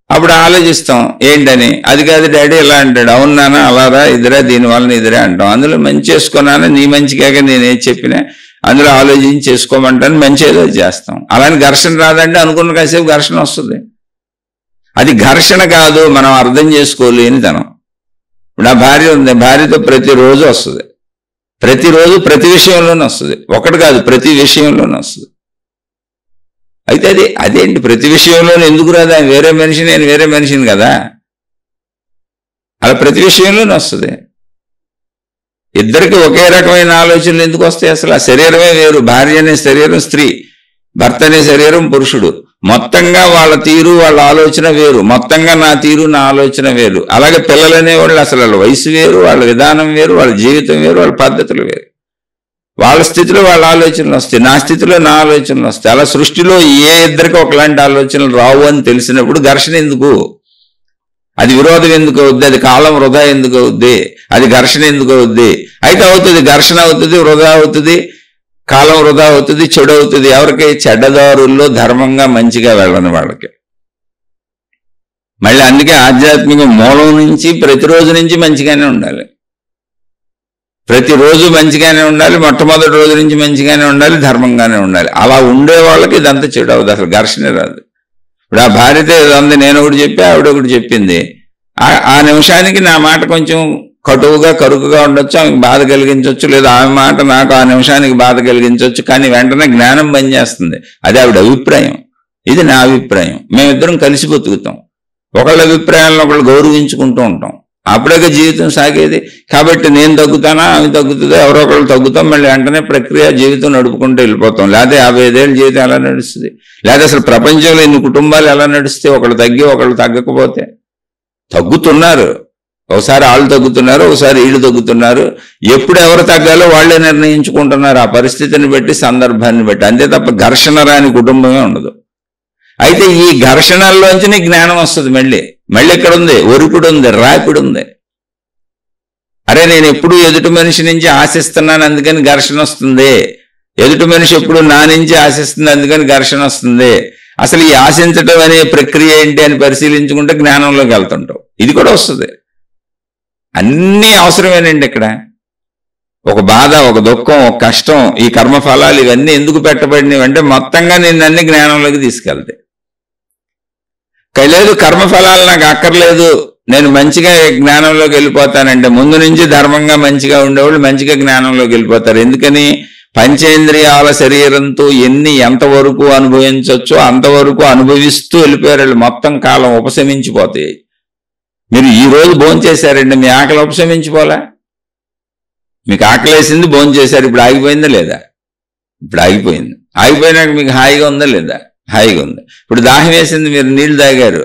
అప్పుడు ఆలోచిస్తాం ఏంటని, అది కాదు డాడీ ఇలా అంటాడు, అవును నాన్న అలారా, ఇదిరా, దీనివల్ల ఇదిరే అంటాం. అందులో మంచి చేసుకున్నాను, నీ మంచిగాక నేను ఏది చెప్పినా అందులో ఆలోచించి చేసుకోమంటాను, మంచి ఏదో చేస్తాం. అలానే ఘర్షణ రాదంటే అనుకున్న కాసేపు ఘర్షణ వస్తుంది. అది ఘర్షణ కాదు, మనం అర్థం చేసుకోలేని తనం. నా భార్య ఉంది, భార్యతో ప్రతిరోజు వస్తుంది, ప్రతిరోజు ప్రతి విషయంలోనే వస్తుంది, ఒకటి కాదు ప్రతి విషయంలోనే వస్తుంది. అయితే అదేంటి ప్రతి విషయంలోనే ఎందుకు రాదా? వేరే మనిషి, నేను వేరే మనిషిని కదా, అలా ప్రతి విషయంలోనే వస్తుంది. ఇద్దరికి ఒకే రకమైన ఆలోచనలు ఎందుకు వస్తాయి? అసలు ఆ శరీరమే వేరు. భార్య అనే శరీరం స్త్రీ, భర్త అనే శరీరం పురుషుడు. మొత్తంగా వాళ్ళ తీరు వాళ్ళ ఆలోచన వేరు, మొత్తంగా నా తీరు నా ఆలోచన వేరు. అలాగే పిల్లలు అనేవాళ్ళు అసలు వాళ్ళ వయసు వేరు, వాళ్ళ విధానం వేరు, వాళ్ళ జీవితం వేరు, వాళ్ళ పద్ధతులు వేరు. వాళ్ళ స్థితిలో వాళ్ళ ఆలోచనలు వస్తాయి, నా స్థితిలో నా ఆలోచనలు వస్తాయి. అలా సృష్టిలో ఏ ఇద్దరికి ఒకలాంటి ఆలోచనలు రావు అని తెలిసినప్పుడు ఘర్షణ ఎందుకు? అది విరోధం ఎందుకు అవుద్ది? అది కాలం వృధా ఎందుకు అవుద్ది? అది ఘర్షణ ఎందుకు అవుద్ది? అయితే అవుతుంది, ఘర్షణ అవుతుంది, వృధా అవుతుంది, కాలం వృధా అవుతుంది, చెడు అవుతుంది. ఎవరికి? చెడ్డదారుల్లో ధర్మంగా మంచిగా వెళ్ళని వాళ్ళకి. మళ్ళీ అందుకే ఆధ్యాత్మిక మూలం నుంచి ప్రతిరోజు నుంచి మంచిగానే ఉండాలి, ప్రతిరోజు మంచిగానే ఉండాలి, మొట్టమొదటి రోజు నుంచి మంచిగానే ఉండాలి, ధర్మంగానే ఉండాలి. అలా ఉండే వాళ్ళకి ఇదంతా చెడు అవుతుంది, అసలు ఘర్షణ రాదు. ఇప్పుడు ఆ భార్యతో అంది, నేను ఒకటి చెప్పి ఆవిడ ఒకటి చెప్పింది. ఆ నిమిషానికి నా మాట కొంచెం కటువుగా కరుకుగా ఉండొచ్చు, ఆమెకు బాధ కలిగించవచ్చు, లేదా ఆమె మాట నాకు ఆ నిమిషానికి బాధ కలిగించవచ్చు, కానీ వెంటనే జ్ఞానం పనిచేస్తుంది. అది ఆవిడ అభిప్రాయం, ఇది నా అభిప్రాయం. మేమిద్దరం కలిసి బతుకుతాం, ఒకళ్ళ అభిప్రాయాలను ఒకళ్ళు గౌరవించుకుంటూ ఉంటాం, అప్పుడే జీవితం సాగేది. కాబట్టి నేను తగ్గుతానా, ఆమె తగ్గుతుందో, ఎవరో ఒకళ్ళు తగ్గుతాం, మళ్ళీ వెంటనే ప్రక్రియ జీవితం నడుపుకుంటూ వెళ్ళిపోతాం. లేకపోతే 55 ఏళ్ళ జీవితం ఎలా నడుస్తుంది? లేదా అసలు ప్రపంచంలో ఇన్ని కుటుంబాలు ఎలా నడుస్తే? ఒకళ్ళు తగ్గి ఒకళ్ళు తగ్గకపోతే. తగ్గుతున్నారు, ఒకసారి వాళ్ళు తగ్గుతున్నారు, ఒకసారి వీళ్ళు తగ్గుతున్నారు. ఎప్పుడు ఎవరు తగ్గాలో వాళ్ళే నిర్ణయించుకుంటున్నారు, ఆ పరిస్థితిని బట్టి, సందర్భాన్ని బట్టి. అంతే తప్ప ఘర్షణ రాని కుటుంబమే ఉండదు. అయితే ఈ ఘర్షణల్లోంచి నీ జ్ఞానం వస్తుంది. మళ్ళీ ఇక్కడ ఉంది, ఒరుకుడు ఉంది, రాపిడు ఉంది. అరే నేను ఎప్పుడు ఎదుటి మనిషి నుంచి ఆశిస్తున్నాను, అందుకని ఘర్షణ వస్తుంది. ఎదుటి మనిషి ఎప్పుడు నా నుంచి ఆశిస్తుంది, అందుకని ఘర్షణ వస్తుంది. అసలు ఈ ఆశించడం అనే ప్రక్రియ ఏంటి అని పరిశీలించుకుంటే జ్ఞానంలోకి వెళ్తుంటావు. ఇది కూడా వస్తుంది. అన్నీ అవసరమేనండి. ఇక్కడ ఒక బాధ, ఒక దుఃఖం, ఒక కష్టం, ఈ కర్మఫలాలు ఇవన్నీ ఎందుకు పెట్టబడినవి అంటే మొత్తంగా నేను అన్ని జ్ఞానంలోకి తీసుకెళ్తాయి. లేదు కర్మఫలాలు నాకు అక్కర్లేదు, నేను మంచిగా జ్ఞానంలోకి వెళ్ళిపోతానంటే ముందు నుంచి ధర్మంగా మంచిగా ఉండేవాళ్ళు మంచిగా జ్ఞానంలోకి వెళ్ళిపోతారు. ఎందుకని? పంచేంద్రియాల శరీరంతో ఎంతవరకు అనుభవించవచ్చో అంతవరకు అనుభవిస్తూ వెళ్ళిపోయారు. మొత్తం కాలం ఉపశమించిపోతాయి. మీరు ఈ రోజు భోంచేశారండి, మీ ఆకలి ఉపశమించిపోలే? మీకు ఆకలేసింది, భోంచేశారు, ఇప్పుడు ఆగిపోయిందా లేదా? ఇప్పుడు ఆగిపోయింది. ఆగిపోయినాక మీకు హాయిగా ఉందా లేదా? హాయిగా ఉంది. ఇప్పుడు దాహం వేసింది, మీరు నీళ్లు తాగారు,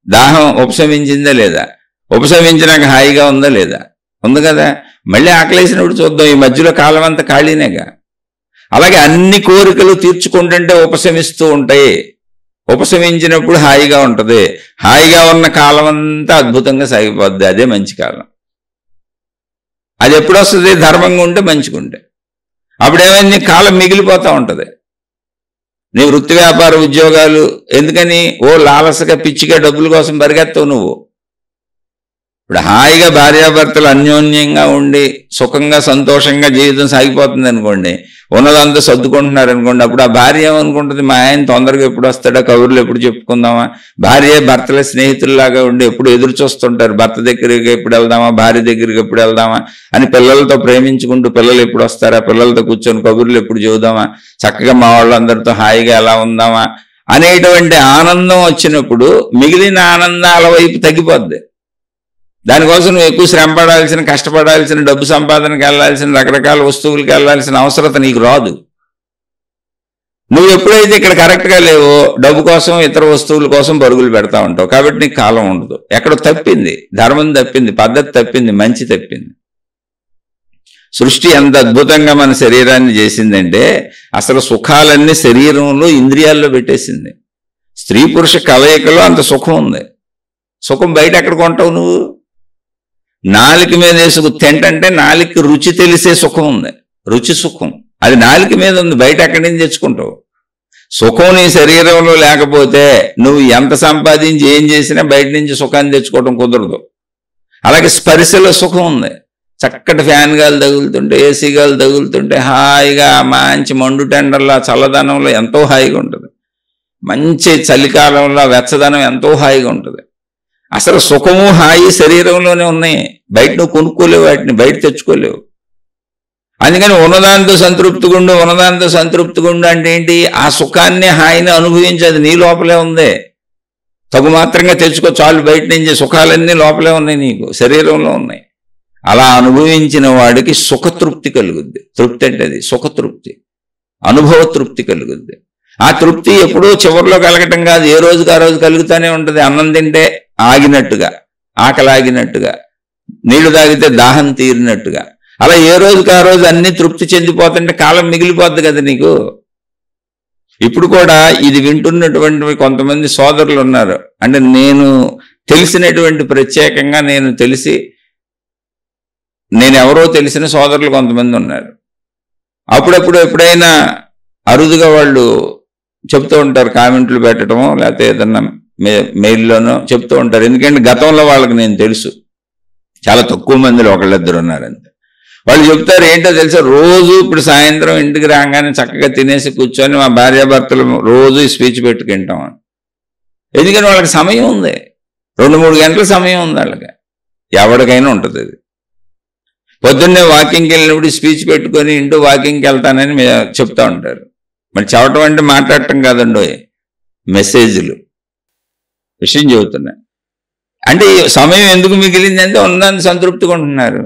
దాహం ఉపశమించిందా లేదా? ఉపశమించినాక హాయిగా ఉందా లేదా? ఉంది కదా. మళ్ళీ ఆకలేసినప్పుడు చూద్దాం. ఈ మధ్యలో కాలం అంతా ఖాళీనేగా. అలాగే అన్ని కోరికలు తీర్చుకుంటుంటే ఉపశమిస్తూ ఉంటాయి. ఉపశమించినప్పుడు హాయిగా ఉంటుంది. హాయిగా ఉన్న కాలం అంతా అద్భుతంగా సాగిపోద్ది. అదే మంచి కాలం. అది ఎప్పుడు వస్తుంది? ధర్మంగా ఉంటే, మంచిగా ఉంటే. అప్పుడేమైంది? కాలం మిగిలిపోతూ ఉంటుంది. నీ వృత్తి వ్యాపార ఉద్యోగాలు ఎందుకని? లాలసగా పిచ్చిగా డబ్బుల కోసం పరిగెత్తవు నువ్వు. ఇప్పుడు హాయిగా భార్యాభర్తలు అన్యోన్యంగా ఉండి సుఖంగా సంతోషంగా జీవితం సాగిపోతుంది అనుకోండి, ఉన్నదంతా సర్దుకుంటున్నారు అనుకోండి. అప్పుడు ఆ భార్య ఏమనుకుంటుంది? మా ఆయన తొందరగా ఎప్పుడు వస్తాడా, కబుర్లు ఎప్పుడు చెప్పుకుందామా. భార్య భర్తల స్నేహితుల్లాగా ఉండి ఎప్పుడు ఎదురు చూస్తుంటారు. భర్త దగ్గరికి ఎప్పుడు వెళ్దామా, భార్య దగ్గరికి ఎప్పుడు వెళ్దామా అని పిల్లలతో ప్రేమించుకుంటూ, పిల్లలు ఎప్పుడు వస్తారా, పిల్లలతో కూర్చొని కబుర్లు ఎప్పుడు చెబుదామా, చక్కగా మా వాళ్ళందరితో హాయిగా ఎలా ఉందామా అనేటువంటి ఆనందం వచ్చినప్పుడు మిగిలిన ఆనందాల వైపు తగ్గిపోద్ది. దానికోసం నువ్వు ఎక్కువ శ్రమ పడాల్సిన, కష్టపడాల్సిన, డబ్బు సంపాదనకి వెళ్ళాల్సిన, రకరకాల వస్తువులకి వెళ్ళాల్సిన అవసరత నీకు రాదు. నువ్వు ఎప్పుడైతే ఇక్కడ కరెక్ట్గా లేవో డబ్బు కోసం, ఇతర వస్తువుల కోసం పరుగులు పెడతా ఉంటావు. కాబట్టి నీకు కాలం ఉండదు. ఎక్కడో తప్పింది, ధర్మం తప్పింది, పద్ధతి తప్పింది, మంచి తప్పింది. సృష్టి ఎంత అద్భుతంగా మన శరీరాన్ని చేసిందంటే అసలు సుఖాలన్నీ శరీరంలో, ఇంద్రియాల్లో పెట్టేసింది. స్త్రీ పురుష కలయికలో అంత సుఖం ఉంది. సుఖం బయట ఎక్కడ కొంటావు నువ్వు? నాలుక మీద వేసుకు తింటంటే నాలుక రుచి తెలిసే సుఖం ఉంది, రుచి సుఖం. అది నాలుక మీద ఉంది, బయట ఎక్కడి నుంచి తెచ్చుకుంటావు? సుఖం నీ శరీరంలో లేకపోతే నువ్వు ఎంత సంపాదించి ఏం చేసినా బయట నుంచి సుఖాన్ని తెచ్చుకోవడం కుదరదు. అలాగే స్పర్శలో సుఖం ఉంది. చక్కటి ఫ్యాన్ గాలు తగులుతుంటే, ఏసీ గాలు తగులుతుంటే హాయిగా మంచి మండు టెండర్లో చల్లదనంలో ఎంతో హాయిగా ఉంటుంది. మంచి చలికాలంలో వెచ్చదనం ఎంతో హాయిగా ఉంటుంది. అసలు సుఖము హాయి శరీరంలోనే ఉన్నాయి, బయట నువ్వు కొనుక్కోలేవు, వాటిని బయట తెచ్చుకోలేవు. అందుకని ఉన్నదాంతో సంతృప్తిగా ఉండు అంటే ఏంటి? ఆ సుఖాన్ని హాయిని అనుభవించేది నీ లోపలే ఉంది. తగు మాత్రంగా తెచ్చుకో చాలు, బయట నుంచి సుఖాలన్నీ లోపలే ఉన్నాయి, నీకు శరీరంలో ఉన్నాయి. అలా అనుభవించిన వాడికి సుఖతృప్తి కలుగుద్ది. తృప్తి అంటే అది సుఖతృప్తి, అనుభవ తృప్తి కలుగుద్ది. ఆ తృప్తి ఎప్పుడూ చివరిలో కలగటం కాదు, ఏ రోజుకి ఆ రోజు కలుగుతూనే ఉంటుంది. అన్నం తింటే ఆగినట్టుగా, ఆకలి ఆగినట్టుగా, నీళ్లు తాగితే దాహం తీరినట్టుగా, అలా ఏ రోజుకి ఆ రోజు అన్ని తృప్తి చెందిపోతుంటే కాలం మిగిలిపోద్ది కదా నీకు. ఇప్పుడు కూడా ఇది వింటున్నటువంటి కొంతమంది సోదరులు ఉన్నారు. అంటే నేను తెలిసినటువంటి ప్రత్యేకంగా నేనెవరో తెలిసిన సోదరులు కొంతమంది ఉన్నారు. అప్పుడప్పుడు ఎప్పుడైనా అరుదుగా వాళ్ళు చెప్తూ ఉంటారు, కామెంట్లు పెట్టడమో లేకపోతే ఏదన్నా మెయిల్లోనో చెప్తూ ఉంటారు. ఎందుకంటే గతంలో వాళ్ళకి నేను తెలుసు, చాలా తక్కువ మందిలో ఒకళ్ళిద్దరు ఉన్నారంతే. వాళ్ళు చెప్తారు ఏంటో తెలుసా, రోజు ఇప్పుడు సాయంత్రం ఇంటికి రాగానే చక్కగా తినేసి కూర్చొని మా భార్యాభర్తలు రోజు స్పీచ్ పెట్టుకుంటాం. ఎందుకని వాళ్ళకి సమయం ఉంది, 2-3 గంటల సమయం ఉంది వాళ్ళకి. ఎవరికైనా ఉంటుంది అది. పొద్దున్నే వాకింగ్కి వెళ్ళినప్పుడు స్పీచ్ పెట్టుకొని ఇంటూ వాకింగ్కి వెళ్తానని చెప్తా ఉంటారు. మరి చెప్పటం అంటే మాట్లాడటం కాదండి, మెసేజ్లు, విషయం చెబుతున్నాయి. అంటే సమయం ఎందుకు మిగిలిందంటే ఉన్నదాన్ని సంతృప్తిగా ఉంటున్నారు.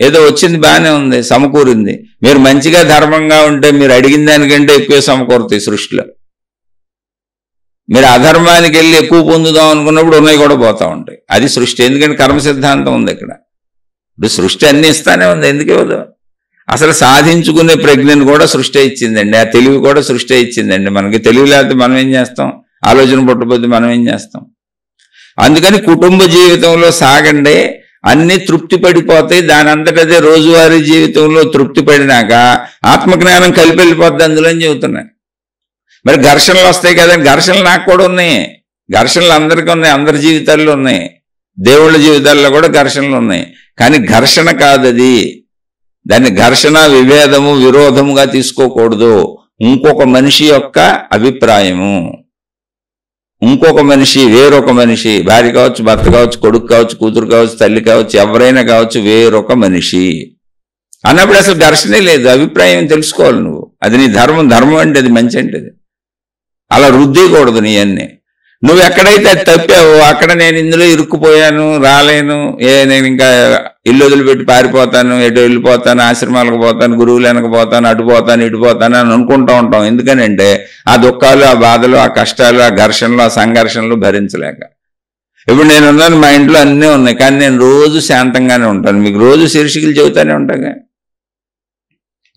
ఏదో వచ్చింది బాగానే ఉంది, సమకూరింది. మీరు మంచిగా ధర్మంగా ఉంటే మీరు అడిగిన దానికంటే ఎక్కువ సమకూరుతాయి సృష్టిలో. మీరు అధర్మానికి వెళ్ళి ఎక్కువ పొందుదాం అనుకున్నప్పుడు ఉన్నాయి కూడా పోతా ఉంటాయి. అది సృష్టి. ఎందుకంటే కర్మ సిద్ధాంతం ఉంది ఇక్కడ. ఇప్పుడు సృష్టి అన్ని ఇస్తానే ఉంది, ఎందుకు ఇవ్వదు? అసలు సాధించుకునే ప్రజ్ఞను కూడా సృష్టి ఇచ్చిందండి, ఆ తెలివి కూడా సృష్టి ఇచ్చిందండి. మనకి తెలివి లేకపోతే మనం ఏం చేస్తాం? ఆలోచన పుట్టకపోతే మనం ఏం చేస్తాం? అందుకని కుటుంబ జీవితంలో సాగండి, అన్ని తృప్తి పడిపోతాయి. దాని అంతటదే రోజువారీ జీవితంలో తృప్తి పడినాక ఆత్మజ్ఞానం కలిపి వెళ్ళిపోద్ది అందులో అని చెబుతున్నాయి. మరి ఘర్షణలు వస్తాయి కదండి, ఘర్షణలు నాకు కూడా ఉన్నాయి, ఘర్షణలు అందరికీ ఉన్నాయి, అందరి జీవితాల్లో ఉన్నాయి, దేవుళ్ళ జీవితాల్లో కూడా ఘర్షణలు ఉన్నాయి. కానీ ఘర్షణ కాదది, దాన్ని ఘర్షణ, విభేదము, విరోధముగా తీసుకోకూడదు. ఇంకొక మనిషి యొక్క అభిప్రాయము, ఇంకొక మనిషి, వేరొక మనిషి, భార్య కావచ్చు, భర్త కావచ్చు, కొడుకు కావచ్చు, కూతురు కావచ్చు, తల్లి కావచ్చు, ఎవరైనా కావచ్చు, వేరొక మనిషి అన్నప్పుడు అసలు ఘర్షణే లేదు. అభిప్రాయం తెలుసుకోవాలి నువ్వు, అది నీ ధర్మం. ధర్మం అంటే అది మంచి అంటే అది. అలా రుద్దేయకూడదు నీ అన్నీ. నువ్వు ఎక్కడైతే అది తప్పావో అక్కడ నేను ఇందులో ఇరుక్కుపోయాను, రాలేను, నేను ఇంకా ఇల్లు వదిలిపెట్టి పారిపోతాను, ఎటు వెళ్ళిపోతాను, ఆశ్రమాలకు పోతాను, గురువులు వెనకపోతాను, అటు పోతాను, ఇటు పోతాను అని అనుకుంటూ ఉంటాం. ఎందుకనంటే ఆ దుఃఖాలు, ఆ బాధలు, ఆ కష్టాలు, ఆ ఘర్షణలు, ఆ సంఘర్షణలు భరించలేక. ఇప్పుడు నేనున్నాను, మా ఇంట్లో అన్నీ ఉన్నాయి, కానీ నేను రోజు శాంతంగానే ఉంటాను. మీకు రోజు శీర్షికలు చెబుతానే ఉంటాగా.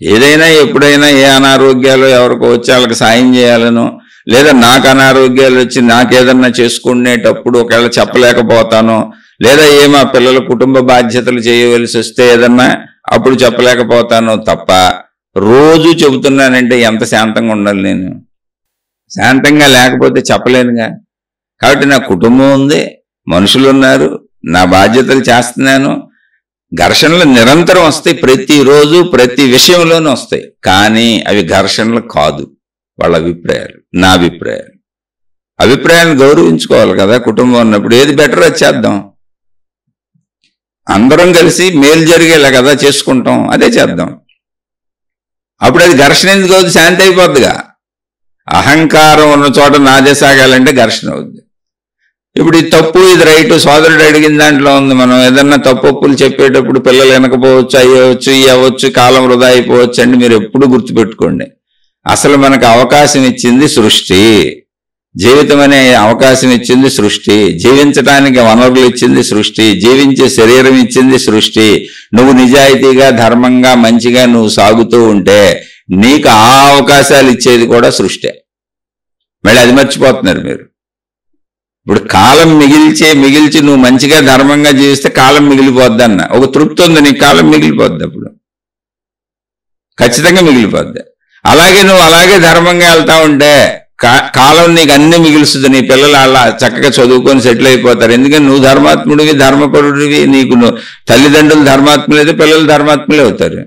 ఏదైనా ఎప్పుడైనా ఏ అనారోగ్యాలు ఎవరికో వచ్చి వాళ్ళకి సాయం చేయాలను, లేదా నాకు అనారోగ్యాలు వచ్చి నాకేదన్నా చేసుకునేటప్పుడు ఒకవేళ చెప్పలేకపోతాను, లేదా మా పిల్లల కుటుంబ బాధ్యతలు చేయవలసి వస్తే ఏదన్నా అప్పుడు చెప్పలేకపోతాను తప్ప, రోజు చెబుతున్నానంటే ఎంత శాంతంగా ఉండాలి నేను? శాంతంగా లేకపోతే చెప్పలేనుగా. కాబట్టి నా కుటుంబం ఉంది, మనుషులు ఉన్నారు, నా బాధ్యతలు చేస్తున్నాను. ఘర్షణలు నిరంతరం వస్తాయి, ప్రతిరోజు ప్రతి విషయంలోనూ వస్తాయి. కానీ అవి ఘర్షణలు కాదు, వాళ్ళ అభిప్రాయాలు, నా అభిప్రాయాలు. అభిప్రాయాలను గౌరవించుకోవాలి కదా. కుటుంబం ఉన్నప్పుడు ఏది బెటర్ అది చేద్దాం, అందరం కలిసి మేలు జరిగేలా కదా చేసుకుంటాం, అదే చేద్దాం. అప్పుడు అది ఘర్షణ ఎందుకు అవుతుంది? శాంతి అయిపోద్దిగా. అహంకారం ఉన్న చోట నాదే సాగాలంటే ఘర్షణ అవుద్ది. ఇప్పుడు ఇది తప్పు, ఇది రైటు, సోదరుడు అడిగిన దాంట్లో ఉంది. మనం ఏదన్నా తప్పులు చెప్పేటప్పుడు పిల్లలు వెనకపోవచ్చు, అయ్యవచ్చు, అవ్వచ్చు, కాలం వృధా అయిపోవచ్చు అండి. మీరు ఎప్పుడు గుర్తుపెట్టుకోండి, అసలు మనకు అవకాశం ఇచ్చింది సృష్టి. జీవితం అనే అవకాశం ఇచ్చింది సృష్టి. జీవించడానికి వనరులు ఇచ్చింది సృష్టి. జీవించే శరీరం ఇచ్చింది సృష్టి. నువ్వు నిజాయితీగా, ధర్మంగా, మంచిగా నువ్వు సాగుతూ ఉంటే నీకు ఆ అవకాశాలు ఇచ్చేది కూడా సృష్టి. మళ్ళీ అది మర్చిపోతున్నారు మీరు. ఇప్పుడు కాలం మిగిల్చి నువ్వు మంచిగా ధర్మంగా జీవిస్తే కాలం మిగిలిపోద్ది అన్న ఒక తృప్తి ఉంది నీకు. కాలం మిగిలిపోద్ది, అప్పుడు ఖచ్చితంగా మిగిలిపోద్ది. అలాగే నువ్వు అలాగే ధర్మంగా వెళ్తా ఉంటే కాలం నీకు అన్ని మిగిలిస్తుంది. నీ పిల్లలు అలా చక్కగా చదువుకొని సెటిల్ అయిపోతారు. ఎందుకంటే నువ్వు ధర్మాత్ముడివి, ధర్మపరుడివి. నీకు తల్లిదండ్రులు ధర్మాత్ములైతే పిల్లలు ధర్మాత్ములే అవుతారు.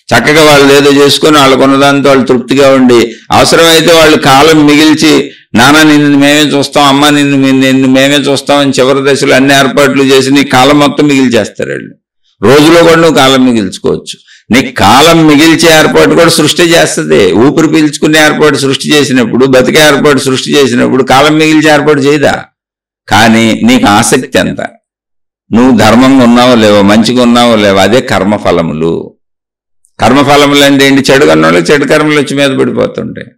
చక్కగా వాళ్ళు ఏదో చేసుకొని వాళ్ళకు ఉన్నదాంతో వాళ్ళు తృప్తిగా ఉండి, అవసరమైతే వాళ్ళు కాలం మిగిల్చి నాన్న నిన్ను మేమే చూస్తాం, అమ్మ నిన్ను మేమే చూస్తాం అని చివరి దశలో అన్ని ఏర్పాట్లు చేసి నీ కాలం మొత్తం మిగిల్చేస్తారు వాళ్ళు. రోజులో కూడా నువ్వు కాలం మిగిల్చుకోవచ్చు. నీకు కాలం మిగిల్చే ఏర్పాటు కూడా సృష్టి చేస్తుంది. ఊపిరి పీల్చుకునే ఏర్పాటు సృష్టి చేసినప్పుడు, బతికే ఏర్పాటు సృష్టి చేసినప్పుడు కాలం మిగిల్చే ఏర్పాటు చేయదా? కానీ నీకు ఆసక్తి ఎంత, నువ్వు ధర్మంగా ఉన్నావో లేవో, మంచిగా ఉన్నావో లేవో, అదే కర్మఫలములు. కర్మఫలములు అంటే ఏంటి? చెడు కన్నోళ్ళకి చెడు కర్మలు వచ్చి మీద పడిపోతుంటాయి.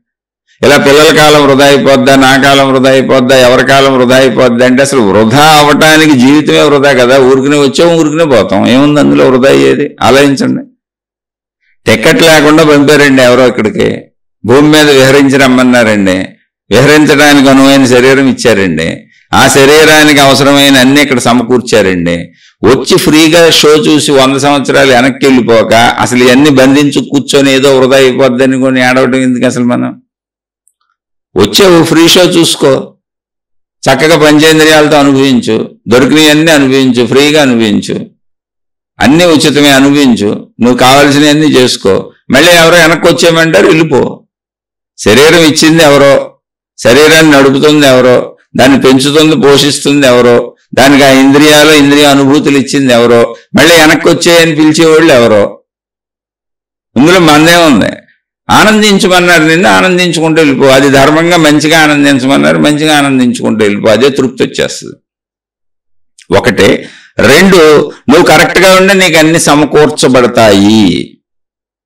ఇలా పిల్లల కాలం వృధా అయిపోద్దా, నా కాలం వృధా అయిపోద్దా, ఎవరి కాలం వృధా అయిపోద్దా అంటే అసలు వృధా అవటానికి జీవితమే వృధా కదా. ఊరికినే వచ్చాం, ఊరికినే పోతాం, ఏముంది అందులో వృధా అయ్యేది? ఆలోచించండి. టికెట్ లేకుండా పంపారండి ఎవరో ఇక్కడికి, భూమి మీద విహరించరమ్మన్నారండి. విహరించడానికి అనువైన శరీరం ఇచ్చారండి. ఆ శరీరానికి అవసరమైన అన్ని ఇక్కడ సమకూర్చారండి. వచ్చి ఫ్రీగా షో చూసి 100 సంవత్సరాలు వెనక్కి వెళ్ళిపోక అసలు ఇవన్నీ బంధించి కూర్చొని ఏదో వృధా అయిపోద్దని కొని ఏడవటం ఎందుకు? అసలు మనం వచ్చావు, ఫ్రీ షో చూసుకో, చక్కగా పంచేంద్రియాలతో అనుభవించు, దొరికినవన్నీ అనుభవించు, ఫ్రీగా అనుభవించు, అన్నీ ఉచితమే అనుభవించు, నువ్వు కావాల్సినవన్నీ చేసుకో. మళ్ళీ ఎవరో వెనక్కి వచ్చేయమంటారు, వెళ్ళిపో. శరీరం ఇచ్చింది ఎవరో, శరీరాన్ని నడుపుతుంది ఎవరో, దాన్ని పెంచుతుంది పోషిస్తుంది ఎవరో, దానికి ఆ ఇంద్రియ అనుభూతులు ఇచ్చింది ఎవరో, మళ్ళీ వెనక్కి వచ్చేయని పిలిచేవాళ్ళు ఎవరో. ఇందులో మనదే ఉంది. ఆనందించమన్నారు, నిన్ను ఆనందించుకుంటూ వెళ్ళిపో. అది ధర్మంగా మంచిగా ఆనందించమన్నారు, మంచిగా ఆనందించుకుంటూ వెళ్ళిపో. అదే తృప్తి వచ్చేస్తుంది. ఒకటే. 2, నువ్వు కరెక్ట్గా ఉంటే నీకు అన్ని సమకూర్చబడతాయి.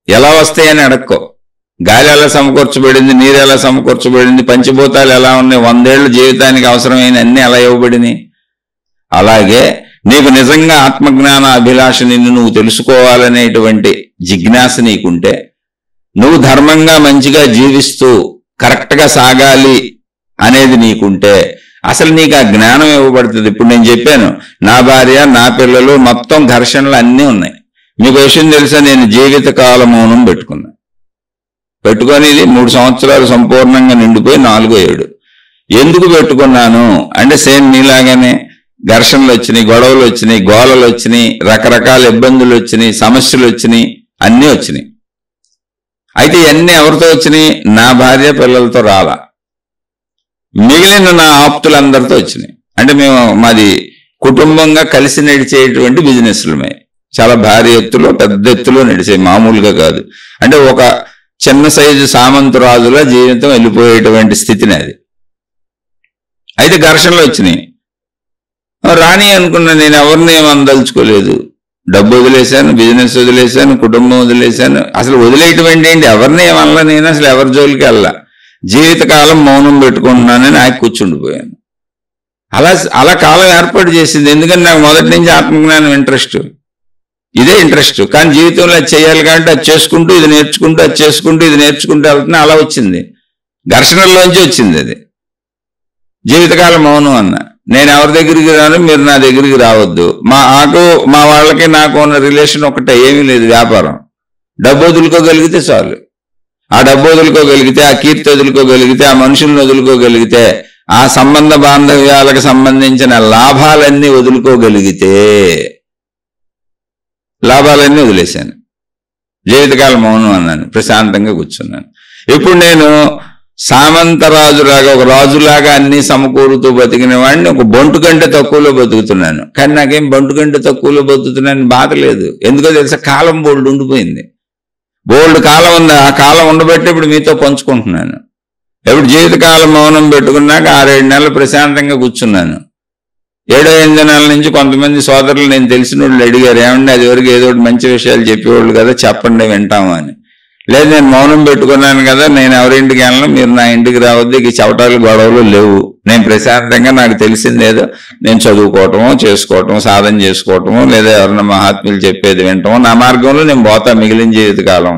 ఎలా వస్తాయని అడక్కో. గాలి ఎలా సమకూర్చబడింది, నీరు ఎలా సమకూర్చబడింది, పంచభూతాలు ఎలా ఉన్నాయి, 100 ఏళ్ళ జీవితానికి అవసరమైన అన్ని ఎలా ఇవ్వబడినాయి. అలాగే నీకు నిజంగా ఆత్మజ్ఞాన అభిలాష, నిన్ను నువ్వు తెలుసుకోవాలనేటువంటి జిజ్ఞాస నీకుంటే, నువ్వు ధర్మంగా మంచిగా జీవిస్తూ కరెక్ట్గా సాగాలి అనేది నీకుంటే అసలు నీకు ఆ జ్ఞానం ఇవ్వబడుతుంది. ఇప్పుడు నేను చెప్పాను, నా భార్య, నా పిల్లలు, మొత్తం ఘర్షణలు అన్నీ ఉన్నాయి. మీకు విషయం తెలుసా, నేను జీవితకాల మౌనం పెట్టుకొని 3 సంవత్సరాలు సంపూర్ణంగా నిండిపోయి 4వ ఏడు. ఎందుకు పెట్టుకున్నాను అంటే సేమ్ నీలాగానే ఘర్షణలు వచ్చినాయి, గొడవలు వచ్చినాయి, గోళలు వచ్చినాయి, రకరకాల ఇబ్బందులు వచ్చినాయి, సమస్యలు వచ్చినాయి, అన్నీ వచ్చినాయి. అయితే ఇవన్నీ ఎవరితో వచ్చినాయి? నా భార్య పిల్లలతో రాలా, మిగిలిన నా ఆప్తులందరితో వచ్చినాయి. అంటే మాది కుటుంబంగా కలిసి నడిచేటువంటి బిజినెస్లమే, చాలా భారీ ఎత్తులో పెద్ద ఎత్తులో నడిచే, మామూలుగా కాదు. అంటే ఒక చిన్న సైజు సామంతరాజుల జీవితం వెళ్ళిపోయేటువంటి స్థితిని అది. అయితే ఘర్షణలు వచ్చినాయి, రాని అనుకున్నా. నేను ఎవరిని ఏమనదలుచుకోలేదు. డబ్బు వదిలేశాను, బిజినెస్ వదిలేశాను, కుటుంబం వదిలేశాను. అసలు వదిలేయటువంటి ఏంటి? ఎవరిని ఏమనలా నేను, అసలు ఎవరి జోలికి వెళ్ళా. జీవితకాలం మౌనం పెట్టుకుంటున్నానని ఆయన కూర్చుండిపోయాను. అలా కాలం ఏర్పాటు చేసింది. ఎందుకంటే నాకు మొదటి నుంచి ఆత్మజ్ఞానం ఇంట్రెస్ట్, ఇదే ఇంట్రెస్ట్. కానీ జీవితంలో అది చేయాలి కాబట్టి అది చేసుకుంటూ ఇది నేర్చుకుంటూ, అది చేసుకుంటూ ఇది నేర్చుకుంటూ వెళ్తున్నా. అలా వచ్చింది, ఘర్షణల్లోంచి వచ్చింది అది. జీవితకాలం మౌనం అన్న. నేను ఎవరి దగ్గరికి రాను, మీరు నా దగ్గరికి రావద్దు. మా వాళ్ళకి నాకు ఉన్న రిలేషన్ ఒకటే, ఏమీ లేదు, వ్యాపారం. డబ్బు వదులుకోగలిగితే చాలు. ఆ డబ్బు వదులుకోగలిగితే, ఆ కీర్తి వదులుకోగలిగితే, ఆ మనుషులను వదులుకోగలిగితే, ఆ సంబంధ బాంధవ్యాలకు సంబంధించిన లాభాలన్నీ వదులుకోగలిగితే, లాభాలన్నీ వదిలేశాను. జీవితకాలం మౌనం అన్నాను, ప్రశాంతంగా కూర్చున్నాను. ఇప్పుడు నేను సామంతరాజులాగా, ఒక రాజులాగా అన్ని సమకూరుతూ బతికిన వాడిని ఒక బొంటు కంటే తక్కువలో బతుకుతున్నాను. కానీ నాకేం బొంటు కంటే తక్కువలో బతుకుతున్నాను బాధ లేదు. ఎందుకో తెలుసా, కాలం బోల్డ్ ఉండిపోయింది. బోల్డ్ కాలం ఉంది. ఆ కాలం ఉండబట్టి ఇప్పుడు మీతో పంచుకుంటున్నాను. ఎప్పుడు జీవితకాలం మౌనం పెట్టుకున్నాక 6-7 నెలలు ప్రశాంతంగా కూర్చున్నాను. 7-8 నెలల నుంచి కొంతమంది సోదరులు నేను తెలిసిన వాళ్ళు అడిగారు, ఏమండి అది వరకు ఏదో మంచి విషయాలు చెప్పేవాళ్ళు కదా, చెప్పండి వింటాము అని. లేదు, నేను మౌనం పెట్టుకున్నాను కదా, నేను ఎవరింటికి వెళ్ళను, మీరు నా ఇంటికి రావద్దు, ఇక చవటాలు గొడవలు లేవు, నేను ప్రశాంతంగా నాకు తెలిసిందేదో నేను చదువుకోవటమో చేసుకోవటమో, సాధన చేసుకోవటమో, లేదా ఎవరన్నా మహాత్ములు చెప్పేది వింటమో, నా మార్గంలో నేను పోతా మిగిలిన జీవితకాలం.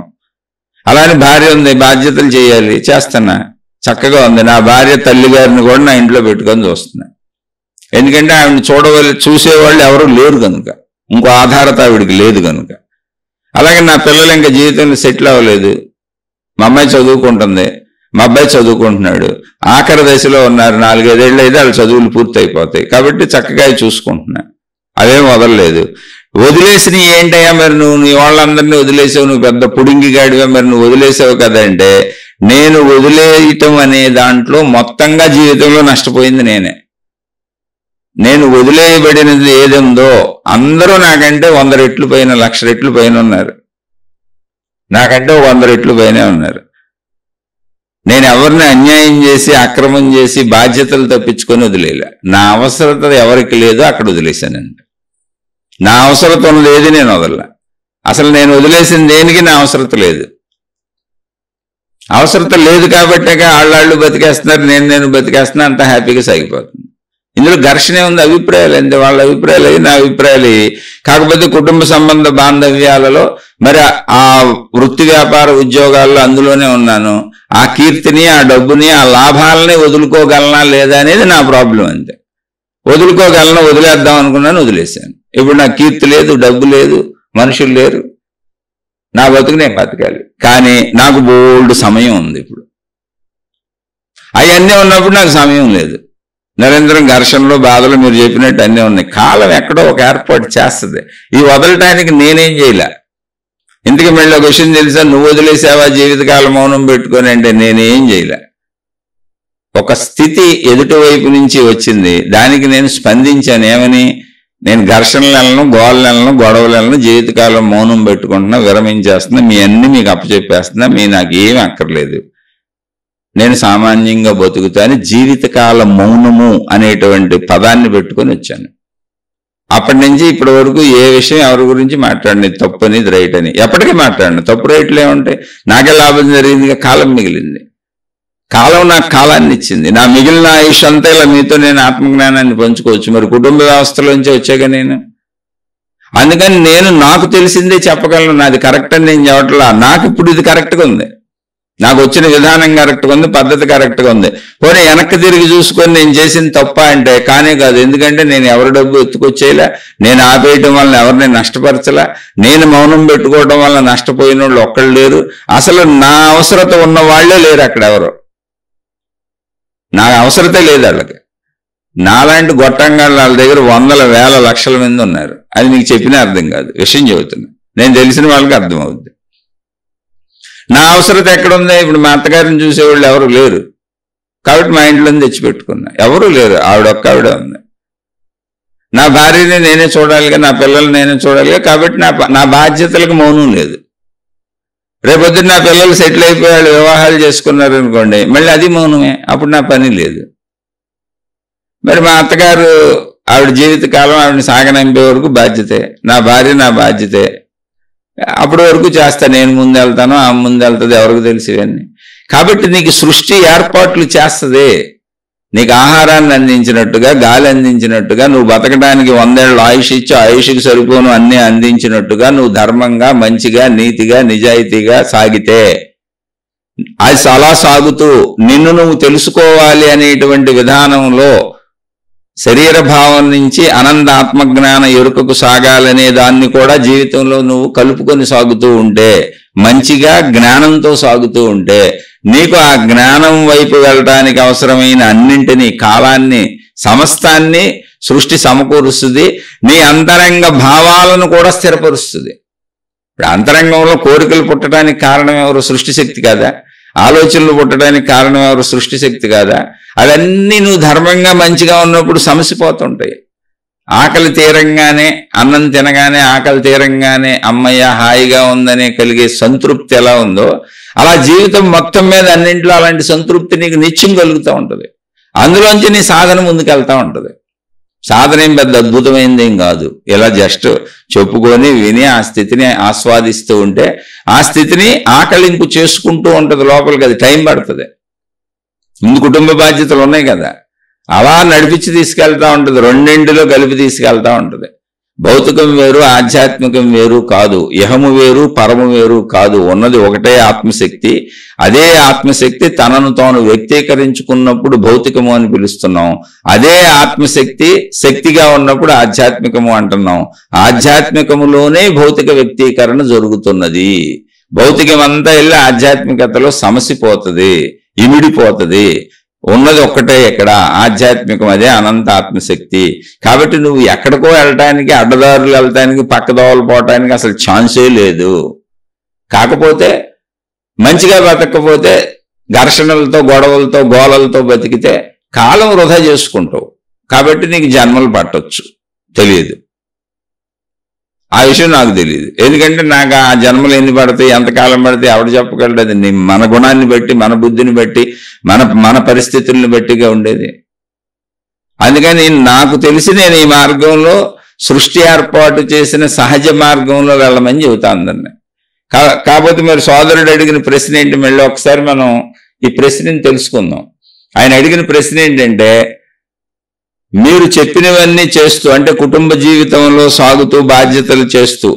అలానే భార్య ఉంది, బాధ్యతలు చేయాలి, చేస్తున్నా, చక్కగా ఉంది. నా భార్య తల్లిగారిని కూడా నా ఇంట్లో పెట్టుకొని చూస్తున్నా. ఎందుకంటే ఆవిడని చూసేవాళ్ళు ఎవరు లేరు కనుక, ఇంకో ఆధారత ఆవిడికి లేదు కనుక. అలాగే నా పిల్లలు ఇంకా జీవితంలో సెటిల్ అవ్వలేదు. మా అమ్మాయి చదువుకుంటుంది, మా అబ్బాయి చదువుకుంటున్నాడు, ఆఖరి దశలో ఉన్నారు. 4-5 ఏళ్ళు అయితే వాళ్ళ చదువులు పూర్తి అయిపోతాయి. కాబట్టి చక్కగా చూసుకుంటున్నా, అవేం వదలలేదు. వదిలేసినవి ఏంటయ్యా మరి, నువ్వు నీ వాళ్ళందరినీ వదిలేసావు, నువ్వు పెద్ద పుడింగి గాడివా, మరి నువ్వు వదిలేసావు కదంటే, నేను వదిలేయటం అనే దాంట్లో మొత్తంగా జీవితంలో నష్టపోయింది నేనే. నేను వదిలేయబడినది ఏదుందో అందరూ నాకంటే 100 రెట్లు పైన 1,00,000 రెట్లు పైన ఉన్నారు. నాకంటే 100 రెట్లు పైనే ఉన్నారు. నేను ఎవరిని అన్యాయం చేసి అక్రమం చేసి బాధ్యతలు తప్పించుకొని వదిలేలా. నా అవసరత ఎవరికి లేదో అక్కడ వదిలేశానండి. నా అవసరత ఉన్నది నేను వదల. అసలు నేను వదిలేసిన దేనికి నా అవసరత లేదు. అవసరత లేదు కాబట్టే ఆళ్ళు బతికేస్తున్నారు, నేను బతికేస్తున్నా, అంత హ్యాపీగా సాగిపోతుంది. ఇందులో ఘర్షణే ఉంది. అభిప్రాయాలు అంతే, వాళ్ళ అభిప్రాయాలు అవి, నా అభిప్రాయాలు ఇవి. కాకపోతే కుటుంబ సంబంధ బాంధవ్యాలలో మరి ఆ వృత్తి వ్యాపార ఉద్యోగాల్లో అందులోనే ఉన్నాను. ఆ కీర్తిని, ఆ డబ్బుని, ఆ లాభాలని వదులుకోగలనా లేదా అనేది నా ప్రాబ్లం. అంతే. వదులుకోగలనా, వదిలేద్దాం అనుకున్నాను, వదిలేశాను. ఇప్పుడు నాకు కీర్తి లేదు, డబ్బు లేదు, మనుషులు లేరు, నా బతుకు నేను బతకాలి. కానీ నాకు బోల్డ్ సమయం ఉంది. ఇప్పుడు అవన్నీ ఉన్నప్పుడు నాకు సమయం లేదు. నిరంతరం ఘర్షణలో బాధలు మీరు చెప్పినట్టు అన్నీ ఉన్నాయి. కాలం ఎక్కడో ఒక ఏర్పాటు చేస్తుంది. ఈ వదలటానికి నేనేం చేయలే. ఇంతకీ మళ్ళీ ఒక విషయం తెలుసా, నువ్వు వదిలేసావా జీవితకాలం మౌనం పెట్టుకొని అంటే నేనేం చేయలే. ఒక స్థితి ఎదుటి వైపు నుంచి వచ్చింది, దానికి నేను స్పందించాను. ఏమని? నేను ఘర్షణలను, గోళ్ళను, గొడవలను జీవితకాలం మౌనం పెట్టుకుంటున్నా, విరమించేస్తున్నా, మీ అన్ని మీకు అప్పచెప్పేస్తున్నా, మీ నాకు ఏమీ అక్కర్లేదు, నేను సామాన్యంగా బతుకుతాను. జీవితకాల మౌనము అనేటువంటి పదాన్ని పెట్టుకొని వచ్చాను. అప్పటి నుంచి ఇప్పటి వరకు ఏ విషయం ఎవరి గురించి మాట్లాడినది తప్పని ఇది రైట్ అని ఎప్పటికీ మాట్లాడిన. తప్పు రైట్లు ఏముంటాయి? నాకే లాభం జరిగింది, కాలం మిగిలింది. కాలం నాకు కాలాన్ని ఇచ్చింది. నా మిగిలిన ఆయుష్ అంతా ఇలా మీతో నేను ఆత్మజ్ఞానాన్ని పంచుకోవచ్చు. మరి కుటుంబ వ్యవస్థలోంచి వచ్చాక నేను, అందుకని నేను నాకు తెలిసిందే చెప్పగలను. నాది కరెక్ట్ అని నేను చెప్పట్లా. నాకు ఇప్పుడు ఇది కరెక్ట్గా ఉంది, నాకు వచ్చిన విధానం కరెక్ట్గా ఉంది, పద్ధతి కరెక్ట్గా ఉంది. పోనీ వెనక్కి తిరిగి చూసుకొని నేను చేసింది తప్ప అంటే కానే కాదు. ఎందుకంటే నేను ఎవరి డబ్బు ఎత్తుకొచ్చేలా, నేను ఆపేయటం వల్ల ఎవరిని నష్టపరచలా, నేను మౌనం పెట్టుకోవడం వల్ల నష్టపోయిన వాళ్ళు ఒక్కళ్ళు లేరు. అసలు నా అవసరత ఉన్న వాళ్లే లేరు అక్కడ ఎవరు. నా అవసరతే లేదు వాళ్ళకి. నాలాంటి గొట్టంగాళ్ళు వాళ్ళ దగ్గర 100,000, 1,000, లక్షల మంది ఉన్నారు. అది నీకు చెప్పినా అర్థం కాదు. విషయం చెబుతున్నా, నేను తెలిసిన వాళ్ళకి అర్థమవుద్ది. నా అవసరత ఎక్కడుంది? ఇప్పుడు మా అత్తగారిని చూసేవాళ్ళు ఎవరు లేరు కాబట్టి మా ఇంట్లో తెచ్చిపెట్టుకున్నా. ఎవరు లేరు, ఆవిడే ఉంది. నా భార్యని నేనే చూడాలిగా, నా పిల్లల్ని నేనే చూడాలిగా, కాబట్టి నా బాధ్యతలకు మౌనం లేదు. రేపొద్దున నా పిల్లలు సెటిల్ అయిపోయి వాళ్ళు వివాహాలు చేసుకున్నారు అనుకోండి, మళ్ళీ అది మౌనమే, అప్పుడు నా పని లేదు. మరి మా అత్తగారు ఆవిడ జీవితకాలం ఆవిడని సాగనంపే వరకు బాధ్యతే, నా భార్య నా బాధ్యతే. అప్పటి వరకు చేస్తా, నేను ముందు వెళ్తాను, ఆమె ముందు వెళ్తుంది, ఎవరికి తెలిసి ఇవన్నీ. కాబట్టి నీకు సృష్టి ఏర్పాట్లు చేస్తుంది. నీకు ఆహారాన్ని అందించినట్టుగా, గాలి అందించినట్టుగా, నువ్వు బతకడానికి 100 ఏళ్ళ ఆయుష్ ఇచ్చి ఆయుష్కి సరిపోను అన్నీ అందించినట్టుగా, నువ్వు ధర్మంగా, మంచిగా, నీతిగా, నిజాయితీగా సాగితే అది అలా సాగుతూ నిన్ను నువ్వు తెలుసుకోవాలి అనేటువంటి విధానంలో శరీర భావం నుంచి అనంత ఆత్మజ్ఞాన ఎరుకకు సాగాలనే దాన్ని కూడా జీవితంలో నువ్వు కలుపుకొని సాగుతూ ఉంటే, మంచిగా జ్ఞానంతో సాగుతూ ఉంటే, నీకు ఆ జ్ఞానం వైపు వెళ్ళడానికి అవసరమైన అన్నింటినీ, కాలాన్ని, సమస్తాన్ని సృష్టి సమకూరుస్తుంది. నీ అంతరంగ భావాలను కూడా స్థిరపరుస్తుంది. ఇప్పుడు అంతరంగంలో కోరికలు పుట్టడానికి కారణం ఎవరు? సృష్టి శక్తి కాదా? ఆలోచనలు పుట్టడానికి కారణం ఎవరు? సృష్టి శక్తి కాదా? అవన్నీ నువ్వు ధర్మంగా మంచిగా ఉన్నప్పుడు సమసిపోతుంటాయి. ఆకలి తీరంగానే, అన్నం తినగానే ఆకలి తీరంగానే అమ్మయ్య హాయిగా ఉందనే కలిగే సంతృప్తి ఎలా ఉందో, అలా జీవితం మొత్తం మీద అన్నింటిలో అలాంటి సంతృప్తి నీకు నిత్యం కలుగుతూ ఉంటుంది. అందులోంచి నీ సాధన ముందుకెళ్తా ఉంటుంది. సాధన ఏం పెద్ద అద్భుతమైనది ఏం కాదు. ఇలా జస్ట్ చెప్పుకొని విని ఆ స్థితిని ఆస్వాదిస్తూ ఉంటే ఆ స్థితిని ఆకలింపు చేసుకుంటూ ఉంటుంది లోపలికి. అది టైం పడుతుంది. ముందు కుటుంబ బాధ్యతలు ఉన్నాయి కదా, అలా నడిపించి తీసుకెళ్తా ఉంటుంది. రెండింటిలో కలిపి తీసుకెళ్తా ఉంటుంది. భౌతికం వేరు, ఆధ్యాత్మికం వేరు కాదు. ఇహము వేరు, పరము వేరు కాదు. ఉన్నది ఒకటే ఆత్మశక్తి. అదే ఆత్మశక్తి తనను తాను వ్యక్తీకరించుకున్నప్పుడు భౌతికము అని పిలుస్తున్నాం. అదే ఆత్మశక్తి శక్తిగా ఉన్నప్పుడు ఆధ్యాత్మికము అంటున్నాం. ఆధ్యాత్మికములోనే భౌతిక వ్యక్తీకరణ జరుగుతున్నది. భౌతికం అంతా వెళ్ళి ఆధ్యాత్మికతలో సమసిపోతుంది, ఇమిడిపోతుంది. ఉన్నది ఒక్కటే ఇక్కడ ఆధ్యాత్మికం, అదే అనంత ఆత్మశక్తి. కాబట్టి నువ్వు ఎక్కడికో వెళ్ళటానికి, అడ్డదారులు వెళ్ళటానికి, పక్కదోవలు పోవటానికి అసలు ఛాన్సే లేదు. కాకపోతే మంచిగా బతకపోతే ఘర్షణలతో గొడవలతో గోలలతో బతికితే కాలం వృధా చేసుకుంటావు. కాబట్టి నీకు జన్మలు పట్టొచ్చు, తెలియదు. ఆ విషయం నాకు తెలియదు. ఎందుకంటే నాకు ఆ జన్మలు ఎన్ని పడతాయి, ఎంతకాలం పడతాయి ఆవిడ చెప్పగలడు. అది మన గుణాన్ని బట్టి, మన బుద్ధిని బట్టి, మన పరిస్థితుల్ని బట్టిగా ఉండేది. అందుకని నాకు తెలిసి నేను ఈ మార్గంలో సృష్టి ఏర్పాటు చేసిన సహజ మార్గంలో వెళ్ళమని చెబుతా అందరినీ. కాకపోతే మరి సోదరుడు అడిగిన ప్రశ్న ఏంటి, మళ్ళీ ఒకసారి మనం ఈ ప్రశ్నని తెలుసుకుందాం. ఆయన అడిగిన ప్రశ్న ఏంటంటే, మీరు చెప్పినవన్నీ చేస్తూ, అంటే కుటుంబ జీవితంలో సాగుతూ బాధ్యతలు చేస్తూ,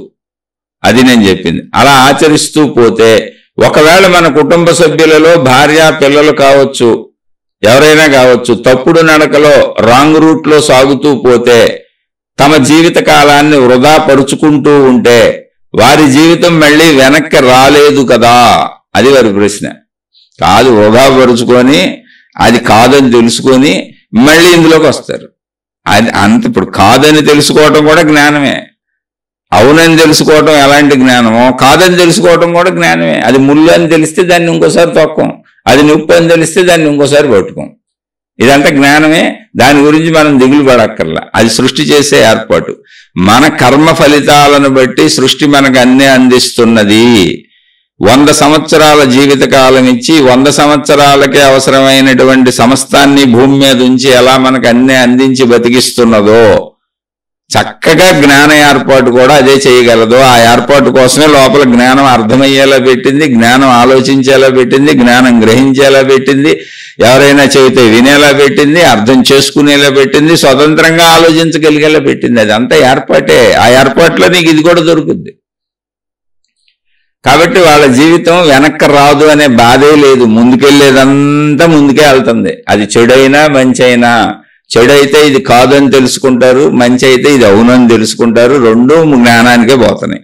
అది నేను చెప్పింది, అలా ఆచరిస్తూ పోతే ఒకవేళ మన కుటుంబ సభ్యులలో భార్య పిల్లలు కావచ్చు, ఎవరైనా కావచ్చు, తప్పుడు నడకలో రాంగ్ రూట్లో సాగుతూ పోతే తమ జీవిత కాలాన్ని వృధా పరుచుకుంటూ ఉంటే వారి జీవితం మళ్ళీ వెనక్కి రాలేదు కదా, అది వారి ప్రశ్న. కాదు, వృధా పరుచుకొని అది కాదని తెలుసుకొని మళ్ళీ ఇందులోకి వస్తారు. అది అంత ఇప్పుడు కాదని తెలుసుకోవటం కూడా జ్ఞానమే, అవునని తెలుసుకోవటం ఎలాంటి జ్ఞానమో కాదని తెలుసుకోవటం కూడా జ్ఞానమే. అది ముళ్ళు అని తెలిస్తే దాన్ని ఇంకోసారి తొక్కం, అది నిప్పు అని తెలిస్తే దాన్ని ఇంకోసారి పట్టుకోం. ఇదంతా జ్ఞానమే, దాని గురించి మనం దిగులు పడక్కర్లా. అది సృష్టి చేసే ఏర్పాటు. మన కర్మ ఫలితాలను బట్టి సృష్టి మనకు అన్నీ అందిస్తున్నది. 100 సంవత్సరాల జీవితకాలం ఇచ్చి 100 సంవత్సరాలకే అవసరమైనటువంటి సమస్తాన్ని భూమి మీద ఉంచి ఎలా మనకు అన్నీ అందించి బతికిస్తున్నదో చక్కగా జ్ఞాన ఏర్పాటు కూడా అదే చేయగలదు. ఆ ఏర్పాటు కోసమే లోపల జ్ఞానం అర్థమయ్యేలా పెట్టింది, జ్ఞానం ఆలోచించేలా పెట్టింది, జ్ఞానం గ్రహించేలా పెట్టింది, ఎవరైనా చెబితే వినేలా పెట్టింది, అర్థం చేసుకునేలా పెట్టింది, స్వతంత్రంగా ఆలోచించగలిగేలా పెట్టింది. అదంతా ఏర్పాటే. ఆ ఏర్పాట్లో నీకు ఇది కూడా దొరుకుద్ది. కాబట్టి వాళ్ళ జీవితం వెనక్కి రాదు అనే బాధే లేదు. ముందుకెళ్ళేదంతా ముందుకే వెళ్తుంది. అది చెడైనా మంచి అయినా, చెడైతే ఇది కాదు అని తెలుసుకుంటారు, మంచి అయితే ఇది అవునని తెలుసుకుంటారు. రెండూ జ్ఞానానికే పోతున్నాయి.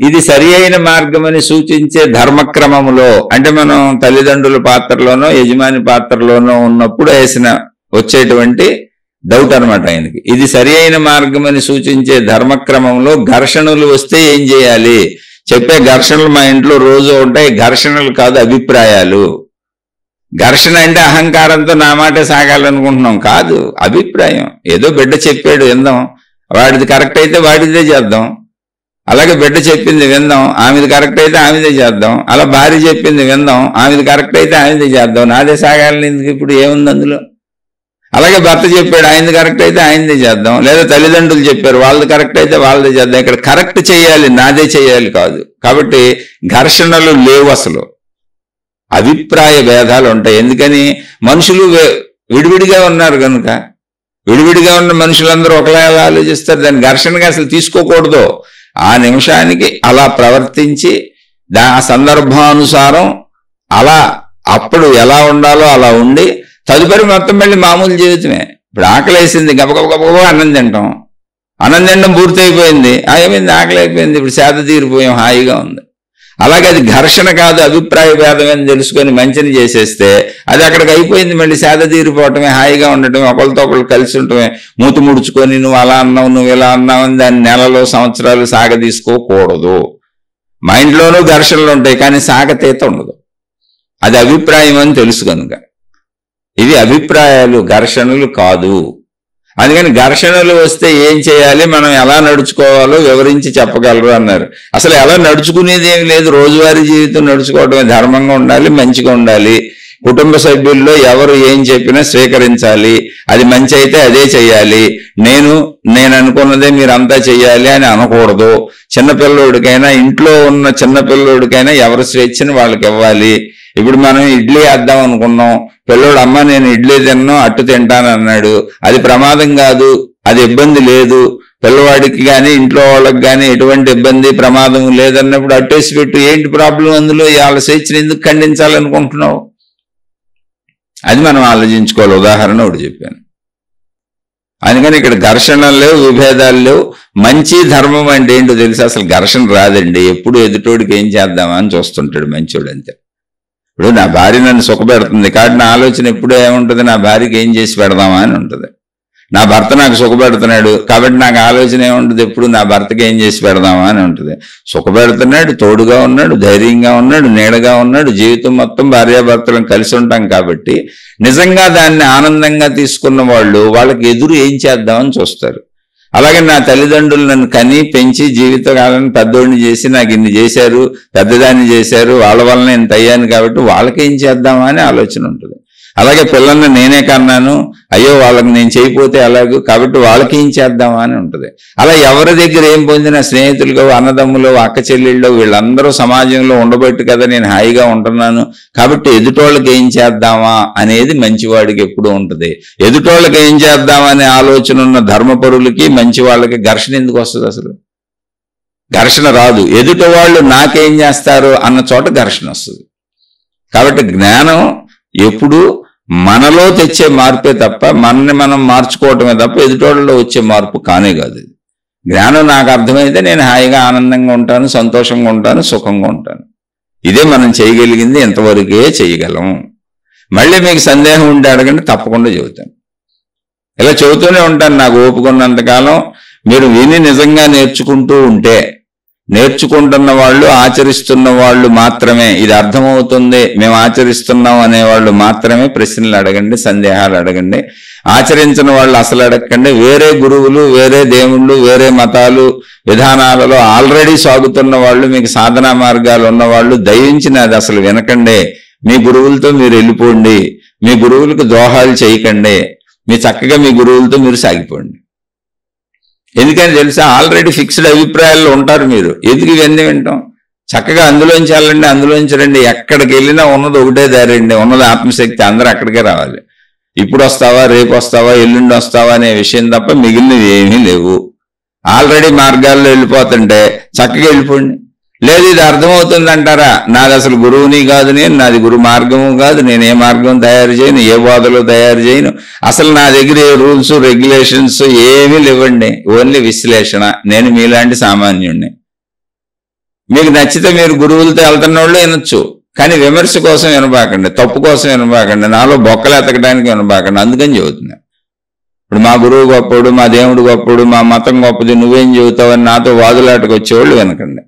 ఇది సరి అయిన మార్గం అని సూచించే ధర్మక్రమములో, అంటే మనం తల్లిదండ్రుల పాత్రలోనో యజమాని పాత్రలోనో ఉన్నప్పుడు వచ్చేటువంటి డౌట్ అనమాట ఆయనకి. ఇది సరి అయిన మార్గం అని సూచించే ధర్మక్రమంలో ఘర్షణలు వస్తే ఏం చేయాలి? చెప్పే ఘర్షణలు మా ఇంట్లో రోజు ఉంటాయి. ఘర్షణలు కాదు, అభిప్రాయాలు. ఘర్షణ అంటే అహంకారంతో నా మాటే సాగాలనుకుంటున్నాం కాదు, అభిప్రాయం. ఏదో బిడ్డ చెప్పాడు విందాం, వాడిది కరెక్ట్ అయితే వాడిదే చేద్దాం. అలాగే బిడ్డ చెప్పింది విందాం, ఆమెది కరెక్ట్ అయితే ఆమెదే చేద్దాం. అలా భార్య చెప్పింది విందాం, ఆమెది కరెక్ట్ అయితే ఆమెదే చేద్దాం. నాదే సాగాలని ఇప్పుడు ఏముంది అందులో? అలాగే భర్త చెప్పాడు, ఆయనది కరెక్ట్ అయితే ఆయనదే చేద్దాం. లేదా తల్లిదండ్రులు చెప్పారు, వాళ్ళది కరెక్ట్ అయితే వాళ్ళదే చేద్దాం. ఇక్కడ కరెక్ట్ చేయాలి, నాదే చేయాలి కాదు. కాబట్టి ఘర్షణలు లేవు, అసలు అభిప్రాయ భేదాలు ఉంటాయి. ఎందుకని? మనుషులు విడివిడిగా ఉన్నారు కనుక. విడివిడిగా ఉన్న మనుషులందరూ ఒకలా ఆలోచిస్తారు. దాన్ని ఘర్షణగా అసలు తీసుకోకూడదు. ఆ నిమిషానికి అలా ప్రవర్తించి ఆ సందర్భానుసారం అలా అప్పుడు ఎలా ఉండాలో అలా ఉండి తదుపరి మొత్తం మళ్ళీ మామూలు జీవితమే. ఇప్పుడు ఆకలేసింది, గబగబ అన్నం తింటాం. అన్నం తినడం పూర్తయిపోయింది, ఏమైంది? ఆకలి అయిపోయింది, ఇప్పుడు సేద తీరిపోయాం, హాయిగా ఉంది. అలాగే అది ఘర్షణ కాదు, అభిప్రాయ భేదం అని తెలుసుకొని మంచిని చేసేస్తే అది అక్కడికి అయిపోయింది. మళ్ళీ సేద తీరిపోవటమే, హాయిగా ఉండటమే, ఒకరితో ఒకరు కలిసి ఉండటమే. మూతి ముడుచుకొని నువ్వు అలా అన్నావు, నువ్వు ఇలా అన్నావు అని దాన్ని నెలలో సంవత్సరాలు సాగదీసుకోకూడదు. మా ఇంట్లోనూ ఘర్షణలు ఉంటాయి, కానీ సాగతీత ఉండదు. అది అభిప్రాయం అని తెలుసు కనుక. ఇవి అభిప్రాయాలు, ఘర్షణలు కాదు. అందుకని ఘర్షణలు వస్తే ఏం చేయాలి, మనం ఎలా నడుచుకోవాలో వివరించి చెప్పగలరు అన్నారు. అసలు ఎలా నడుచుకునేది ఏమి లేదు, రోజువారీ జీవితం నడుచుకోవడమే. ధర్మంగా ఉండాలి, మంచిగా ఉండాలి. కుటుంబ సభ్యుల్లో ఎవరు ఏం చెప్పినా స్వీకరించాలి. అది మంచి అయితే అదే చెయ్యాలి. నేను అనుకున్నదే మీరంతా చెయ్యాలి అని అనకూడదు. చిన్నపిల్లోడికైనా, ఇంట్లో ఉన్న చిన్నపిల్లోడికైనా ఎవరి స్వేచ్ఛను వాళ్ళకి ఇవ్వాలి. ఇప్పుడు మనం ఇడ్లీ వేద్దాం అనుకున్నాం, పిల్లోడు అమ్మ నేను ఇడ్లీ తిన్నాను, అట్టు తింటాను అన్నాడు. అది ప్రమాదం కాదు, అది ఇబ్బంది లేదు. పిల్లవాడికి కానీ ఇంట్లో వాళ్ళకి కానీ ఎటువంటి ఇబ్బంది ప్రమాదం లేదన్నప్పుడు అట్టేసి పెట్టు. ఏంటి ప్రాబ్లం అందులో? వాళ్ళ స్వేచ్ఛను ఎందుకు ఖండించాలనుకుంటున్నావు? అది మనం ఆలోచించుకోవాలి. ఉదాహరణ ఒకటి చెప్పాను. అందుకని ఇక్కడ ఘర్షణలు లేవు, విభేదాలు లేవు. మంచి ధర్మం అంటే ఏంటో తెలుసు. అసలు ఘర్షణ రాదండి. ఎప్పుడు ఎదుటోడికి ఏం చేద్దామా అని చూస్తుంటాడు మంచోడు, అంతే. ఇప్పుడు నా భార్య నన్ను సుఖపెడుతుంది కాబట్టి నా ఆలోచన ఎప్పుడూ ఏముంటుంది, నా భార్యకి ఏం చేసి పెడదామా అని ఉంటుంది. నా భర్త నాకు సుఖపెడుతున్నాడు కాబట్టి నాకు ఆలోచన ఏముంటుంది, ఎప్పుడు నా భర్తకి ఏం చేసి పెడదామా అని ఉంటుంది. సుఖపెడుతున్నాడు, తోడుగా ఉన్నాడు, ధైర్యంగా ఉన్నాడు, నీడగా ఉన్నాడు, జీవితం మొత్తం భార్యాభర్తలను కలిసి ఉంటాం కాబట్టి నిజంగా దాన్ని ఆనందంగా తీసుకున్న వాళ్ళు వాళ్ళకి ఎదురు ఏం చేద్దామని చూస్తారు. అలాగే నా తల్లిదండ్రులు నన్ను కని పెంచి జీవితకాలాన్ని పెద్దోడిని చేసి నాకు ఇన్ని చేశారు, పెద్దదాన్ని చేశారు, వాళ్ళ వలన ఇంత అయ్యాను కాబట్టి వాళ్ళకి ఏం చేద్దామా అని ఆలోచన ఉంటుంది. అలాగే పిల్లల్ని నేనే కన్నాను, అయ్యో వాళ్ళకి నేను చేయకపోతే అలాగూ కాబట్టి వాళ్ళకి ఏం చేద్దామా అని ఉంటుంది. అలా ఎవరి దగ్గర ఏం పొందిన స్నేహితులుగా, అన్నదమ్ములు, అక్క చెల్లెళ్ళు వీళ్ళందరూ సమాజంలో ఉండబట్టి కదా నేను హాయిగా ఉంటున్నాను కాబట్టి ఎదుటోళ్ళకి ఏం చేద్దామా అనేది మంచివాడికి ఎప్పుడూ ఉంటుంది. ఎదుటోళ్ళకి ఏం చేద్దామా అనే ఆలోచన ఉన్న ధర్మపరులకి మంచి వాళ్ళకి ఘర్షణ ఎందుకు వస్తుంది? అసలు ఘర్షణ రాదు. ఎదుటి వాళ్ళు నాకేం చేస్తారు అన్న చోట ఘర్షణ వస్తుంది. కాబట్టి జ్ఞానం ఎప్పుడు మనలో తెచ్చే మార్పే తప్ప, మనని మనం మార్చుకోవటమే తప్ప ఎదుటోళ్ళలో వచ్చే మార్పు కానే కాదు. జ్ఞానం నాకు అర్థమైతే నేను హాయిగా ఆనందంగా ఉంటాను, సంతోషంగా ఉంటాను, సుఖంగా ఉంటాను. ఇదే మనం చేయగలిగింది, ఎంతవరకే చేయగలం. మళ్ళీ మీకు సందేహం ఉంటే అడగండి, తప్పకుండా చెబుతాను. ఇలా చెబుతూనే ఉంటాను నాకు ఓపుకున్నంతకాలం. మీరు విని నిజంగా నేర్చుకుంటూ ఉంటే, నేర్చుకుంటున్న వాళ్ళు, ఆచరిస్తున్న వాళ్ళు మాత్రమే ఇది అర్థమవుతుంది మేము ఆచరిస్తున్నాం అనేవాళ్ళు మాత్రమే ప్రశ్నలు అడగండి, సందేహాలు అడగండి. ఆచరించిన వాళ్ళు అసలు అడగండి. వేరే గురువులు, వేరే దేవుళ్ళు, వేరే మతాలు, విధానాలలో ఆల్రెడీ సాగుతున్న వాళ్ళు, మీకు సాధనా మార్గాలు ఉన్నవాళ్ళు దయించి నాది అసలు వినకండి. మీ గురువులతో మీరు వెళ్ళిపోండి, మీ గురువులకు దోహాలు చేయకండి, మీ చక్కగా మీ గురువులతో మీరు సాగిపోండి. ఎందుకని తెలుసా? ఆల్రెడీ ఫిక్స్డ్ అభిప్రాయాల్లో ఉంటారు మీరు. ఎందుకు ఇవన్నీ వింటాం? చక్కగా అందులోంచి వెళ్ళండి, అందులోంచి రండి. ఎక్కడికి వెళ్ళినా ఉన్నది ఒకటే దారి అండి, ఉన్నది ఆత్మశక్తి. అందరూ అక్కడికే రావాలి. ఇప్పుడు వస్తావా, రేపు వస్తావా, ఎల్లుండి వస్తావా అనే విషయం తప్ప మిగిలినవి ఏమీ లేవు. ఆల్రెడీ మార్గాల్లో వెళ్ళిపోతుంటే చక్కగా వెళ్ళిపోండి. లేదు ఇది అర్థమవుతుంది అంటారా, నాది అసలు గురువుని కాదు, నాది గురు మార్గము కాదు, నేను ఏ మార్గం తయారు చేయను, ఏ బోధలు తయారు చేయను, అసలు నా దగ్గర ఏ రూల్స్ రెగ్యులేషన్స్ ఏమీ లేవండి, ఓన్లీ విశ్లేషణ. నేను మీలాంటి సామాన్యుడిని. మీకు నచ్చితే మీరు గురువులతో వెళ్తున్న వాళ్ళు వినొచ్చు, కానీ విమర్శ కోసం వినబాకండి, తప్పు కోసం వినబాకండి, నాలో బొక్కలు ఎతకడానికి వినబాకండి. అందుకని చెబుతున్నా. ఇప్పుడు మా గురువు గొప్పడు, మా దేవుడు గొప్పడు, మా మతం గొప్పది, నువ్వేం చెబుతావని నాతో వాదులాటకు వచ్చేవాళ్ళు వినకండి.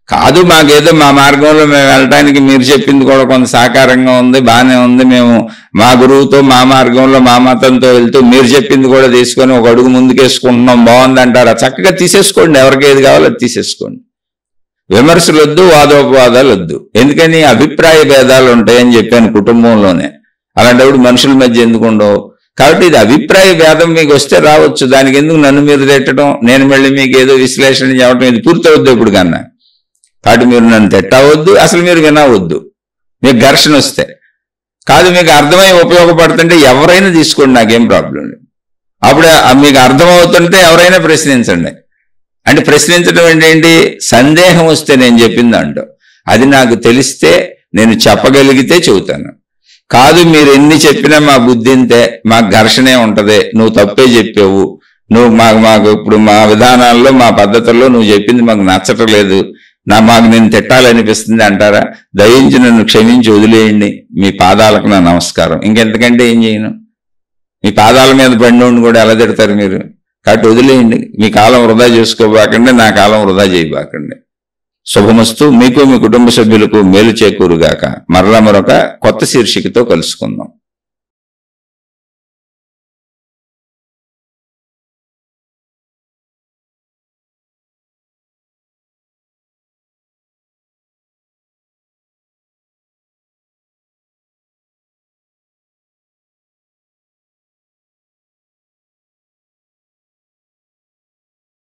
కాదు, మాకేదో మా మార్గంలో మేము వెళ్ళడానికి మీరు చెప్పింది కూడా కొంత సాకారంగా ఉంది, బాగానే ఉంది, మేము మా గురువుతో మా మార్గంలో మా మతంతో వెళ్తూ మీరు చెప్పింది కూడా తీసుకొని ఒక అడుగు ముందుకేసుకుంటున్నాం, బాగుంది అంటారా? చక్కగా తీసేసుకోండి, ఎవరికి ఏది కావాలో అది తీసేసుకోండి. విమర్శలు వద్దు, వాదోపవాదాలు వద్దు. ఎందుకని? అభిప్రాయ భేదాలు ఉంటాయని చెప్పాను కుటుంబంలోనే. అలాంటప్పుడు మనుషుల మధ్య ఎందుకు ఉండవు? కాబట్టి ఇది అభిప్రాయ భేదం మీకు వస్తే రావచ్చు, దానికి ఎందుకు నన్ను మీరు తిట్టడం, నేను మళ్ళీ మీకు ఏదో విశ్లేషణ చేయడం, ఇది పూర్తవద్దు ఇప్పుడు కన్నా. కాబట్టి మీరు నన్ను తిట్టవద్దు, అసలు మీరు వినవద్దు. మీకు ఘర్షణ వస్తే కాదు, మీకు అర్థమై ఉపయోగపడుతుంటే ఎవరైనా తీసుకోండి, నాకేం ప్రాబ్లం లేదు. అప్పుడు మీకు అర్థమవుతుంటే ఎవరైనా ప్రశ్నించండి. అంటే ప్రశ్నించడం ఏంటి? సందేహం వస్తే నేను చెప్పింది అంటూ అది నాకు తెలిస్తే నేను చెప్పగలిగితే చెబుతాను. కాదు, మీరు ఎన్ని చెప్పినా మా బుద్ధి ఇంతే, మాకు ఘర్షణే ఉంటది, నువ్వు తప్పే చెప్పావు, నువ్వు మాకు ఇప్పుడు మా విధానాల్లో మా పద్ధతుల్లో నువ్వు చెప్పింది మాకు నచ్చటం లేదు, మాకు నేను తిట్టాలనిపిస్తుంది అంటారా? దయించి నన్ను క్షమించి వదిలేయండి, మీ పాదాలకు నా నమస్కారం. ఇంకెంతకంటే ఏం చేయను. మీ పాదాల మీద పడినోడిని కూడా ఎలా తిడతారు మీరు? కాబట్టి వదిలేయండి. మీ కాలం వృధా చేసుకోబాకండి, నా కాలం వృధా చేయబాకండి. శుభమస్తు. మీకు మీ కుటుంబ సభ్యులకు మేలు చేకూరుగాక. మరలా మరొక కొత్త శీర్షికతో కలుసుకుందాం.